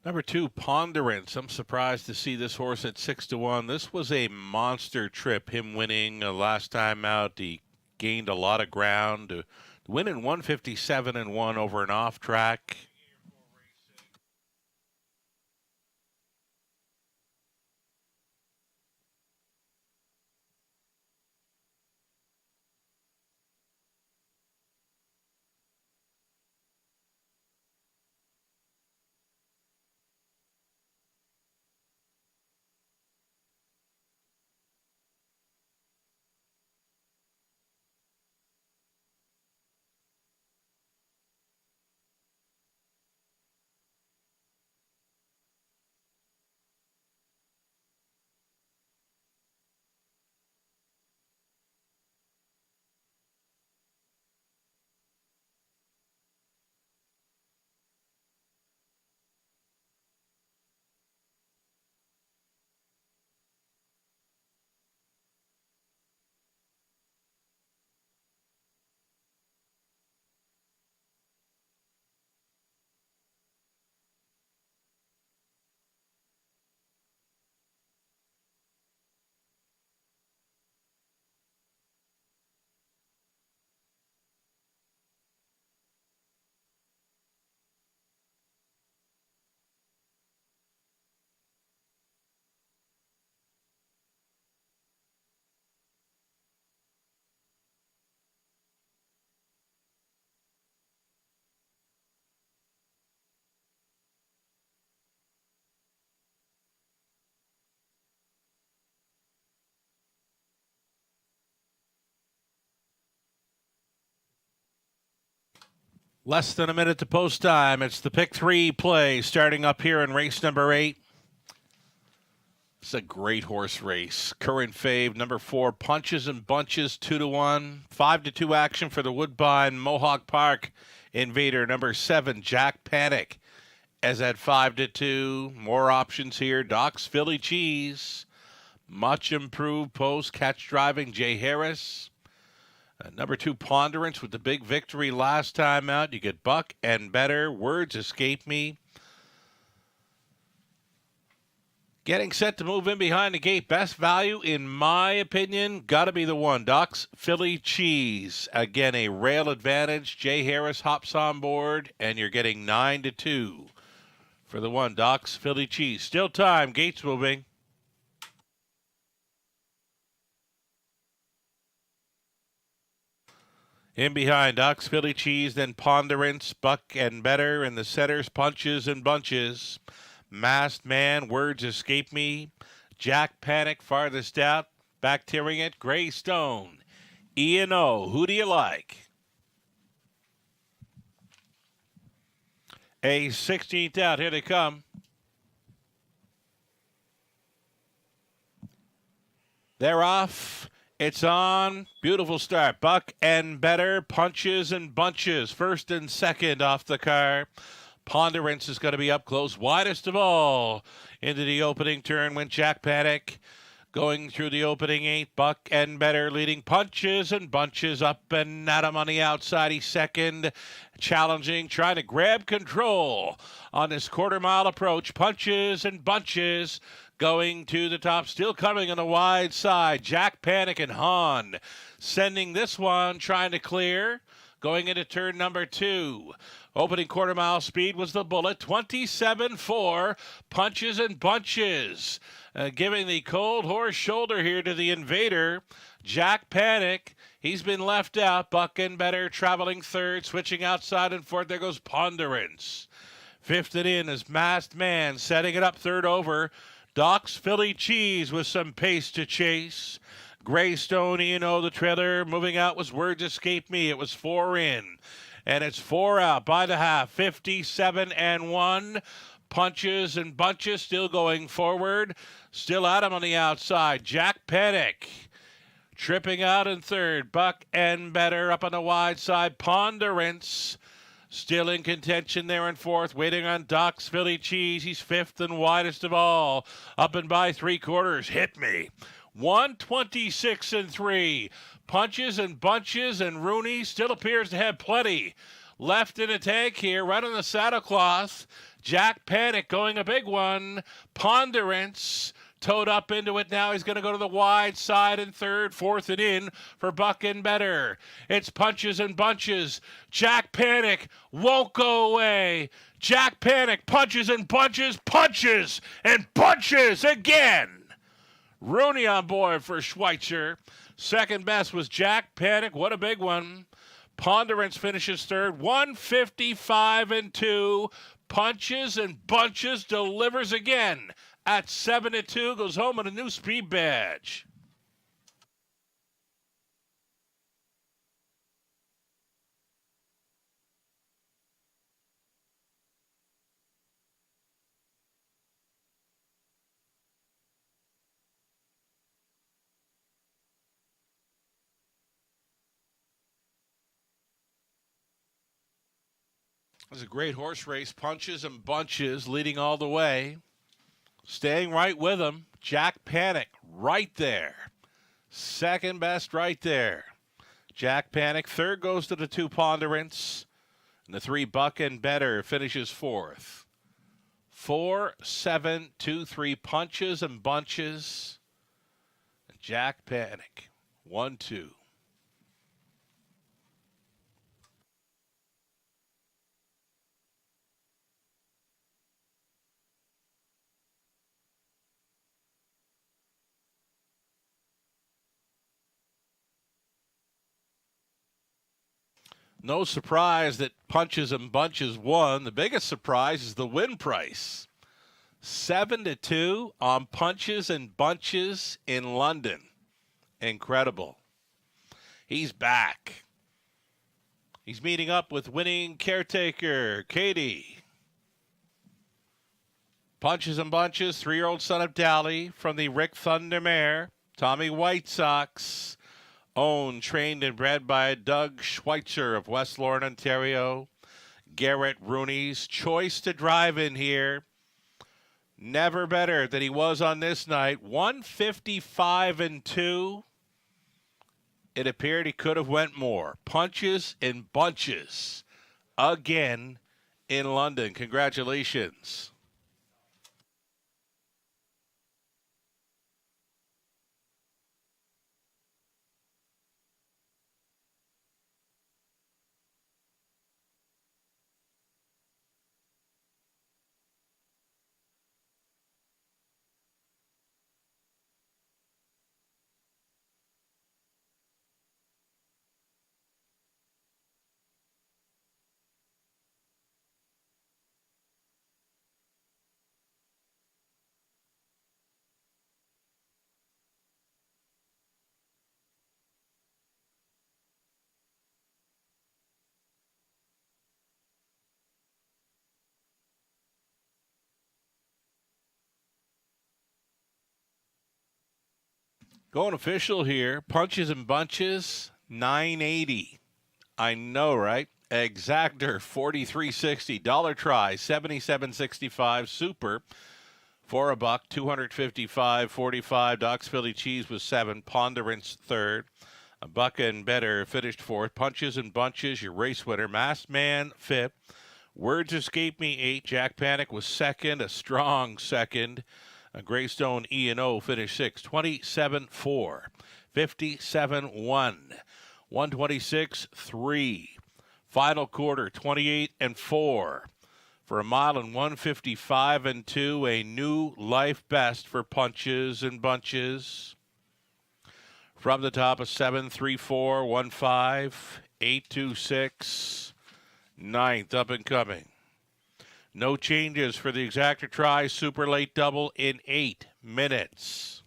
Number 2, Ponderance. I'm surprised to see this horse at 6-1. This was a monster trip. Him winning last time out. He gained a lot of ground. To win in 157-1 over an off track. Less than a minute to post time. It's the pick 3 play starting up here in race number 8. It's a great horse race. Current fave, number 4, Punches and Bunches, 2-1. 5-2 action for the Woodbine Mohawk Park Invader, number 7, Jack Panic, as at 5-2. More options here. Doc's Philly Cheese, much improved post catch driving, Jay Harris. Number 2, Ponderance with the big victory last time out. You get Buck and Better. Words Escape Me. Getting set to move in behind the gate. Best value, in my opinion, got to be the 1, Doc's Philly Cheese. Again, a rail advantage. Jay Harris hops on board, and you're getting 9-2 for the 1, Doc's Philly Cheese. Still time. Gates moving. In behind, Doc's Philly Cheese, then Ponderance, Buck and Better, and the setters, Punches and Bunches. Masked Man, Words Escape Me. Jack Panic, farthest out. Back tearing it, Gray Stone. E&O, who do you like? A 16th out, here they come. They're off. It's on. Beautiful start. Buck and Better, Punches and Bunches. First and second off the car. Ponderance is going to be up close. Widest of all into the opening turn went Jack Panic. Going through the opening 8, Buck and Better leading. Punches and Bunches up and at him on the outside. He's second. Challenging, trying to grab control on this quarter-mile approach. Punches and Bunches going to the top, still coming on the wide side. Jack Panic and Hahn sending this one, trying to clear. Going into turn number 2. Opening quarter-mile speed was the Bullet. 27-4. Punches and Bunches. Giving the cold horse shoulder here to the Invader. Jack Panic. He's been left out. Buck and Better traveling third. Switching outside and fourth. There goes Ponderance. Fifth and in is Masked Man. Setting it up third over. Doc's Philly Cheese with some pace to chase. Greystone, E&O, the trailer. Moving out was Words Escape Me. It was 4 in. And it's 4 out by the half. 57-1. Punches and Bunches still going forward. Still at him on the outside. Jack Panic tripping out in third. Buck and Better up on the wide side. Ponderance still in contention there in fourth, waiting on Doc's Philly Cheese. He's fifth and widest of all. Up and by 3/4. Hit me. 126-3. Punches and Bunches, and Rooney still appears to have plenty left in the tank here, right on the saddle cloth. Jack Panic going a big one. Ponderance towed up into it now. He's going to go to the wide side in third, fourth and in for Buck and Better. It's Punches and Bunches. Jack Panic won't go away. Jack Panic, Punches and Bunches, punches and bunches again. Rooney on board for Schweitzer. Second best was Jack Panic. What a big one. Ponderance finishes third. 155-2. Punches and Bunches delivers again at 7-2. Goes home with a new speed badge. It was a great horse race. Punches and Bunches leading all the way. Staying right with him. Jack Panic right there. Second best right there. Jack Panic. Third goes to the 2 Ponderance. And the 3 Buck and Better finishes fourth. 4-7-2-3 Punches and Bunches. And Jack Panic. 1-2. No surprise that Punches and Bunches won. The biggest surprise is the win price. 7-2 on Punches and Bunches in London. Incredible. He's back. He's meeting up with winning caretaker, Katie. Punches and Bunches, 3-year-old son of Dally from the Rick Thunder mare. Tommy White Sox, owned, trained, and bred by Doug Schweitzer of West Lorne, Ontario. Garrett Rooney's choice to drive in here. Never better than he was on this night. 155-2. It appeared he could have went more. Punches and Bunches again in London. Congratulations. Going official here. Punches and Bunches, 980. I know, right? Exactor, 43.60. Dollar Try, 77.65. Super, for $1, 255.45. Doc's Philly Cheese was 7. Ponderance third. A buck and better finished fourth. Punches and Bunches, your race winner. Masked Man fifth. Words Escape Me 8. Jack Panic was second, a strong second. Greystone E&O finished 6th, 27-4, 57-1, 126-3. Final quarter, 28-4. For a mile and 155-2, a new life best for Punches and Bunches. From the top of 7-3-4-1-5, 8-2-6, 9th up and coming. No changes for the Exactor Try Super Late Double in 8 minutes.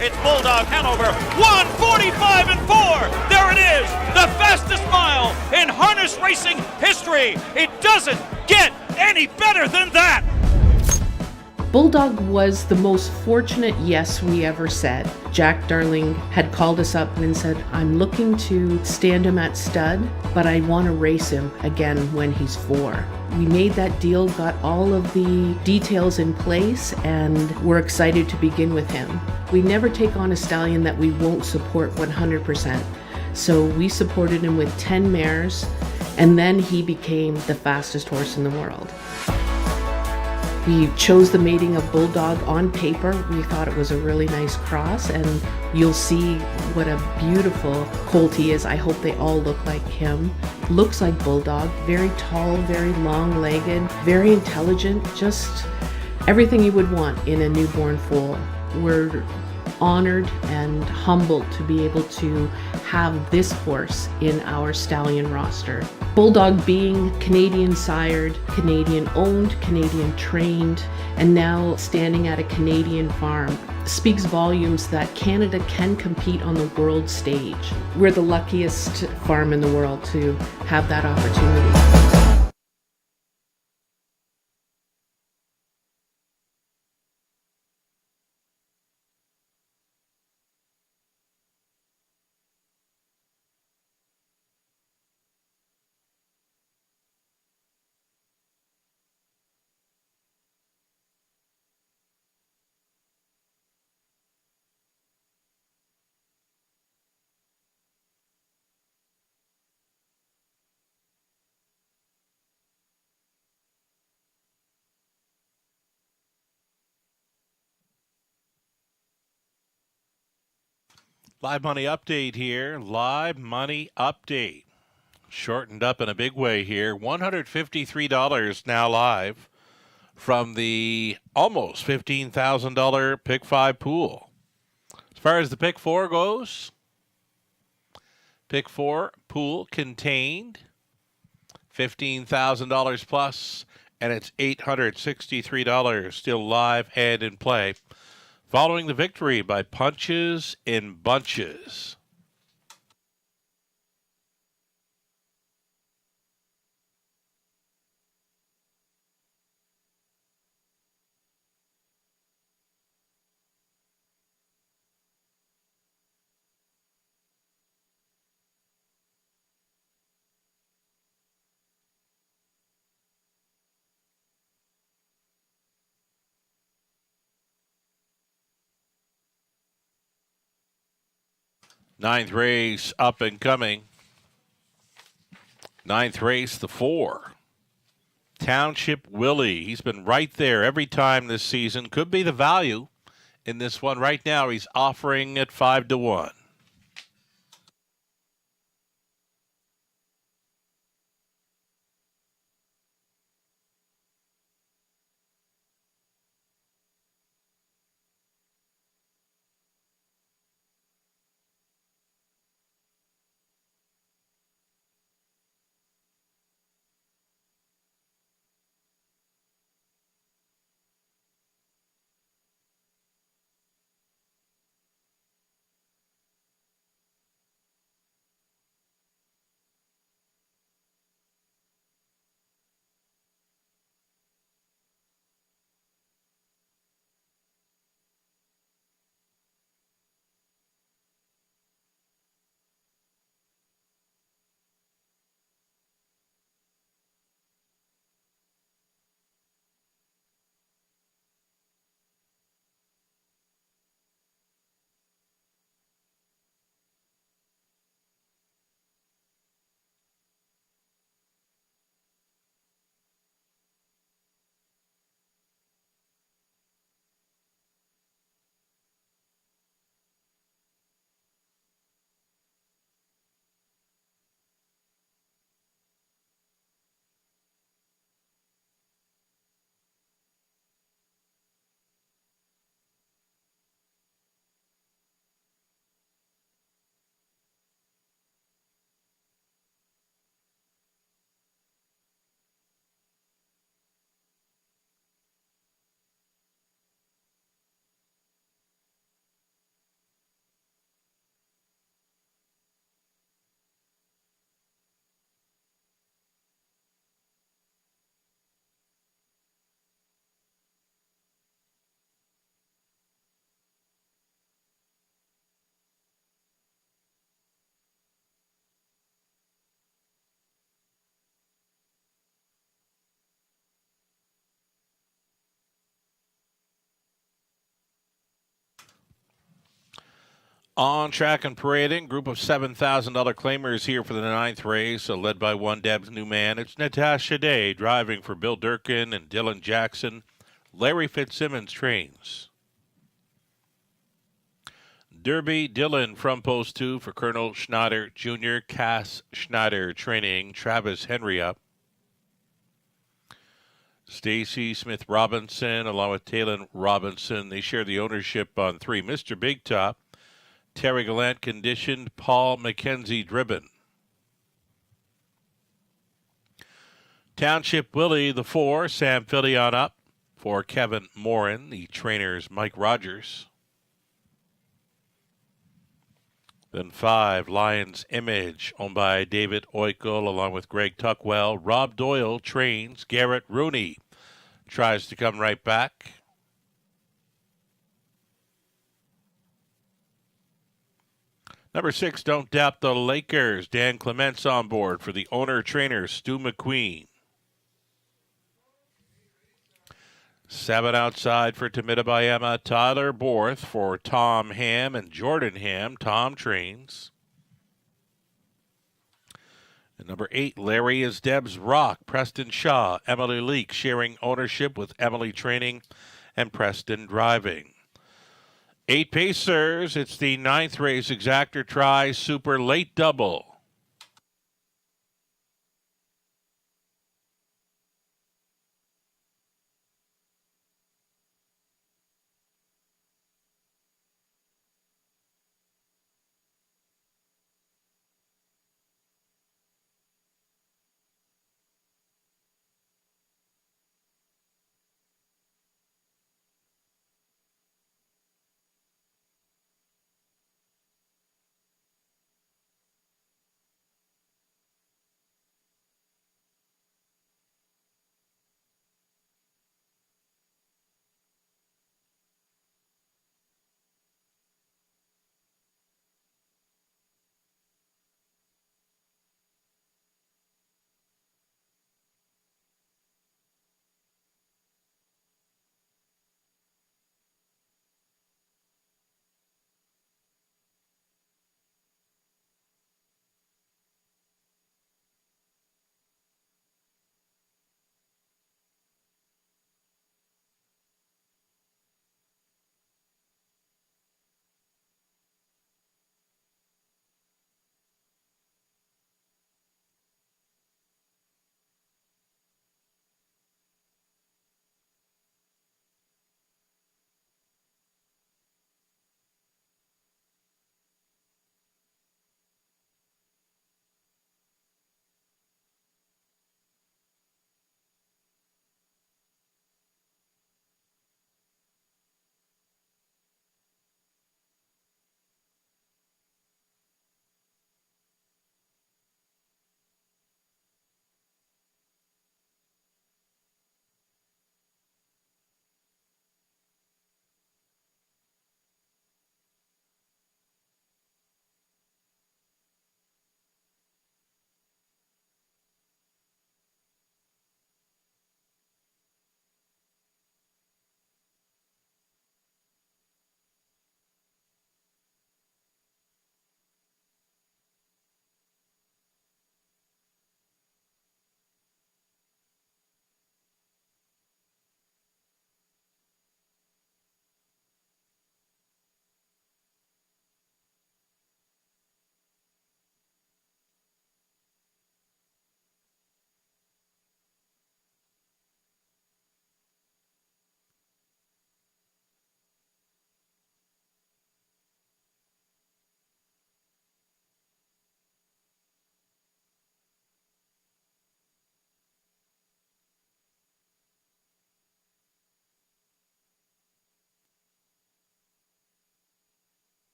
It's Bulldog Hanover, 1:45 and 4. There it is, the fastest mile in harness racing history. It doesn't get any better than that. Bulldog was the most fortunate yes we ever said. Jack Darling had called us up and said, I'm looking to stand him at stud, but I want to race him again when he's 4. We made that deal, got all of the details in place, and we're excited to begin with him. We never take on a stallion that we won't support 100%. So we supported him with 10 mares, and then he became the fastest horse in the world. We chose the mating of Bulldog on paper. We thought it was a really nice cross, and you'll see what a beautiful colt he is. I hope they all look like him. Looks like Bulldog, very tall, very long-legged, very intelligent, just everything you would want in a newborn foal. We're honored and humbled to be able to have this horse in our stallion roster. Bulldog being Canadian sired, Canadian owned, Canadian trained, and now standing at a Canadian farm speaks volumes that Canada can compete on the world stage. We're the luckiest farm in the world to have that opportunity. Live money update here. Live money update. Shortened up in a big way here. $153 now live from the almost $15,000 pick 5 pool. As far as the pick 4 goes, pick 4 pool contained $15,000 plus, and it's $863 still live and in play. Following the victory by Punches in Bunches. Ninth race up and coming. Ninth race, the 4. Township Willie. He's been right there every time this season. Could be the value in this one. Right now, he's offering at 5-1. On track and parading, group of $7,000 claimers here for the 9th race, led by one Deb's new man. It's Natasha Day driving for Bill Durkin and Dylan Jackson. Larry Fitzsimmons trains. Derby Dylan from post 2 for Colonel Schneider Jr. Cass Schneider training. Travis Henry up. Stacy Smith Robinson along with Talon Robinson. They share the ownership on 3. Mr. Big Top. Terry Gallant conditioned. Paul McKenzie driven. Township Willie the 4. Sam Fillion up for Kevin Morin. The trainer's Mike Rogers. Then 5, Lions Image, owned by David Oikel, along with Greg Tuckwell. Rob Doyle trains. Garrett Rooney tries to come right back. Number 6, Don't Doubt the Lakers. Dan Clements on board for the owner-trainer, Stu McQueen. 7 outside for Tamidabayama, Tyler Borth for Tom Ham and Jordan Ham. Tom trains. And number 8, Larry is Deb's Rock. Preston Shaw, Emily Leake sharing ownership with Emily training and Preston driving. 8 Pacers. It's the 9th race, Exactor Tri Super Late Double.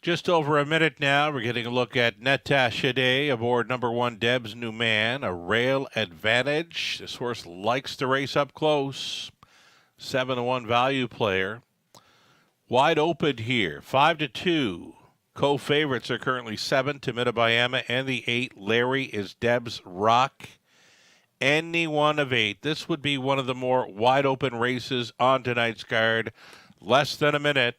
Just over a minute now. We're getting a look at Natasha Day aboard number 1 Deb's new man, a Rail Advantage. This horse likes to race up close. 7-1 value player. Wide open here, 5-2. Co-favorites are currently 7, Tamidabayama, and the 8, Larry is Deb's Rock. Any one of 8. This would be one of the more wide open races on tonight's card. Less than a minute.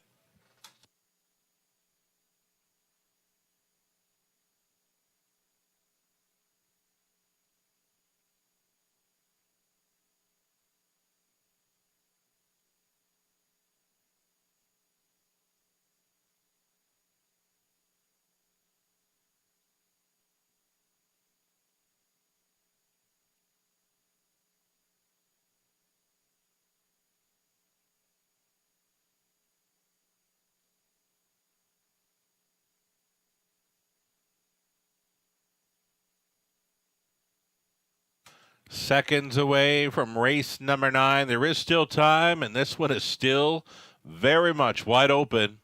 Seconds away from race number 9. There is still time, and this one is still very much wide open.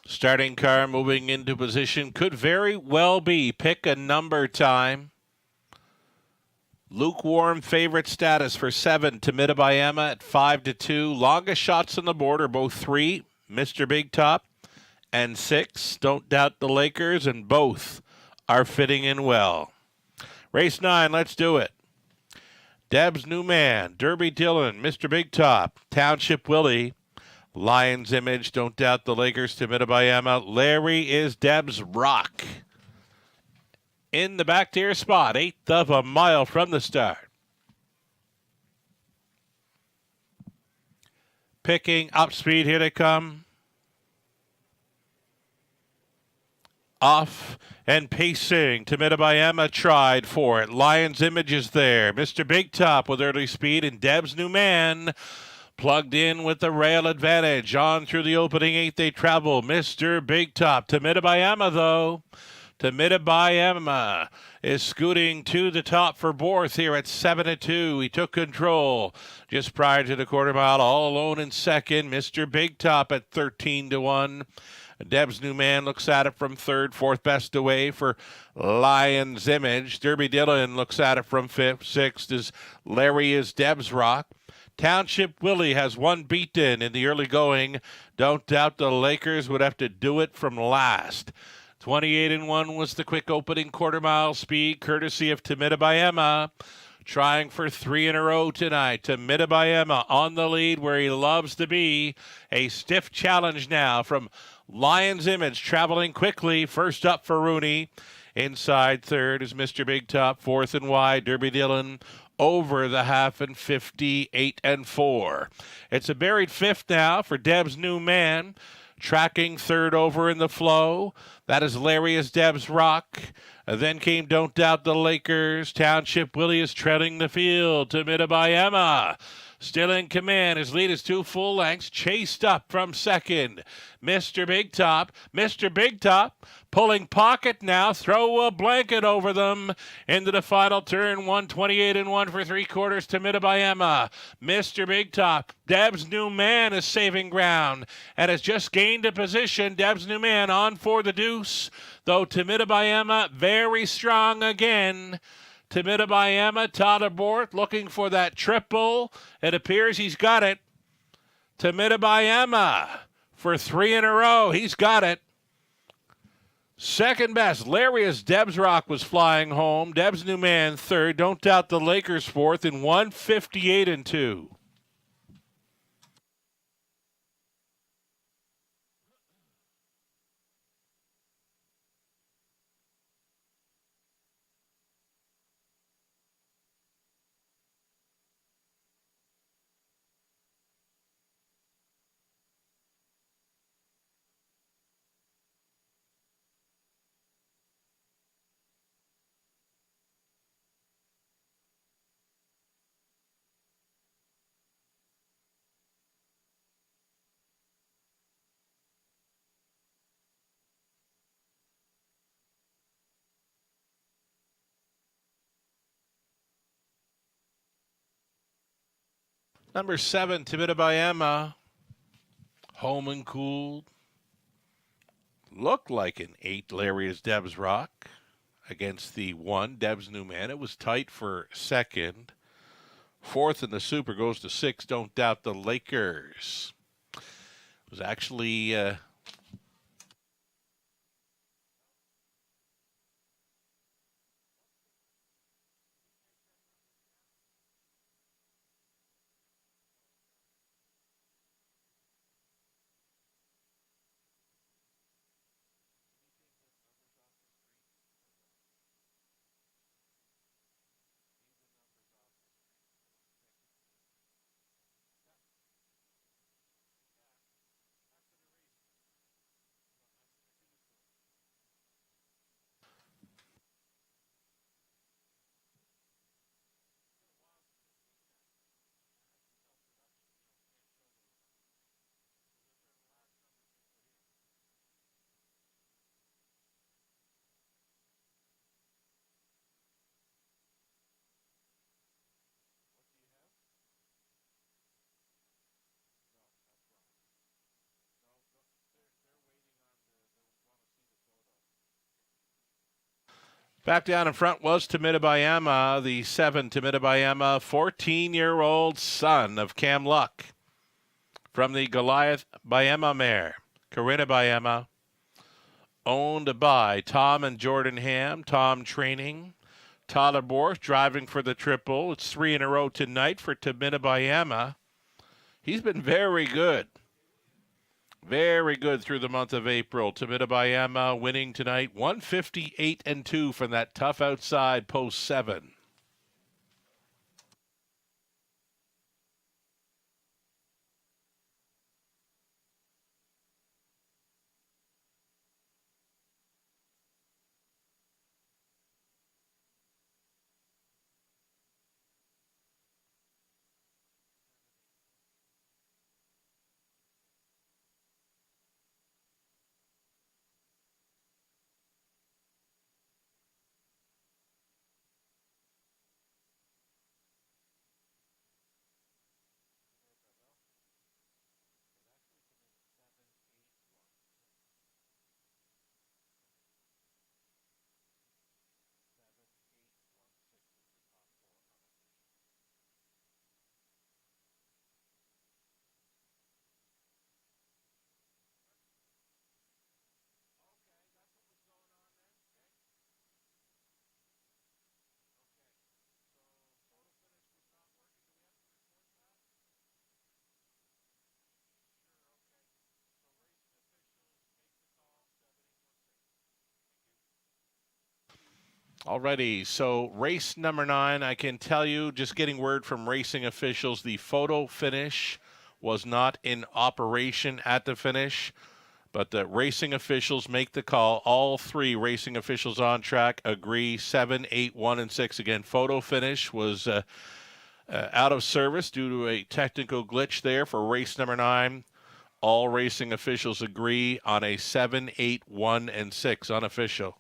Starting car moving into position could very well be pick a number time. Lukewarm favorite status for 7, Tamidabayama at 5-2. Longest shots on the board are both 3, Mr. Big Top, and 6, Don't Doubt the Lakers, and both are fitting in well. Race 9, let's do it. Deb's New Man, Derby Dillon, Mr. Big Top, Township Willie, Lion's Image, Don't Doubt the Lakers, Tamidabayama, Larry is Deb's Rock. In the back tier spot, 1/8 of a mile from the start. Picking up speed, here they come. Off and pacing. Tamidabayama tried for it. Lion's Image is there. Mr. Big Top with early speed, and Deb's New Man plugged in with the rail advantage. On through the opening 8 they travel. Mr. Big Top. Tamidabayama, though. Tamidabayama is scooting to the top for Borth here at 7-2. He took control just prior to the quarter mile, all alone in second. Mr. Big Top at 13-1. Deb's New Man looks at it from third, fourth best away for Lion's Image. Derby Dillon looks at it from fifth, sixth as Larry is Deb's Rock. Township Willie has one beaten in the early going. Don't Doubt the Lakers would have to do it from last. 28-1 was the quick opening quarter mile speed, courtesy of Tamidabayama. Trying for 3 in a row tonight. Tamidabayama on the lead where he loves to be. A stiff challenge now from Lion's Image, traveling quickly. First up for Rooney. Inside third is Mr. Big Top. Fourth and wide, Derby Dillon over the half and 58-4. It's a buried fifth now for Deb's New Man. Tracking third over in the flow. That is Larry is Deb's Rock. Then came Don't Doubt the Lakers. Township Willie is treading the field. Tamidabayama still in command. His lead is 2 full lengths. Chased up from second. Mr. Big Top. Mr. Big Top pulling pocket now. Throw a blanket over them into the final turn. 128-1 for 3/4. Tamidabayama. Mr. Big Top. Deb's New Man is saving ground and has just gained a position. Deb's New Man on for the deuce. Though Tamidabayama very strong again. Tamidabayama, Todd Borth looking for that triple. It appears he's got it. Tamidabayama for 3 in a row. He's got it. Second best, Larry is Deb's Rock was flying home. Deb's New Man third. Don't Doubt the Lakers fourth in 158-2. Number 7, Tamidabayama, home and cool. looked like an 8. Larry is Debs Rock against the 1. Debs New Man. It was tight for second. 4th in the Super goes to 6. Don't Doubt the Lakers. It was actually back down in front was Tamidabayama, the 7 Tamidabayama, 14-year-old son of Cam Luck from the Goliath Bayama mare, Corinna Bayama, owned by Tom and Jordan Ham. Tom training. Tyler Borth driving for the triple. It's 3 in a row tonight for Tamidabayama. He's been very good. Very good through the month of April. Tamidabayama winning tonight, 158-2 from that tough outside post 7. Alrighty, so race number 9, I can tell you, just getting word from racing officials, the photo finish was not in operation at the finish, but the racing officials make the call. All 3 racing officials on track agree 7, 8, 1, and 6. Again, photo finish was out of service due to a technical glitch there for race number 9. All racing officials agree on a 7, 8, 1, and 6 unofficial.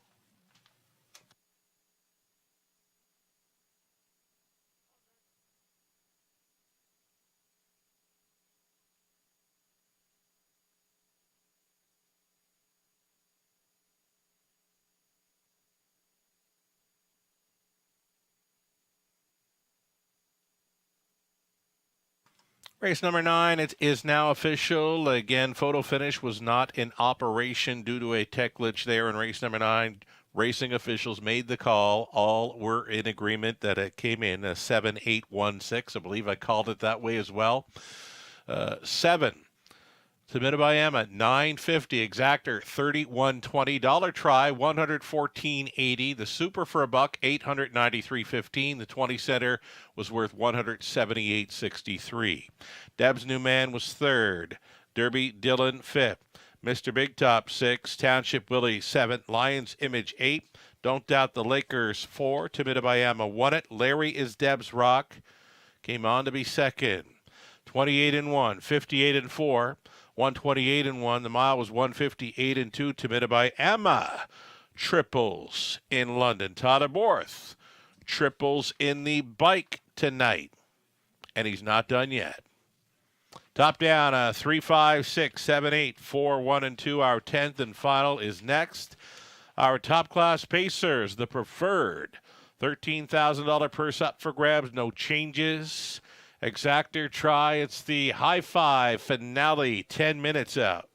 Race number 9, it is now official. Again, photo finish was not in operation due to a tech glitch there in race number 9. Racing officials made the call. All were in agreement that it came in a 7-8-1-6. I believe I called it that way as well. 7. Tamidabayama, $9.50. Exactor, $31.20. Dollar try, $114.80. The Super for $1, $893.15. The 20 center was worth $178.63. Debs New Man was 3rd. Derby Dillon 5th. Mr. Big Top 6th. Township Willie 7th. Lions Image 8th. Don't Doubt the Lakers 4. Tamidabayama won it. Larry is Debs Rock came on to be 2nd. 28-1, 58-4. 128-1. The mile was 158-2. Tamidabayama triples in London. Tyler Borth triples in the bike tonight. And he's not done yet. Top down, 3, 5, 6, 7, 8, 4, 1, and 2. Our 10th and final is next. Our top class Pacers, the preferred. $13,000 purse up for grabs, no changes. Exactor try. It's the high five finale, 10 minutes out.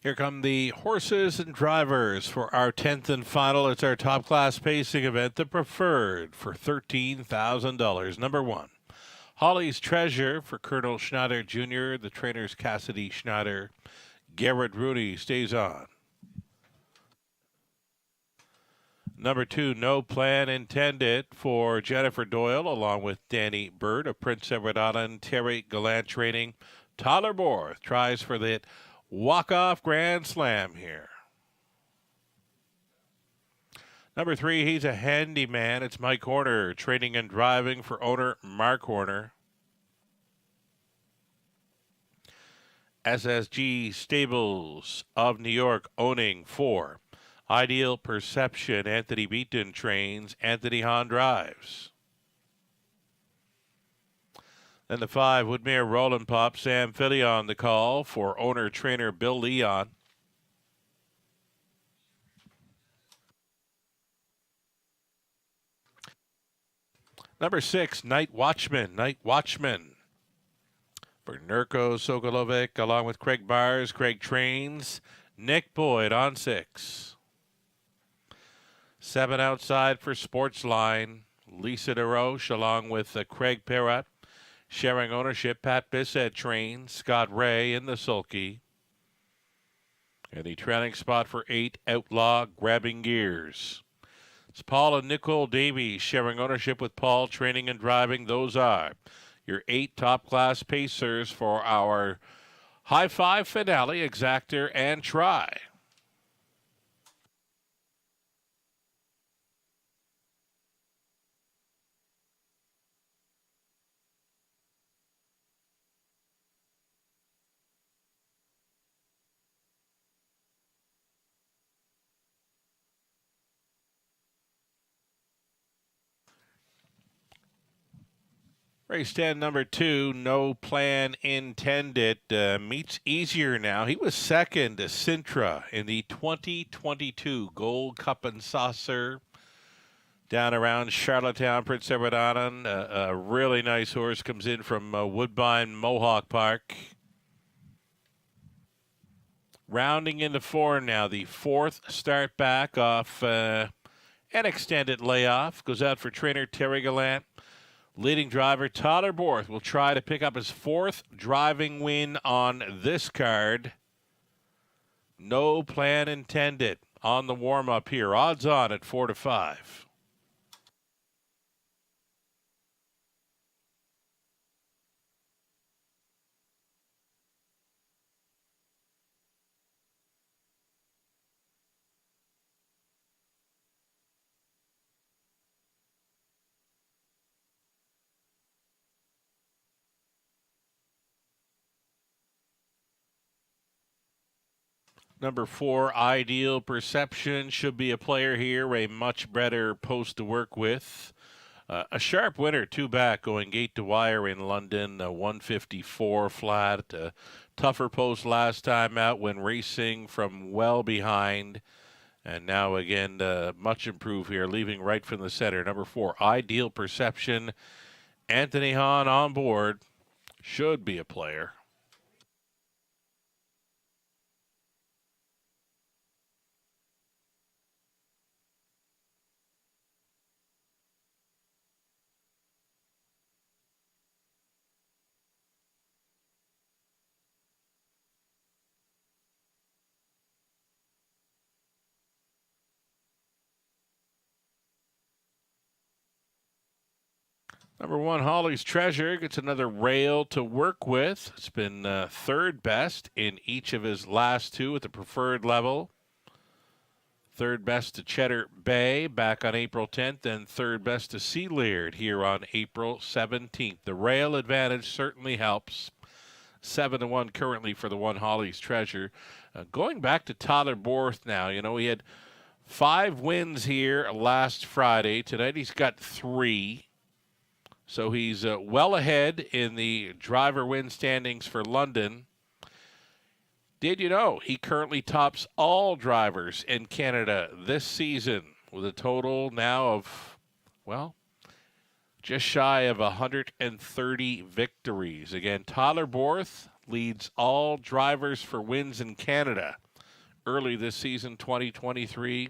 Here come the horses and drivers for our 10th and final. It's our top class pacing event, the Preferred, for $13,000. Number 1, Holly's Treasure for Colonel Schneider Jr., the trainers Cassidy Schneider. Garrett Rooney stays on. Number 2, No Plan Intended for Jennifer Doyle, along with Danny Bird of Prince Edward Island. Terry Gallant training. Tyler Borth tries for the walk-off grand slam here. Number 3, he's a handyman. It's Mike Horner, training and driving for owner Mark Horner. SSG Stables of New York, owning 4. Ideal Perception, Anthony Beaton trains. Anthony Hahn drives. Then the 5, Woodmere Roland Pop, Sam Philly on the call for owner-trainer Bill Leon. Number 6, Night Watchman. Night Watchman for Nurko Sokolovic, along with Craig Byers. Craig trains. Nick Boyd on 6. 7 outside for Sportsline. Lisa DeRoche, along with Craig Perrott. Sharing ownership, Pat Bissett trains. Scott Ray in the sulky. And the trailing spot for 8, Outlaw Grabbing Gears. It's Paul and Nicole Davies sharing ownership with Paul, training and driving. Those are your 8 top-class pacers for our High Five finale, Exactor and Try. Race 10, number 2, No Plan Intended, meets easier now. He was second to Sintra in the 2022 Gold Cup and Saucer down around Charlottetown, Prince Edward Island. A really nice horse comes in from Woodbine Mohawk Park. Rounding into 4 now, the 4th start back off an extended layoff. Goes out for trainer Terry Gallant. Leading driver Tyler Borth will try to pick up his 4th driving win on this card. No Plan Intended on the warm-up here. Odds on at 4 to 5. Number 4, Ideal Perception, should be a player here. A much better post to work with. A sharp winner, 2 back, going gate to wire in London. 154 flat. Tougher post last time out when racing from well behind. And now again, much improved here, leaving right from the center. Number 4, Ideal Perception. Anthony Hahn on board. Should be a player. Number 1, Holly's Treasure gets another rail to work with. It's been 3rd best in each of his last 2 at the preferred level. 3rd best to Cheddar Bay back on April 10th, and 3rd best to Sealiard here on April 17th. The rail advantage certainly helps. 7-1 currently for the 1, Holly's Treasure. Going back to Tyler Borth now, you know, he had 5 wins here last Friday. Tonight he's got 3. So he's well ahead in the driver win standings for London. Did you know he currently tops all drivers in Canada this season with a total now of, well, just shy of 130 victories. Again, Tyler Borth leads all drivers for wins in Canada. early this season, 2023.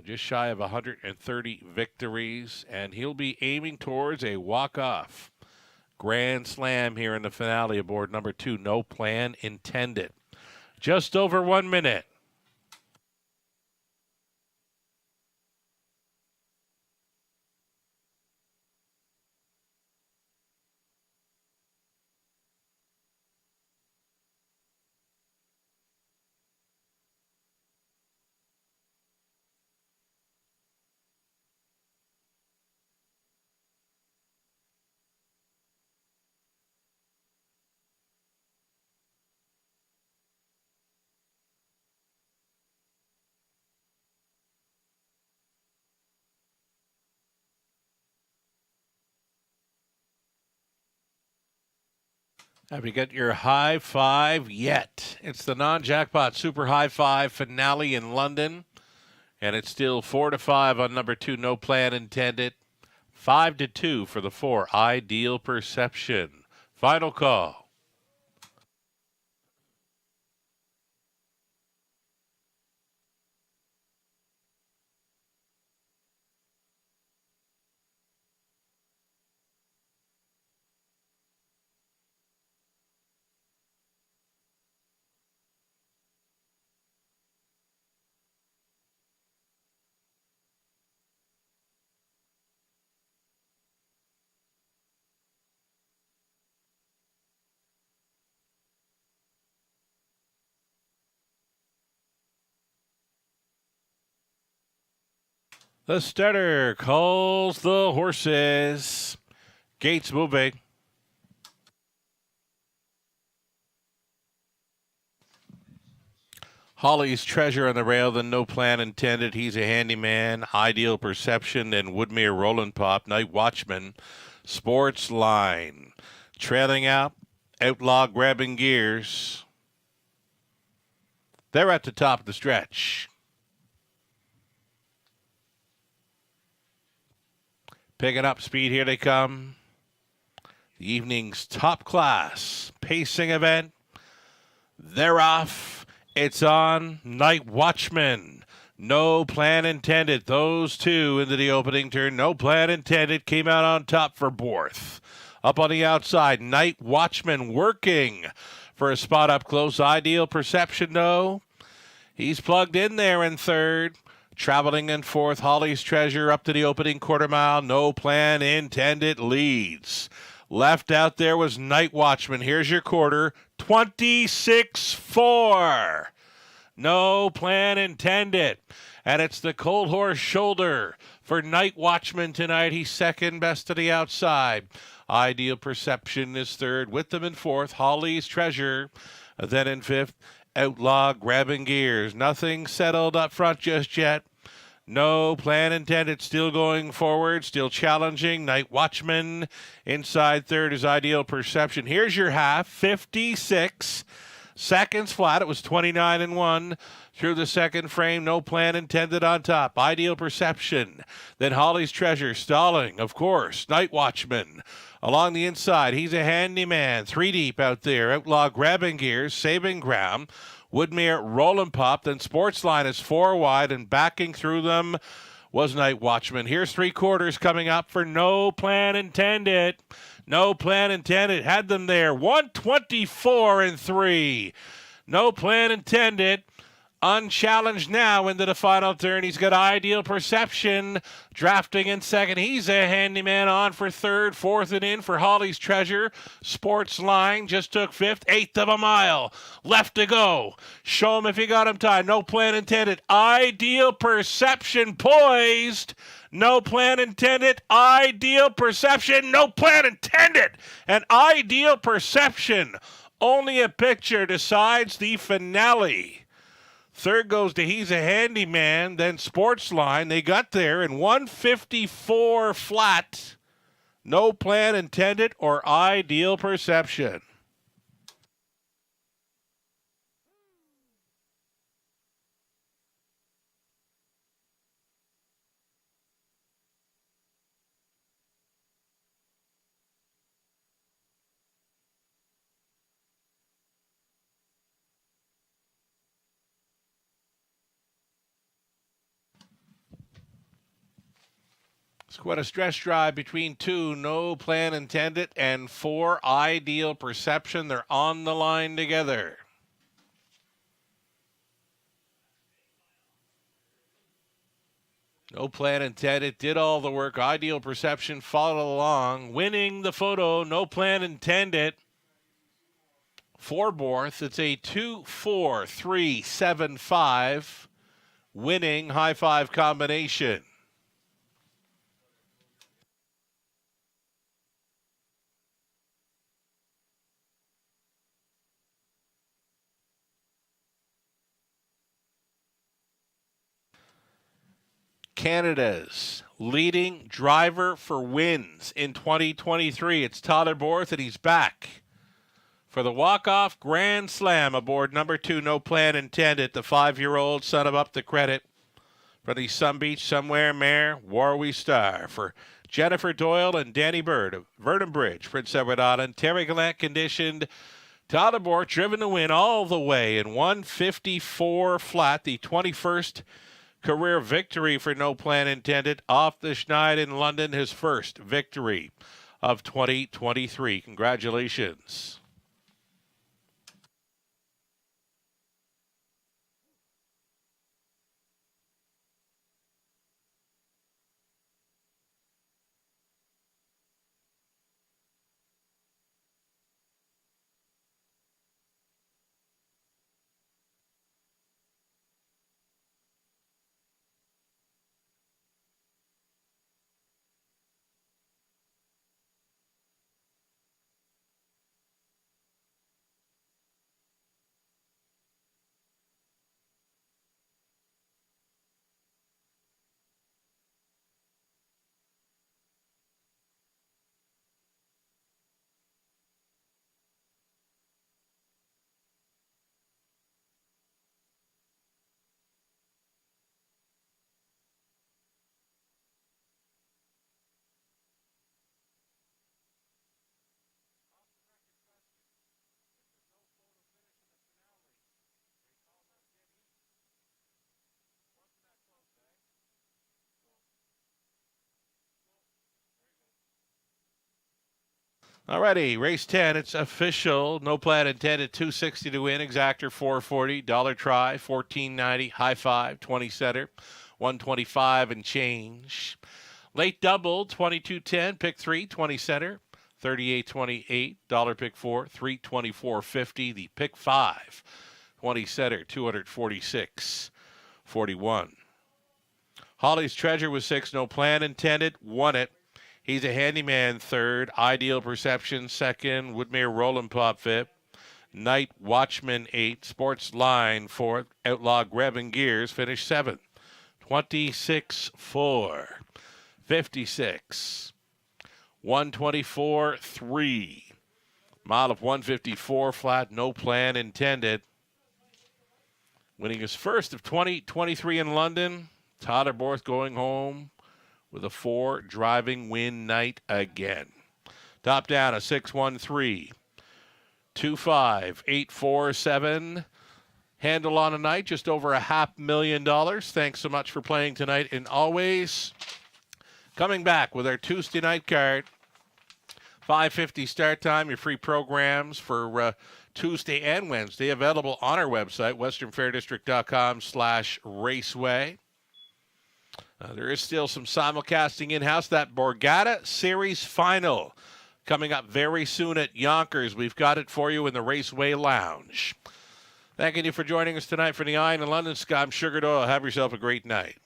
Just shy of 130 victories, and he'll be aiming towards a walk-off grand slam here in the finale aboard number 2, No Plan Intended. Just over 1 minute. Have you got your high five yet? It's the non-jackpot super high five finale in London, and it's still 4-5 on number 2, No Plan Intended. 5-2 for the 4, Ideal Perception. Final call. The starter calls the horses. Gates moving. Holly's Treasure on the rail, then No Plan Intended. He's a handyman. Ideal Perception, then Woodmere Rollin' Pop. Night Watchman. Sports Line. Trailing out. Outlaw Grabbing Gears. They're at the top of the stretch. Picking up speed, here they come. The evening's top class pacing event. They're off. It's on. Night Watchman. No Plan Intended. Those two into the opening turn. No Plan Intended came out on top for Borth. Up on the outside, Night Watchman working for a spot up close. Ideal Perception, though. He's plugged in there in third. Traveling in fourth, Holly's Treasure up to the opening quarter mile. No Plan Intended leads. Left out there was Night Watchman. Here's your quarter. 26-4. No Plan Intended. And it's the Cold Horse Shoulder for Night Watchman tonight. He's second best to the outside. Ideal Perception is third. With them in fourth, Holly's Treasure. Then in fifth, Outlaw Grabbing Gears. Nothing settled up front just yet. No Plan Intended, still going forward, still challenging. Night Watchman inside third is Ideal Perception. Here's your half, 56 seconds flat. It was 29-1 through the second frame. No Plan Intended on top. Ideal Perception. Then Holly's Treasure stalling, of course. Night Watchman along the inside. He's a handyman. 3 deep out there. Outlaw Grabbing Gears, saving ground. Woodmere Rollin' Pop, then Sportsline is 4 wide, and backing through them was Night Watchman. Here's 3/4 coming up for No Plan Intended. No Plan Intended had them there. 124-3. No Plan Intended. Unchallenged now into the final turn. He's got Ideal Perception drafting in second. He's a handyman on for third. Fourth and in for Holly's Treasure. Sports Line just took fifth. 1/8 of a mile left to go. Show him if you got him tied. No Plan Intended. Ideal Perception poised. No Plan Intended. Ideal Perception. No Plan Intended. And Ideal Perception. Only a picture decides the finale. Third goes to He's a Handyman, then Sportsline. They got there in 154 flat. No Plan Intended or Ideal Perception. Squad a stretch drive between 2, No Plan Intended, and 4, Ideal Perception. They're on the line together. No Plan Intended did all the work. Ideal Perception followed along, winning the photo. No Plan Intended. For Borth, it's a 2-4-3-7-5 winning high five combination. Canada's leading driver for wins in 2023. It's Tyler Borth, and he's back for the walk-off Grand Slam aboard number 2, No Plan Intended, the 5-year-old son of Up the Credit from the Sun Beach Somewhere Mare Warwi Star for Jennifer Doyle and Danny Bird of Vernon Bridge, Prince Edward Island. Terry Gallant conditioned. Tyler Borth driven to win all the way in 154 flat, the 21st career victory for No Plan Intended off the Schneid in London, his first victory of 2023. Congratulations. Alrighty, race 10, it's official. No Plan Intended, 260 to win. Exactor, 440. Dollar try, 1490. High five, 20 setter, 125 and change. Late double, 2210. Pick 3, 20 setter, 3828. Dollar pick 4, 324.50. The pick 5, 20 setter, 246.41. Holly's Treasure was 6. No Plan Intended, won it. He's a Handyman 3rd, Ideal Perception 2nd, Woodmere Roland Pop 5th, Night Watchman 8th, Sports Line 4th, Outlaw Greb Gears finished 7th, 26-4, 56, 124-3, mile of 154 flat, No Plan Intended. Winning his first of 2023 in London, Tyler Borth going home with a 4 driving win night again. Top down a 6-1-3, 2-5, 8-4-7. Handle on a night, just over $500,000. Thanks so much for playing tonight. And always coming back with our Tuesday night card. 5:50 start time. Your free programs for Tuesday and Wednesday available on our website, westernfairdistrict.com/raceway. There is still some simulcasting in-house. That Borgata Series Final coming up very soon at Yonkers. We've got it for you in the Raceway Lounge. Thanking you for joining us tonight for the Eye in London. Scott, I'm Sugar Doyle. Have yourself a great night.